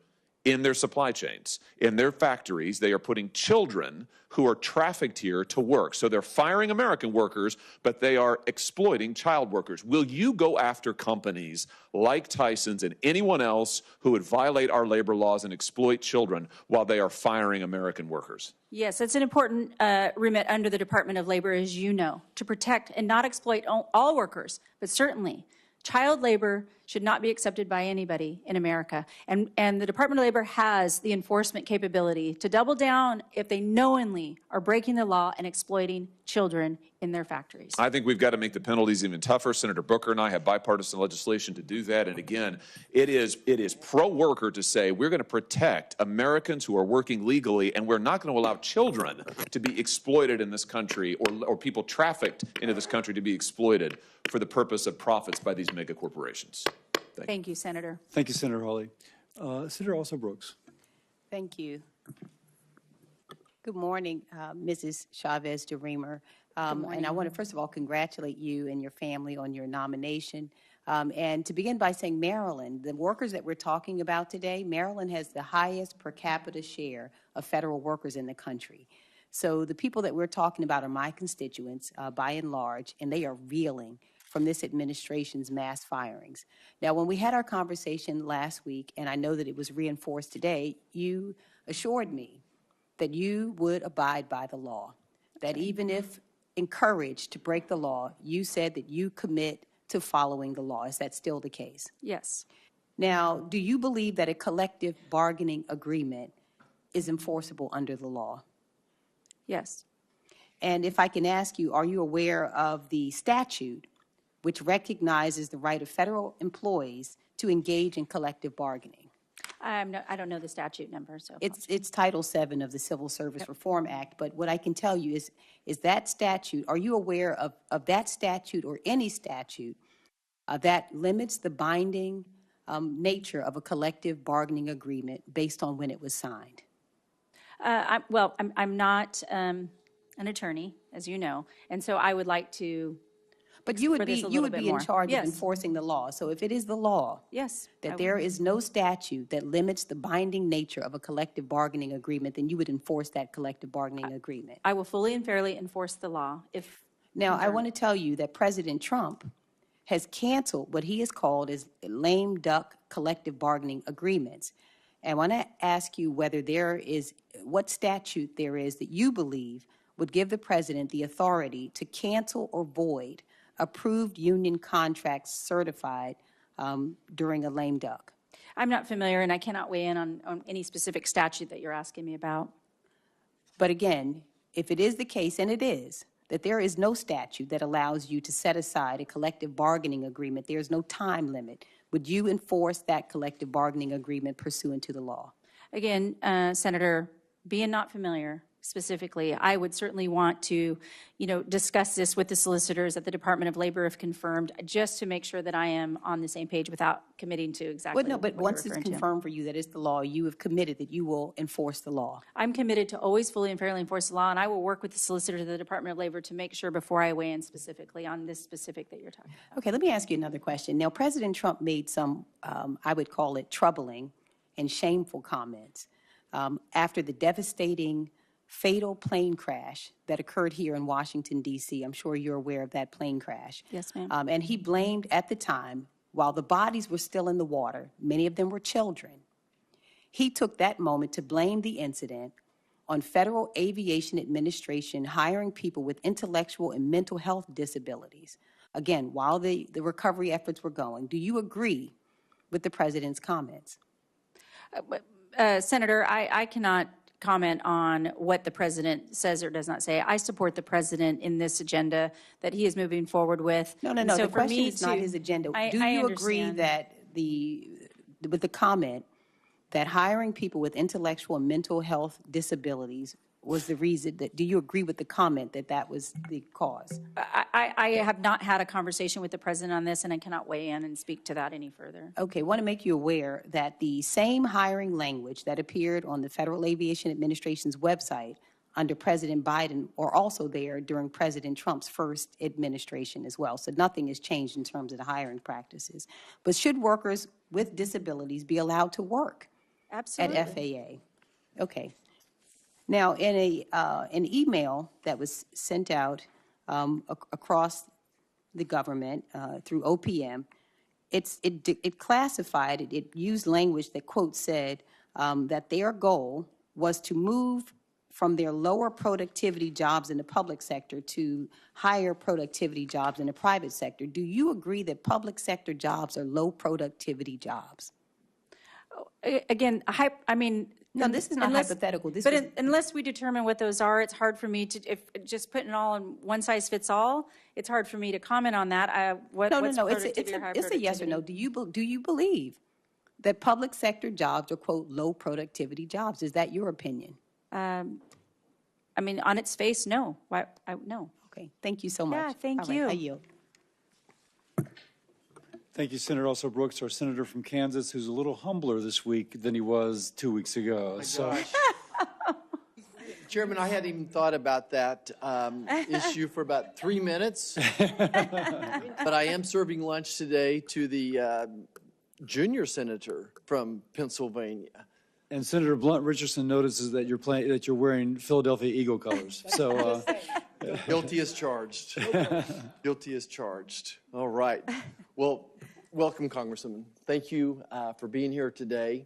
in their supply chains. In their factories, they are putting children who are trafficked here to work. So they're firing American workers, but they are exploiting child workers. Will you go after companies like Tyson's and anyone else who would violate our labor laws and exploit children while they are firing American workers? Yes, it's an important remit under the Department of Labor, as you know, to protect and not exploit all workers, but certainly child labor should not be accepted by anybody in America. And the Department of Labor has the enforcement capability to double down if they knowingly are breaking the law and exploiting children in their factories. I think we've got to make the penalties even tougher. Senator Booker and I have bipartisan legislation to do that. And again, it is pro-worker to say we're going to protect Americans who are working legally, and we're not going to allow children to be exploited in this country, or people trafficked into this country to be exploited for the purpose of profits by these mega corporations. Thank you, Senator. Thank you, Senator Hawley. Senator Also Brooks. Thank you. Good morning, Mrs. Chavez-DeRemer. And I want to, first of all, congratulate you and your family on your nomination. And to begin by saying Maryland, the workers that we're talking about today, Maryland has the highest per capita share of federal workers in the country. So the people that we're talking about are my constituents, by and large, and they are reeling from this administration's mass firings. Now, when we had our conversation last week, and I know that it was reinforced today, you assured me that you would abide by the law, that even if encouraged to break the law, you said that you commit to following the law. Is that still the case? Yes. Now, do you believe that a collective bargaining agreement is enforceable under the law? Yes. And if I can ask you, are you aware of the statute which recognizes the right of federal employees to engage in collective bargaining? I don't know the statute number. So It's Title VII of the Civil Service Reform Act, but what I can tell you is that statute, are you aware of that statute or any statute that limits the binding nature of a collective bargaining agreement based on when it was signed? I'm not an attorney, as you know, and so I would like to. But you would be in charge of enforcing the law. So if it is the law, yes, that there is no statute that limits the binding nature of a collective bargaining agreement, then you would enforce that collective bargaining agreement. I will fully and fairly enforce the law. Now, I want to tell you that President Trump has canceled what he has called as lame duck collective bargaining agreements. And I want to ask you whether what statute there is that you believe would give the president the authority to cancel or void approved union contracts certified during a lame duck. I'm not familiar, and I cannot weigh in on any specific statute that you're asking me about. But again, if it is the case, and it is, that there is no statute that allows you to set aside a collective bargaining agreement, there's no time limit, would you enforce that collective bargaining agreement pursuant to the law? Again, Senator, being not familiar specifically, I would certainly want to, discuss this with the solicitors at the Department of Labor if confirmed, just to make sure that I am on the same page without committing to exactly Well, no, but what once you're it's referring to. confirmed for you that it's the law, you have committed that you will enforce the law. I'm committed to always fully and fairly enforce the law, and I will work with the solicitors of the Department of Labor to make sure before I weigh in specifically on this specific that you're talking about. Okay, let me ask you another question. Now, President Trump made some, I would call it troubling and shameful comments after the devastating, fatal plane crash that occurred here in Washington, D.C. I'm sure you're aware of that plane crash. Yes, ma'am. And he blamed, at the time, while the bodies were still in the water, many of them were children, he took that moment to blame the incident on Federal Aviation Administration hiring people with intellectual and mental health disabilities. Again, while the recovery efforts were going, do you agree with the president's comments? Senator, I cannot comment on what the president says or does not say. I support the president in this agenda that he is moving forward with. No. So The for question me is not his agenda. Do I you agree understand. that with the comment that hiring people with intellectual and mental health disabilities was the reason do you agree with the comment that was the cause? I have not had a conversation with the president on this, and I cannot weigh in and speak to that any further. Okay, I want to make you aware that the same hiring language that appeared on the Federal Aviation Administration's website under President Biden are also there during President Trump's first administration as well. So nothing has changed in terms of the hiring practices. But should workers with disabilities be allowed to work Absolutely. at FAA? Okay. Now, in an email that was sent out across the government through OPM, it classified, it used language that, quote, said that their goal was to move from their lower productivity jobs in the public sector to higher productivity jobs in the private sector. Do you agree that public sector jobs are low productivity jobs? Again, No, this is not hypothetical. Unless we determine what those are, it's hard for me to, if just putting it all in one size fits all, it's hard for me to comment on that. No. It's a yes or no. Do you believe that public sector jobs are, quote, low productivity jobs? Is that your opinion? On its face, no. No. Okay. Thank you so much. Yeah, thank All right, you. I yield. Thank you, Senator Russell Brooks, our senator from Kansas, who's a little humbler this week than he was 2 weeks ago. Chairman, I hadn't even thought about that issue for about 3 minutes. But I am serving lunch today to the junior senator from Pennsylvania. And Senator Blunt Richardson notices that you're wearing Philadelphia Eagle colors. So Guilty as charged. Guilty as charged. All right. Well, welcome, Congresswoman. Thank you for being here today.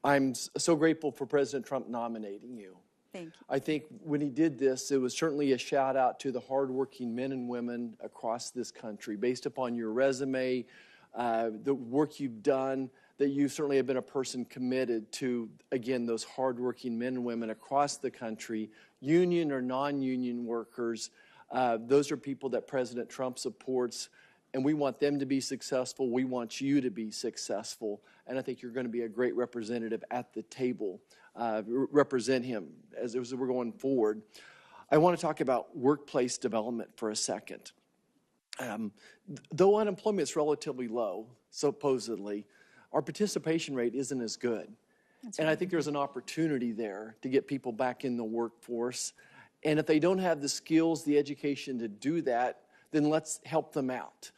I'm so grateful for President Trump nominating you. Thank you. I think when he did this, it was certainly a shout out to the hardworking men and women across this country. Based upon your resume, the work you've done, that you certainly have been a person committed to, again, those hardworking men and women across the country, union or non-union workers. Those are people that President Trump supports, and we want them to be successful. We want you to be successful, and I think you're going to be a great representative at the table. Represent him as we're going forward. I want to talk about workplace development for a second. Though unemployment is relatively low, supposedly, our participation rate isn't as good. And I think there's an opportunity there to get people back in the workforce. And if they don't have the skills, the education to do that, then let's help them out.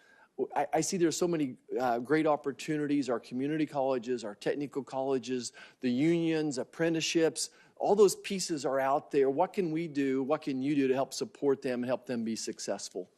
I see there's so many great opportunities, our community colleges, our technical colleges, the unions, apprenticeships, all those pieces are out there. What can we do, what can you do to help support them and help them be successful?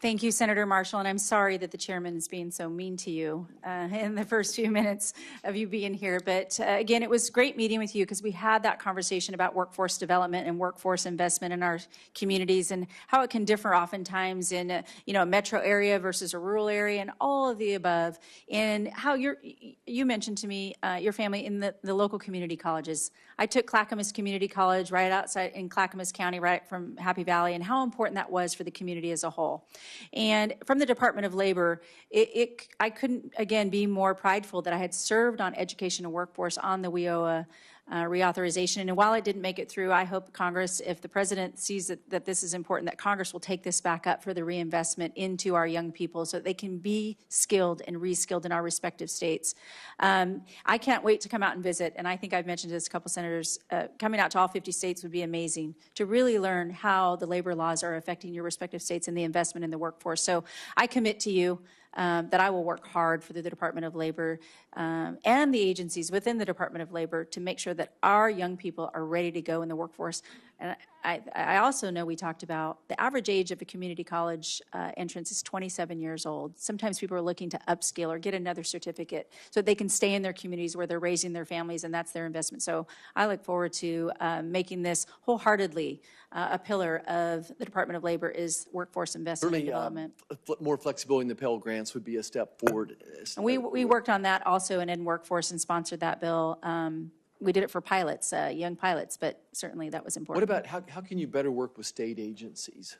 Thank you, Senator Marshall, and I'm sorry that the chairman is being so mean to you in the first few minutes of you being here. But again, it was great meeting with you because we had that conversation about workforce development and workforce investment in our communities and how it can differ oftentimes in a metro area versus a rural area and all of the above. And how you mentioned to me your family in the local community colleges. I took Clackamas Community College right outside in Clackamas County, right from Happy Valley, and how important that was for the community as a whole. And from the Department of Labor, I couldn't, again, be more prideful that I had served on education and workforce on the WIOA reauthorization. And while it didn't make it through, I hope Congress, if the president sees that this is important, that Congress will take this back up for the reinvestment into our young people so that they can be skilled and reskilled in our respective states. I can't wait to come out and visit, and I think I've mentioned to this a couple senators, coming out to all 50 states would be amazing to really learn how the labor laws are affecting your respective states and the investment in the workforce. So I commit to you that I will work hard for the Department of Labor and the agencies within the Department of Labor to make sure that our young people are ready to go in the workforce. And I also know we talked about the average age of a community college entrance is 27 years old. Sometimes people are looking to upskill or get another certificate so they can stay in their communities where they're raising their families, and that's their investment. So I look forward to making this wholeheartedly a pillar of the Department of Labor is workforce investment and development. More flexibility in the Pell Grants would be a step forward. And we worked on that also in workforce and sponsored that bill. We did it for pilots, young pilots, but certainly that was important. What about how can you better work with state agencies?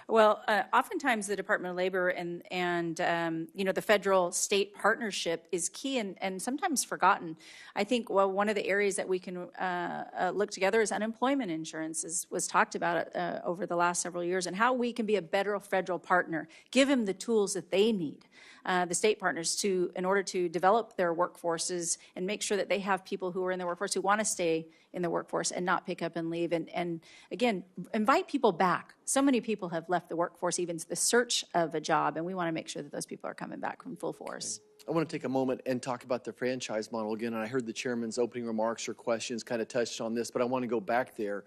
Well, oftentimes the Department of Labor and the federal-state partnership is key and sometimes forgotten. I think one of the areas that we can look together is unemployment insurance was talked about over the last several years, and how we can be a better federal partner, give them the tools that they need, the state partners, in order to develop their workforces and make sure that they have people who are in the workforce who want to stay in the workforce and not pick up and leave. And again, invite people back. So many people have left the workforce, even the search of a job, and we want to make sure that those people are coming back from full force. I want to take a moment and talk about the franchise model again. And I heard the chairman's opening remarks or questions kind of touched on this, but I want to go back there.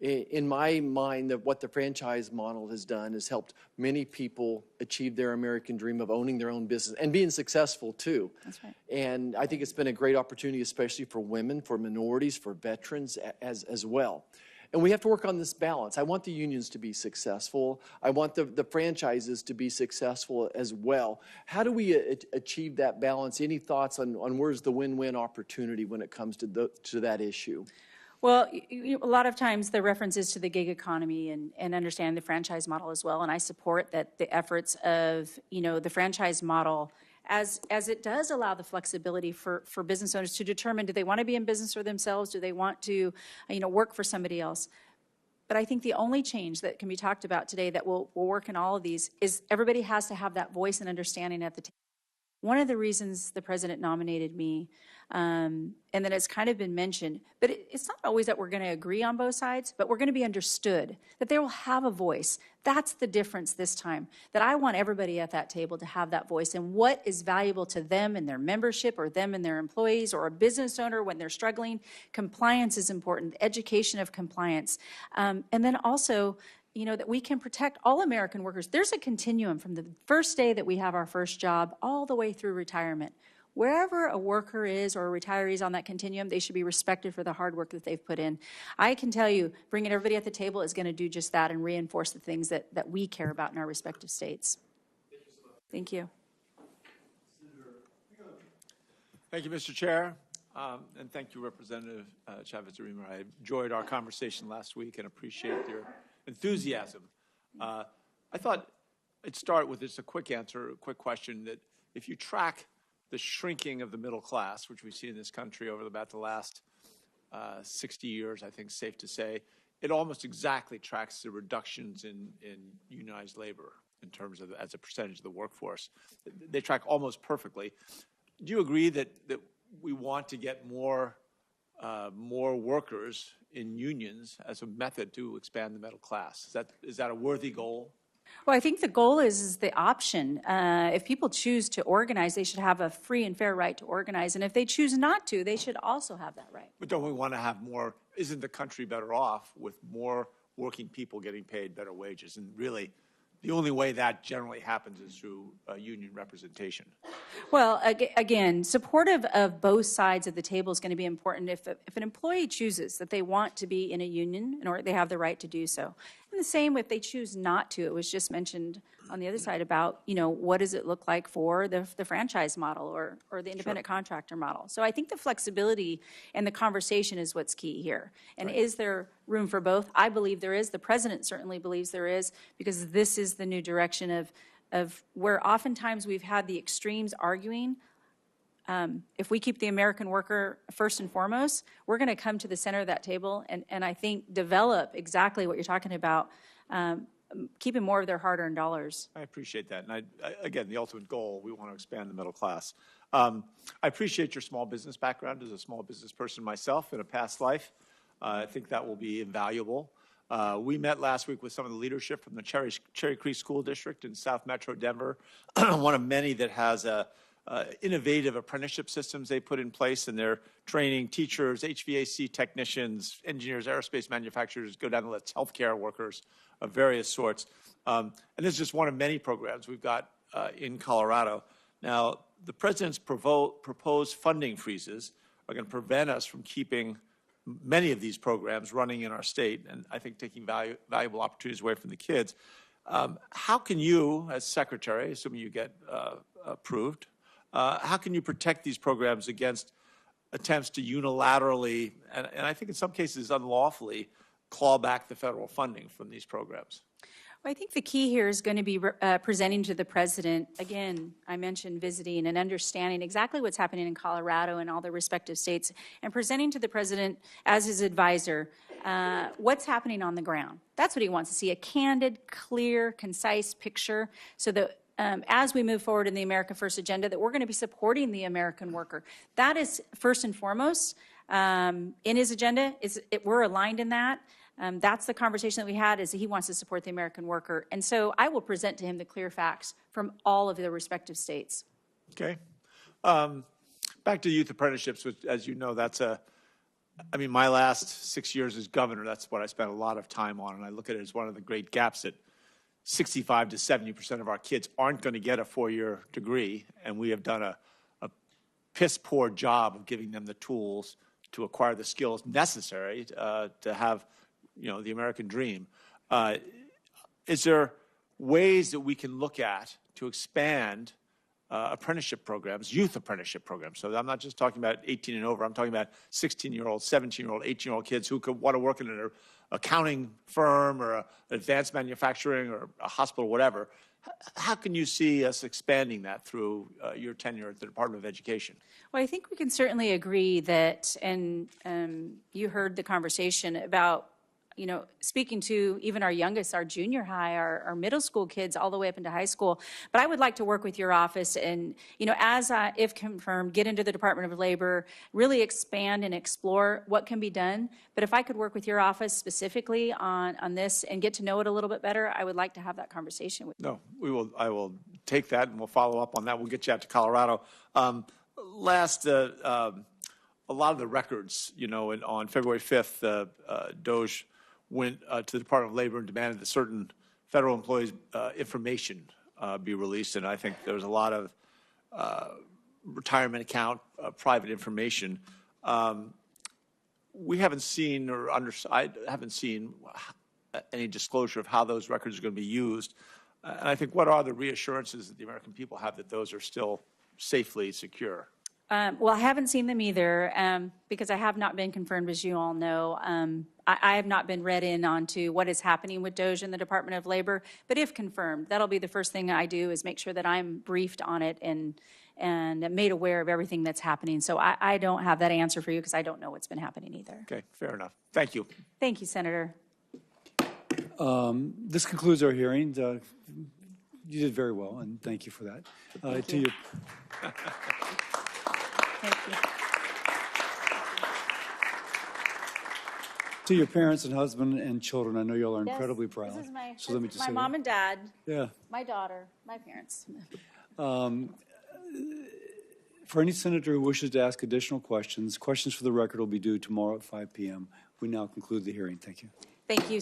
In my mind, what the franchise model has done is helped many people achieve their American dream of owning their own business and being successful too. That's right. And I think it's been a great opportunity, especially for women, for minorities, for veterans as well. And we have to work on this balance. I want the unions to be successful. I want the franchises to be successful as well. How do we achieve that balance? Any thoughts on where's the win-win opportunity when it comes to that issue? Well, a lot of times the reference is to the gig economy and understand the franchise model as well. And I support that the efforts of, the franchise model as it does allow the flexibility for business owners to determine, do they want to be in business for themselves? Do they want to, work for somebody else? But I think the only change that can be talked about today that will work in all of these is everybody has to have that voice and understanding at the table. One of the reasons the president nominated me, and that it's kind of been mentioned, but it's not always that we're going to agree on both sides, but we're going to be understood, that they will have a voice. That's the difference this time, that I want everybody at that table to have that voice and what is valuable to them and their membership or them and their employees or a business owner when they're struggling. Compliance is important, education of compliance. And then also, that we can protect all American workers. There's a continuum from the first day that we have our first job all the way through retirement. Wherever a worker is or a retiree is on that continuum, they should be respected for the hard work that they've put in. I can tell you, bringing everybody at the table is going to do just that and reinforce the things that we care about in our respective states. Thank you. Thank you, Mr. Chair. And thank you, Representative Chavez-DeRemer's. I enjoyed our conversation last week and appreciate your enthusiasm. I thought I'd start with just a quick answer, a quick question, that if you track the shrinking of the middle class, which we've seen in this country over about the last 60 years, I think it's safe to say, it almost exactly tracks the reductions in unionized labor in terms of as a percentage of the workforce. They track almost perfectly. Do you agree that we want to get more workers in unions as a method to expand the middle class? Is that a worthy goal? Well, I think the goal is the option. If people choose to organize, they should have a free and fair right to organize. And if they choose not to, they should also have that right. But don't we want to have more? Isn't the country better off with more working people getting paid better wages? And really, the only way that generally happens is through union representation. Well, again, supportive of both sides of the table is going to be important. If an employee chooses that they want to be in a union, or they have the right to do so. And the same if they choose not to. It was just mentioned on the other side about, what does it look like for the franchise model or the independent contractor model. So I think the flexibility and the conversation is what's key here. And is there room for both? I believe there is. The president certainly believes there is, because this is the new direction of where oftentimes we've had the extremes arguing. If we keep the American worker first and foremost, we're going to come to the center of that table and I think develop exactly what you're talking about, keeping more of their hard-earned dollars. I appreciate that. And again, the ultimate goal, we want to expand the middle class. I appreciate your small business background as a small business person myself in a past life. I think that will be invaluable. We met last week with some of the leadership from the Cherry Creek School District in South Metro Denver, one of many that has innovative apprenticeship systems they put in place, and they're training teachers, HVAC technicians, engineers, aerospace manufacturers, go down the list, healthcare workers of various sorts. And this is just one of many programs we've got in Colorado. Now, the president's proposed funding freezes are going to prevent us from keeping many of these programs running in our state, and I think taking valuable opportunities away from the kids. How can you, as secretary, assuming you get approved, how can you protect these programs against attempts to unilaterally, and I think in some cases unlawfully, claw back the federal funding from these programs? Well, I think the key here is going to be presenting to the president, again, I mentioned visiting and understanding exactly what's happening in Colorado and all the respective states, and presenting to the president as his advisor what's happening on the ground. That's what he wants to see, a candid, clear, concise picture, so that as we move forward in the America First agenda, that we're going to be supporting the American worker. That is first and foremost in his agenda. We're aligned in that. That's the conversation that we had, is that he wants to support the American worker. And so I will present to him the clear facts from all of the respective states. Okay. Back to youth apprenticeships, which, as you know, my last 6 years as governor, that's what I spent a lot of time on. And I look at it as one of the great gaps that 65 to 70% of our kids aren't going to get a 4-year degree. And we have done a piss poor job of giving them the tools to acquire the skills necessary to have the American dream. Is there ways that we can look at to expand apprenticeship programs, youth apprenticeship programs? So I'm not just talking about 18 and over. I'm talking about 16-year-old, 17-year-old, 18-year-old kids who could want to work in an accounting firm or an advanced manufacturing or a hospital, whatever. How can you see us expanding that through your tenure at the Department of Education? Well, I think we can certainly agree that, and you heard the conversation about, speaking to even our youngest, our junior high, our middle school kids, all the way up into high school. But I would like to work with your office and, as if confirmed, get into the Department of Labor, really expand and explore what can be done. But if I could work with your office specifically on this and get to know it a little bit better, I would like to have that conversation with you. No, I will take that and we'll follow up on that. We'll get you out to Colorado. A lot of the records, on February 5th, DOJ went to the Department of Labor and demanded that certain federal employees' information be released. And I think there was a lot of retirement account, private information. We haven't seen, I haven't seen any disclosure of how those records are going to be used. And I think, what are the reassurances that the American people have that those are still safely secure? Well, I haven't seen them either because I have not been confirmed, as you all know. I have not been read in onto what is happening with DOJ in the Department of Labor. But if confirmed, that'll be the first thing I do, is make sure that I'm briefed on it and made aware of everything that's happening. So I don't have that answer for you because I don't know what's been happening either. Okay, fair enough. Thank you. Thank you, Senator. This concludes our hearing. You did very well, and thank you for that. Thank you. Thank you. To your parents and husband and children, I know y'all are incredibly proud. This is my, so let me just my say mom and dad, yeah. my daughter, my parents. For any senator who wishes to ask additional questions for the record will be due tomorrow at 5 p.m. We now conclude the hearing. Thank you. Thank you.